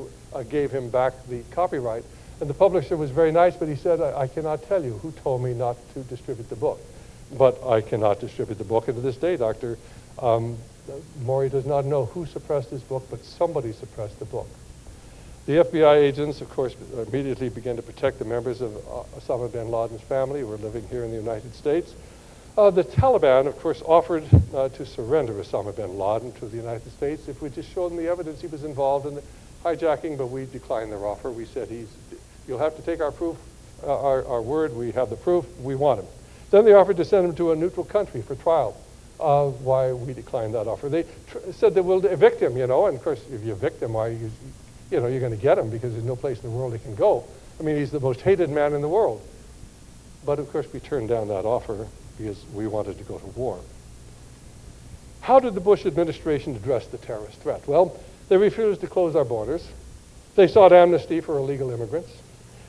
gave him back the copyright. And the publisher was very nice, but he said, I cannot tell you who told me not to distribute the book. But I cannot distribute the book. And to this day, Dr. Maury does not know who suppressed his book, but somebody suppressed the book. The FBI agents, of course, immediately began to protect the members of Osama bin Laden's family who were living here in the United States. The Taliban, of course, offered to surrender Osama bin Laden to the United States if we just showed them the evidence he was involved in the hijacking, but we declined their offer. We said, you'll have to take our proof, our word, we have the proof, we want him. Then they offered to send him to a neutral country for trial. Why we declined that offer. They said they will evict him, and of course, if you evict him, why you're going to get him because there's no place in the world he can go. I mean, he's the most hated man in the world. But of course, we turned down that offer because we wanted to go to war. How did the Bush administration address the terrorist threat? Well, they refused to close our borders. They sought amnesty for illegal immigrants.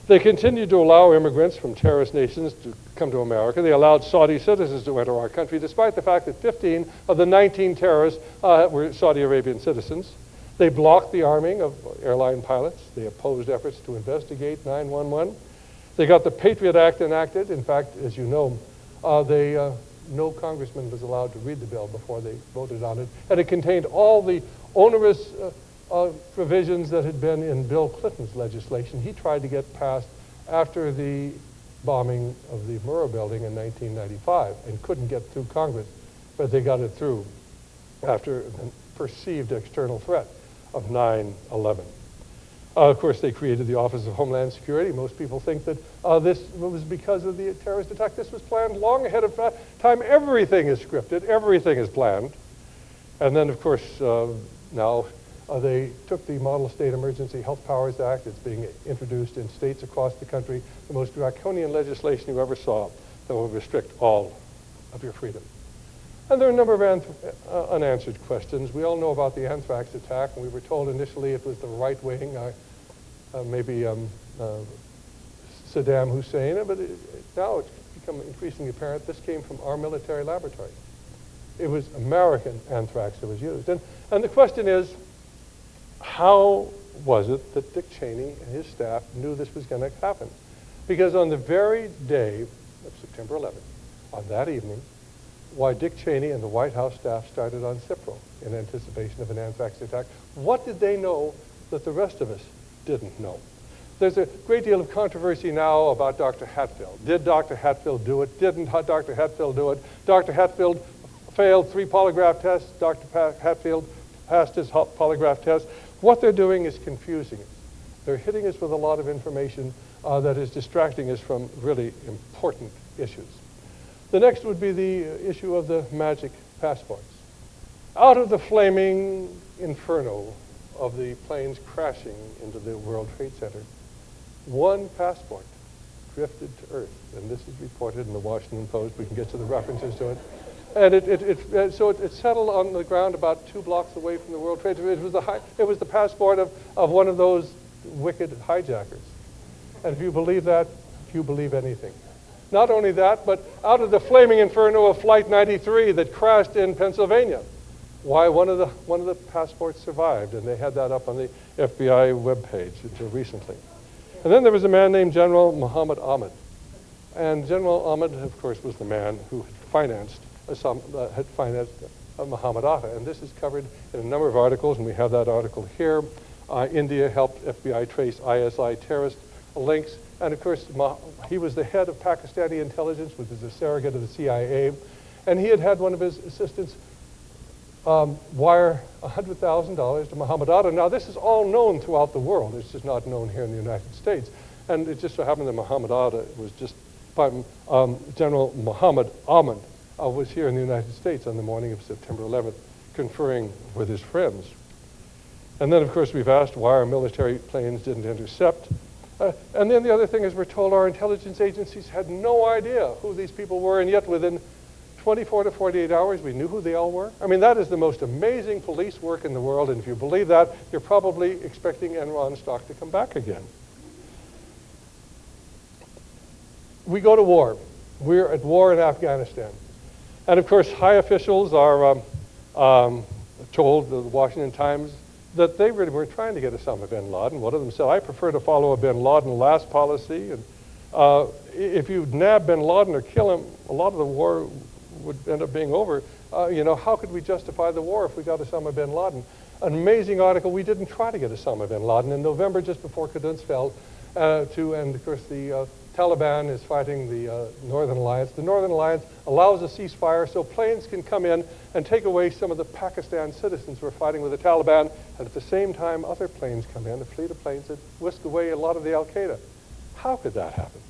They continued to allow immigrants from terrorist nations to come to America. They allowed Saudi citizens to enter our country, despite the fact that 15 of the 19 terrorists were Saudi Arabian citizens. They blocked the arming of airline pilots. They opposed efforts to investigate 9/11. They got the Patriot Act enacted. In fact, as you know, no congressman was allowed to read the bill before they voted on it. And it contained all the onerous provisions that had been in Bill Clinton's legislation. He tried to get passed after the bombing of the Murrah building in 1995 and couldn't get through Congress, but they got it through after the perceived external threat of 9/11. Of course, they created the Office of Homeland Security. Most people think that this was because of the terrorist attack. This was planned long ahead of time. Everything is scripted. Everything is planned. And then, of course, now they took the Model State Emergency Health Powers Act. It's being introduced in states across the country, the most draconian legislation you ever saw that will restrict all of your freedom. And there are a number of unanswered questions. We all know about the anthrax attack, and we were told initially it was the right wing, maybe Saddam Hussein, but now it's become increasingly apparent this came from our military laboratory. It was American anthrax that was used. And the question is, how was it that Dick Cheney and his staff knew this was going to happen? Because on the very day of September 11th, on that evening, why Dick Cheney and the White House staff started on Cipro in anticipation of an anthrax attack. What did they know that the rest of us didn't know? There's a great deal of controversy now about Dr. Hatfield. Did Dr. Hatfield do it? Didn't Dr. Hatfield do it? Dr. Hatfield failed 3 polygraph tests. Dr. Hatfield passed his polygraph test. What they're doing is confusing us. They're hitting us with a lot of information that is distracting us from really important issues. The next would be the issue of the magic passports. Out of the flaming inferno of the planes crashing into the World Trade Center, one passport drifted to Earth, and this is reported in the Washington Post. We can get to the references to it. And it settled on the ground about 2 blocks away from the World Trade Center. It was the passport of one of those wicked hijackers. And if you believe that, you believe anything. Not only that, but out of the flaming inferno of Flight 93 that crashed in Pennsylvania, why one of the passports survived, and they had that up on the FBI webpage until recently. And then there was a man named General Muhammad Ahmad. And General Ahmad, of course, was the man who had financed Muhammad Atta. And this is covered in a number of articles, and we have that article here. India helped FBI trace ISI terrorist links. And of course, he was the head of Pakistani intelligence, which is a surrogate of the CIA. And he had one of his assistants wire $100,000 to Muhammad Atta. Now, this is all known throughout the world. It's just not known here in the United States. And it just so happened that Muhammad Atta was just, General Muhammad Ahmad was here in the United States on the morning of September 11th, conferring with his friends. And then, of course, we've asked why our military planes didn't intercept. And then the other thing is we're told our intelligence agencies had no idea who these people were, and yet within 24 to 48 hours, we knew who they all were. I mean, that is the most amazing police work in the world, and if you believe that, you're probably expecting Enron stock to come back again. We go to war. We're at war in Afghanistan. And of course, high officials are told, the Washington Times that they really weren't trying to get Osama bin Laden. One of them said, I prefer to follow a bin Laden last policy, and if you nab bin Laden or kill him, a lot of the war would end up being over. How could we justify the war if we got Osama bin Laden? An amazing article. We didn't try to get Osama bin Laden. In November, just before Kunduz fell, and of course the Taliban is fighting the Northern Alliance. The Northern Alliance allows a ceasefire so planes can come in and take away some of the Pakistan citizens who are fighting with the Taliban, and at the same time other planes come in, a fleet of planes that whisk away a lot of the Al-Qaeda. How could that happen?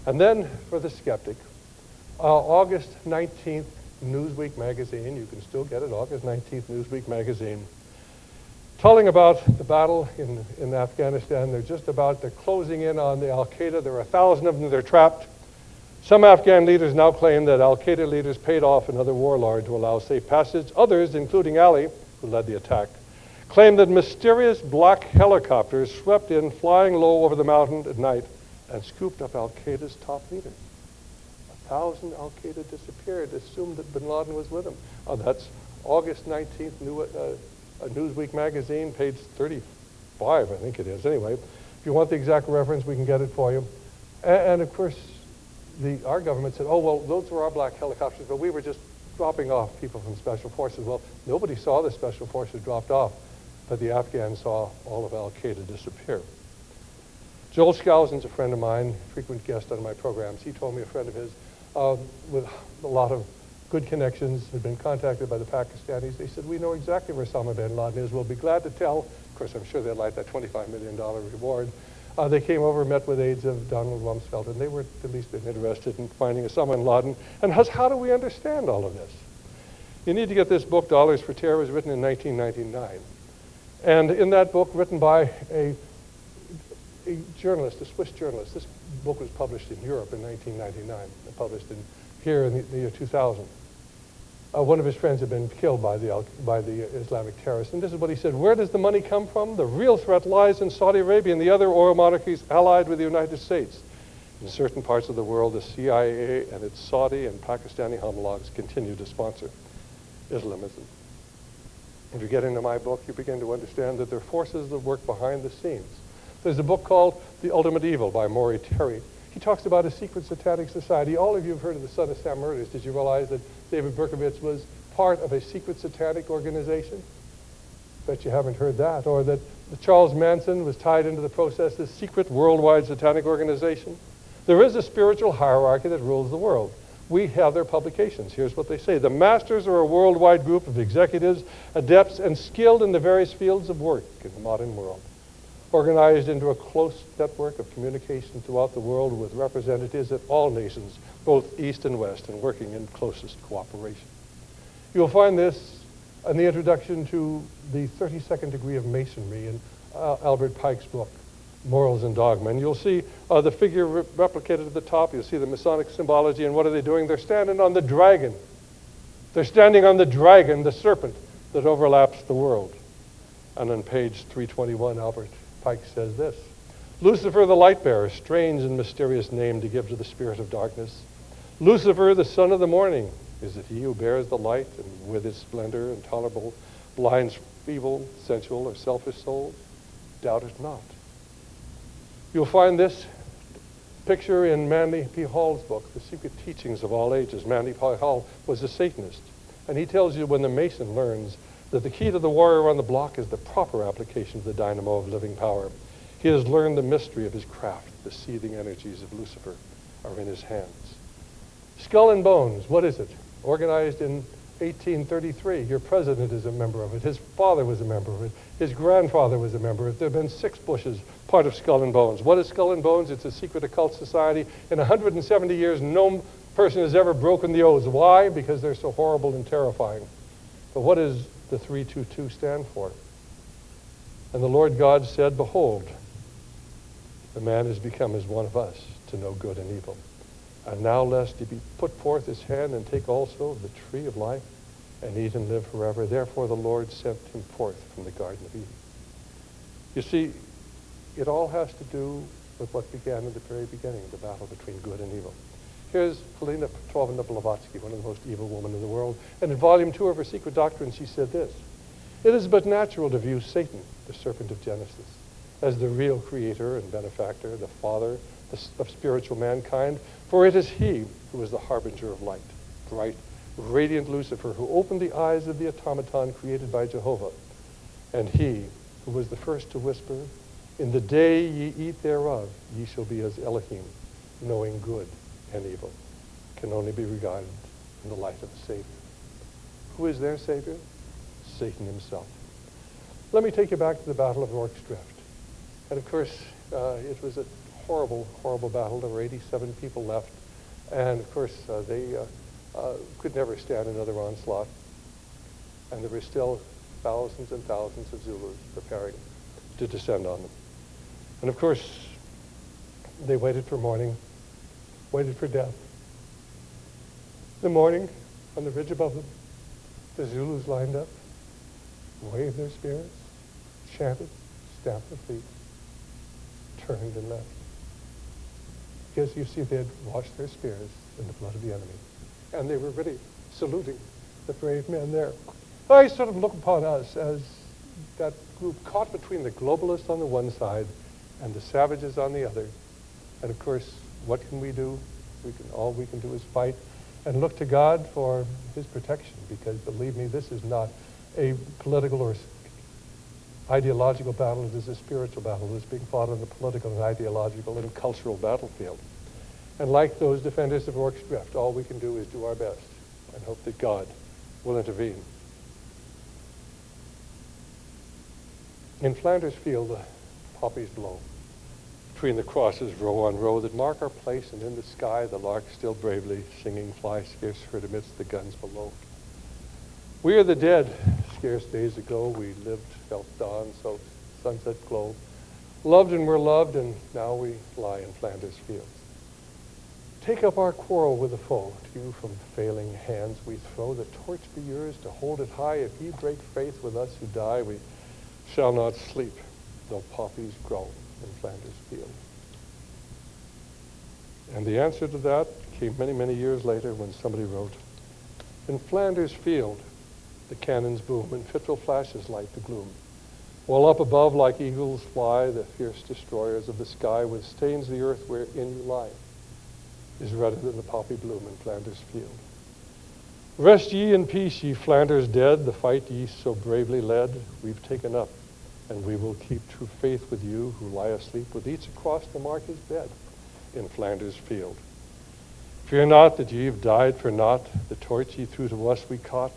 And then for the skeptic, August 19th, Newsweek magazine, you can still get it, August 19th, Newsweek magazine, telling about the battle in Afghanistan. They're closing in on the Al-Qaeda. There are 1,000 of them, they're trapped. Some Afghan leaders now claim that Al-Qaeda leaders paid off another warlord to allow safe passage. Others, including Ali, who led the attack, claim that mysterious black helicopters swept in, flying low over the mountain at night, and scooped up Al-Qaeda's top leaders. 1,000 Al-Qaeda disappeared, assumed that bin Laden was with them. That's August 19th, Newsweek magazine, page 35, I think it is. Anyway, if you want the exact reference, we can get it for you. And of course, our government said, oh, well, those were our black helicopters, but we were just dropping off people from Special Forces. Well, nobody saw the Special Forces dropped off, but the Afghans saw all of Al-Qaeda disappear. Joel Skousen's a friend of mine, frequent guest on my programs. He told me a friend of his with a lot of good connections had been contacted by the Pakistanis. They said, we know exactly where Osama bin Laden is. We'll be glad to tell. Of course, I'm sure they'd like that $25 million reward. They came over, met with aides of Donald Rumsfeld, and they were at least interested in finding Osama bin Laden. And how do we understand all of this? You need to get this book, Dollars for Terror. It was written in 1999. And in that book, written by a journalist, a Swiss journalist, this book was published in Europe in 1999, and published here in the year 2000. One of his friends had been killed by the Islamic terrorists. And this is what he said: where does the money come from? The real threat lies in Saudi Arabia and the other oil monarchies allied with the United States. In certain parts of the world, the CIA and its Saudi and Pakistani homologs continue to sponsor Islamism. If you get into my book, you begin to understand that there are forces that work behind the scenes. There's a book called The Ultimate Evil by Maury Terry. He talks about a secret satanic society. All of you have heard of the Son of Sam murders. Did you realize that David Berkowitz was part of a secret satanic organization? Bet you haven't heard that. Or that Charles Manson was tied into the process, this secret worldwide satanic organization. There is a spiritual hierarchy that rules the world. We have their publications. Here's what they say. The Masters are a worldwide group of executives, adepts, and skilled in the various fields of work in the modern world, organized into a close network of communication throughout the world with representatives at all nations, both East and West, and working in closest cooperation. You'll find this in the introduction to the 32nd degree of Masonry in Albert Pike's book, Morals and Dogma. And you'll see the figure replicated at the top. You'll see the Masonic symbology, and what are they doing? They're standing on the dragon. They're standing on the dragon, the serpent that overlaps the world. And on page 321, Albert Pike says this: Lucifer the light bearer, strange and mysterious name to give to the spirit of darkness. Lucifer, the son of the morning, is it he who bears the light and with his splendor intolerable blinds evil, sensual, or selfish souls? Doubt it not. You'll find this picture in Manly P. Hall's book, The Secret Teachings of All Ages. Manly P. Hall was a Satanist, and he tells you when the Mason learns that the key to the warrior on the block is the proper application of the dynamo of living power. He has learned the mystery of his craft. The seething energies of Lucifer are in his hands. Skull and Bones, what is it? Organized in 1833. Your president is a member of it. His father was a member of it. His grandfather was a member of it. There have been 6 Bushes, part of Skull and Bones. What is Skull and Bones? It's a secret occult society. In 170 years, no person has ever broken the oaths. Why? Because they're so horrible and terrifying. But what does the 322 stand for? And the Lord God said, Behold, the man is become as one of us, to know good and evil. And now lest he be put forth his hand and take also of the tree of life and eat and live forever. Therefore the Lord sent him forth from the Garden of Eden. You see, it all has to do with what began in the very beginning, the battle between good and evil. Here's Helena Petrovna Blavatsky, one of the most evil women in the world. And in volume 2 of her Secret Doctrine, she said this: It is but natural to view Satan, the serpent of Genesis, as the real creator and benefactor, the father of spiritual mankind, for it is he who is the harbinger of light, bright, radiant Lucifer, who opened the eyes of the automaton created by Jehovah, and he who was the first to whisper, "In the day ye eat thereof, ye shall be as Elohim, knowing good and evil," can only be regarded in the light of a Savior. Who is their Savior? Satan himself. Let me take you back to the Battle of Rorke's Drift. And of course, it was a horrible, horrible battle. There were 87 people left. And of course, they could never stand another onslaught. And there were still thousands and thousands of Zulus preparing to descend on them. And of course, they waited for morning, waited for death. The morning, on the ridge above them, the Zulus lined up, waved their spears, chanted, stamped their feet, turned and left. Because you see, they had washed their spears in the blood of the enemy. And they were really saluting the brave men there. I sort of look upon us as that group caught between the globalists on the one side and the savages on the other. And of course, what can we do? All we can do is fight and look to God for his protection, because believe me, this is not a political or ideological battle. It is a spiritual battle that is being fought on the political and ideological and cultural battlefield. And like those defenders of Rorke's Drift, all we can do is do our best and hope that God will intervene. In Flanders Field, the poppies blow. Between the crosses, row on row, that mark our place, and in the sky, the lark still bravely singing, fly scarce heard amidst the guns below. We are the dead. Scarce days ago, we lived, felt dawn, so sunset glow. Loved and were loved, and now we lie in Flanders Fields. Take up our quarrel with the foe. To you from failing hands we throw. The torch be yours to hold it high. If ye break faith with us who die, we shall not sleep, though poppies grow in Flanders Field. And the answer to that came many, many years later when somebody wrote, "In Flanders Field, the cannons boom, and fitful flashes light the gloom. While up above like eagles fly, the fierce destroyers of the sky, with stains the earth wherein you lie, is redder than the poppy bloom in Flanders Field. Rest ye in peace, ye Flanders dead, the fight ye so bravely led, we've taken up, and we will keep true faith with you who lie asleep, with each across to mark his bed in Flanders Field. Fear not that ye have died for naught, the torch ye threw to us we caught.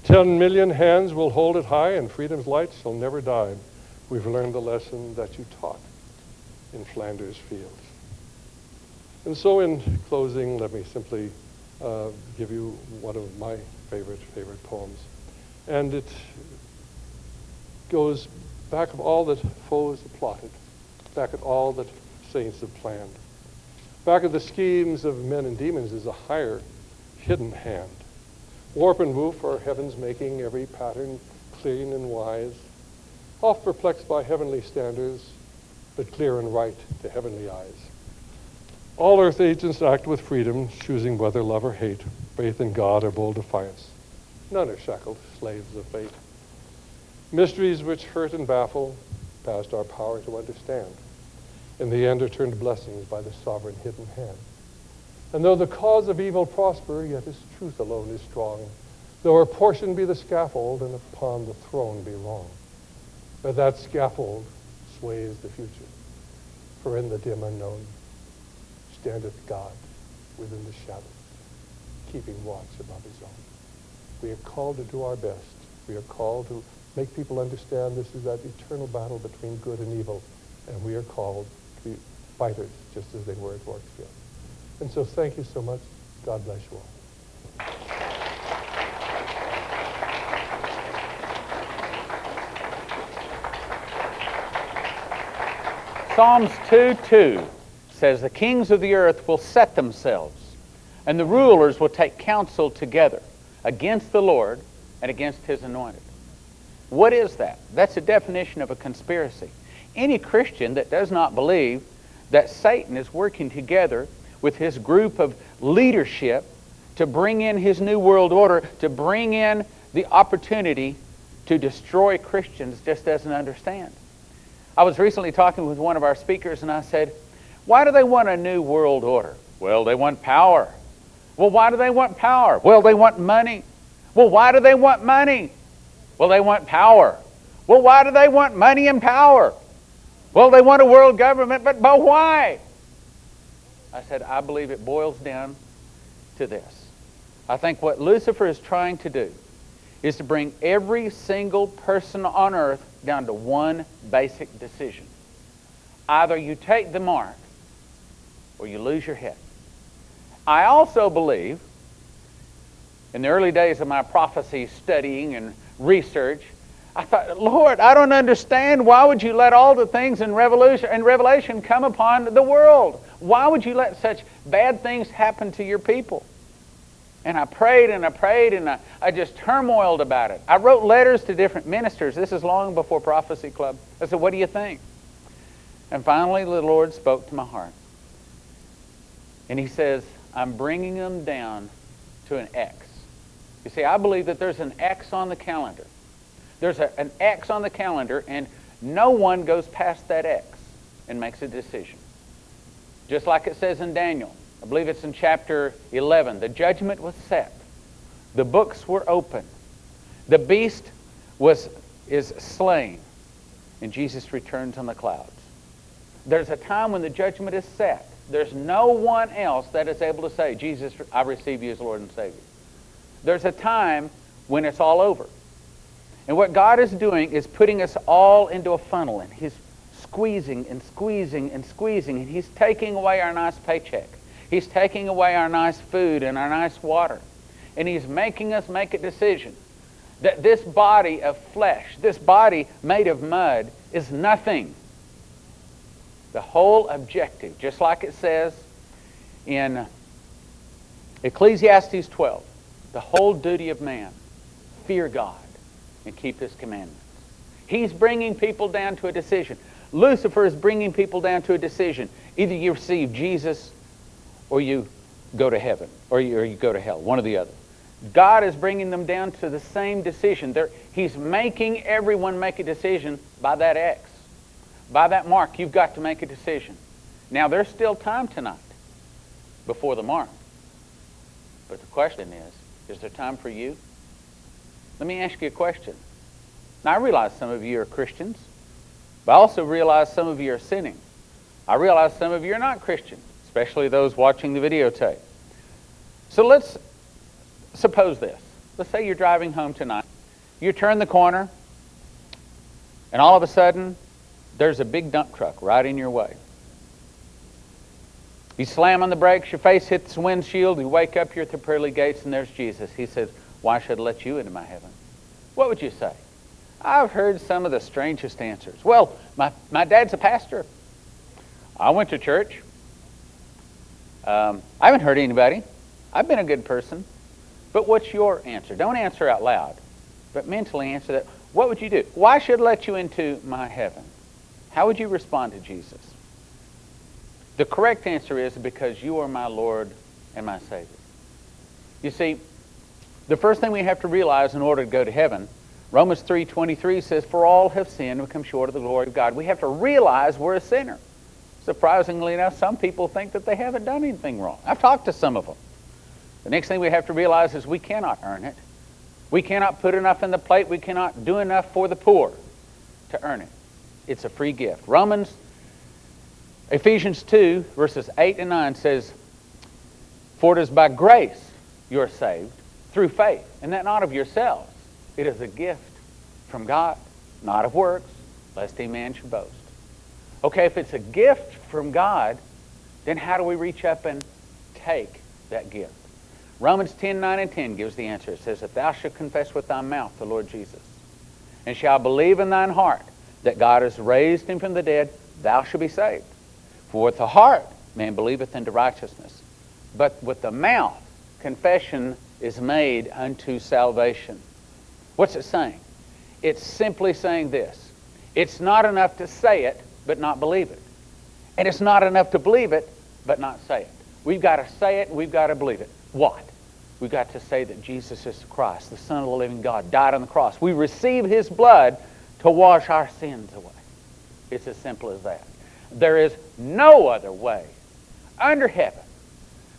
10 million hands will hold it high, and freedom's light shall never die. We've learned the lesson that you taught in Flanders Fields." And so in closing, let me simply give you one of my favorite poems. And it goes back of all that foes have plotted, back at all that saints have planned. Back of the schemes of men and demons is a higher, hidden hand. Warp and woof are heaven's making, every pattern clean and wise, oft perplexed by heavenly standards, but clear and right to heavenly eyes. All earth agents act with freedom, choosing whether love or hate, faith in God or bold defiance. None are shackled, slaves of fate. Mysteries which hurt and baffle, past our power to understand, in the end are turned blessings by the sovereign hidden hand. And though the cause of evil prosper, yet his truth alone is strong. Though our portion be the scaffold, and upon the throne be wrong. But that scaffold sways the future, for in the dim unknown standeth God within the shadows, keeping watch above his own. We are called to do our best. We are called to make people understand this is that eternal battle between good and evil, and we are called to be fighters, just as they were at Rorke's Field. And so thank you so much. God bless you all. Psalms 2:2 says, "The kings of the earth will set themselves, and the rulers will take counsel together against the Lord and against his anointed." What is that? That's a definition of a conspiracy. Any Christian that does not believe that Satan is working together with his group of leadership to bring in his new world order, to bring in the opportunity to destroy Christians just doesn't understand. I was recently talking with one of our speakers, and I said, why do they want a new world order? Well, they want power. Well, why do they want power? Well, they want money. Well, why do they want money? Well, they want power. Well, why do they want money and power? Well, they want a world government, but why? I said, I believe it boils down to this. I think what Lucifer is trying to do is to bring every single person on earth down to one basic decision. Either you take the mark or you lose your head. I also believe, in the early days of my prophecy studying and research, I thought, Lord, I don't understand. Why would you let all the things in Revelation come upon the world? Why would you let such bad things happen to your people? And I prayed and I prayed and I just turmoiled about it. I wrote letters to different ministers. This is long before Prophecy Club. I said, what do you think? And finally the Lord spoke to my heart. And He says, I'm bringing them down to an X. You see, I believe that there's an X on the calendar. There's an X on the calendar, and no one goes past that X and makes a decision. Just like it says in Daniel. I believe it's in chapter 11. The judgment was set. The books were opened. The beast is slain. And Jesus returns on the clouds. There's a time when the judgment is set. There's no one else that is able to say, Jesus, I receive you as Lord and Savior. There's a time when it's all over. And what God is doing is putting us all into a funnel, and He's squeezing and squeezing and squeezing, and He's taking away our nice paycheck. He's taking away our nice food and our nice water. And He's making us make a decision that this body of flesh, this body made of mud, is nothing. The whole objective, just like it says in Ecclesiastes 12, the whole duty of man, fear God and keep His commandments. He's bringing people down to a decision. Lucifer is bringing people down to a decision. Either you receive Jesus or you go to heaven, or you go to hell, one or the other. God is bringing them down to the same decision. He's making everyone make a decision by that X. By that mark, you've got to make a decision. Now, there's still time tonight before the mark. But the question is there time for you? Let me ask you a question. Now, I realize some of you are Christians, but I also realize some of you are sinning. I realize some of you are not Christians, especially those watching the videotape. So let's suppose this. Let's say you're driving home tonight. You turn the corner, and all of a sudden, there's a big dump truck right in your way. You slam on the brakes, your face hits the windshield, you wake up, you're at the pearly gates, and there's Jesus. He says, why should I let you into my heaven? What would you say? I've heard some of the strangest answers. Well, my dad's a pastor. I went to church. I haven't hurt anybody. I've been a good person. But what's your answer? Don't answer out loud, but mentally answer that. What would you do? Why should I let you into my heaven? How would you respond to Jesus? The correct answer is because you are my Lord and my Savior. You see, the first thing we have to realize in order to go to heaven, Romans 3:23 says, for all have sinned and come short of the glory of God. We have to realize we're a sinner. Surprisingly enough, some people think that they haven't done anything wrong. I've talked to some of them. The next thing we have to realize is we cannot earn it. We cannot put enough in the plate. We cannot do enough for the poor to earn it. It's a free gift. Ephesians 2, verses 8 and 9 says, for it is by grace you are saved through faith, and that not of yourselves. It is a gift from God, not of works, lest any man should boast. Okay, if it's a gift from God, then how do we reach up and take that gift? Romans 10, 9 and 10 gives the answer. It says, if thou shalt confess with thy mouth the Lord Jesus, and shalt believe in thine heart that God has raised him from the dead, thou shalt be saved. For with the heart man believeth unto righteousness, but with the mouth confession is made unto salvation. What's it saying? It's simply saying this. It's not enough to say it, but not believe it. And it's not enough to believe it, but not say it. We've got to say it, and we've got to believe it. What? we've got to say that Jesus is the Christ, the Son of the living God, died on the cross. We receive His blood to wash our sins away. It's as simple as that. There is no other way under heaven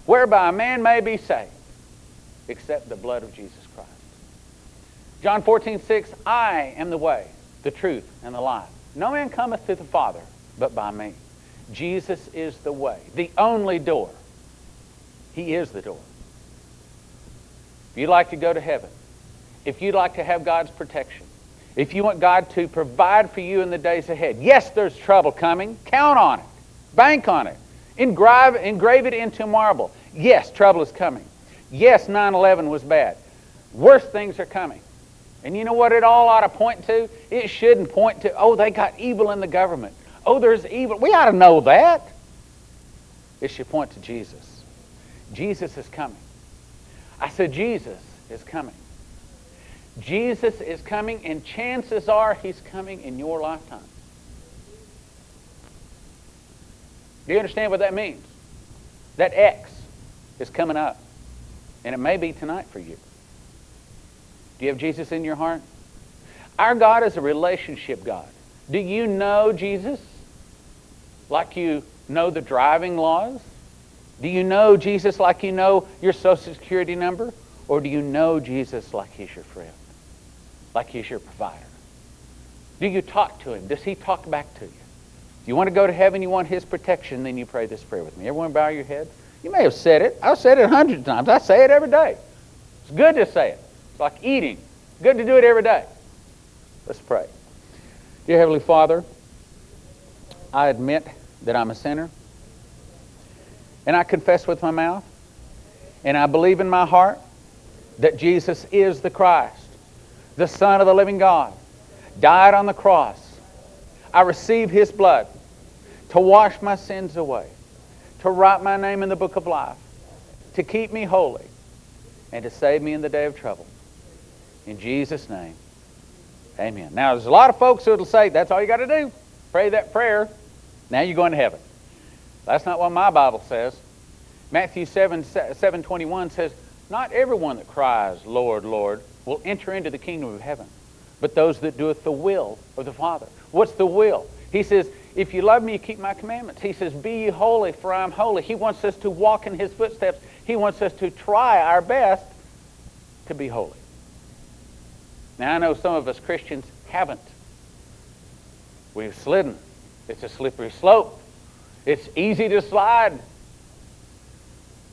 whereby a man may be saved except the blood of Jesus Christ. John 14:6, I am the way, the truth, and the life. No man cometh to the Father but by me. Jesus is the way, the only door. He is the door. If you'd like to go to heaven, if you'd like to have God's protection, if you want God to provide for you in the days ahead, yes, there's trouble coming. Count on it. Bank on it. Engrave it into marble. Yes, trouble is coming. Yes, 9/11 was bad. Worse things are coming. And you know what it all ought to point to? It shouldn't point to, oh, they got evil in the government. Oh, there's evil. We ought to know that. It should point to Jesus. Jesus is coming. I said Jesus is coming. Jesus is coming, and chances are He's coming in your lifetime. Do you understand what that means? That X is coming up, and it may be tonight for you. Do you have Jesus in your heart? Our God is a relationship God. Do you know Jesus like you know the driving laws? Do you know Jesus like you know your Social Security number? Or do you know Jesus like He's your friend? Like He's your provider? Do you talk to Him? Does He talk back to you? If you want to go to heaven, you want His protection, then you pray this prayer with me. Everyone bow your head. You may have said it. I've said it hundreds of times. I say it every day. It's good to say it. It's like eating. Good to do it every day. Let's pray. Dear Heavenly Father, I admit that I'm a sinner. And I confess with my mouth. And I believe in my heart that Jesus is the Christ, the Son of the living God, died on the cross. I receive His blood to wash my sins away, to write my name in the book of life, to keep me holy, and to save me in the day of trouble. In Jesus' name, amen. Now, there's a lot of folks who will say, that's all you got to do. Pray that prayer. Now you're going to heaven. That's not what my Bible says. Matthew 7:21 says, not everyone that cries, Lord, Lord, will enter into the kingdom of heaven, but those that doeth the will of the Father. What's the will? He says, if you love me, you keep my commandments. He says, be ye holy, for I am holy. He wants us to walk in His footsteps. He wants us to try our best to be holy. Now, I know some of us Christians haven't. We've slidden. It's a slippery slope. It's easy to slide.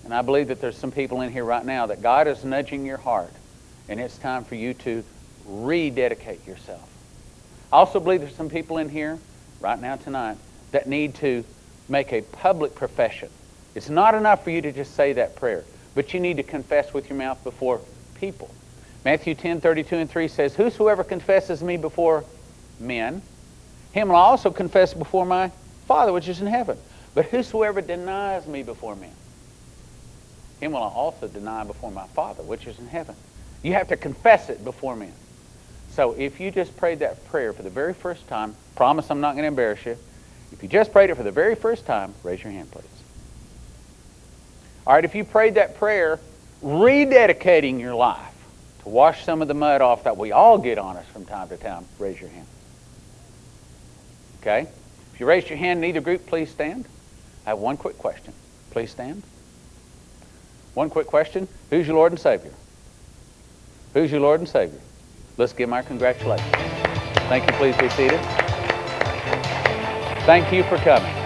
And I believe that there's some people in here right now that God is nudging your heart, and it's time for you to rededicate yourself. I also believe there's some people in here right now tonight that need to make a public profession. It's not enough for you to just say that prayer, but you need to confess with your mouth before people. Matthew 10:32-3 says, whosoever confesses me before men, him will I also confess before my Father which is in heaven. But whosoever denies me before men, him will I also deny before my Father which is in heaven. You have to confess it before men. So if you just prayed that prayer for the very first time, promise I'm not going to embarrass you. If you just prayed it for the very first time, raise your hand, please. All right, if you prayed that prayer, rededicating your life to wash some of the mud off that we all get on us from time to time, raise your hand. Okay? If you raised your hand in either group, please stand. I have one quick question. Please stand. One quick question. Who's your Lord and Savior? Who's your Lord and Savior? Let's give him our congratulations. Thank you. Please be seated. Thank you for coming.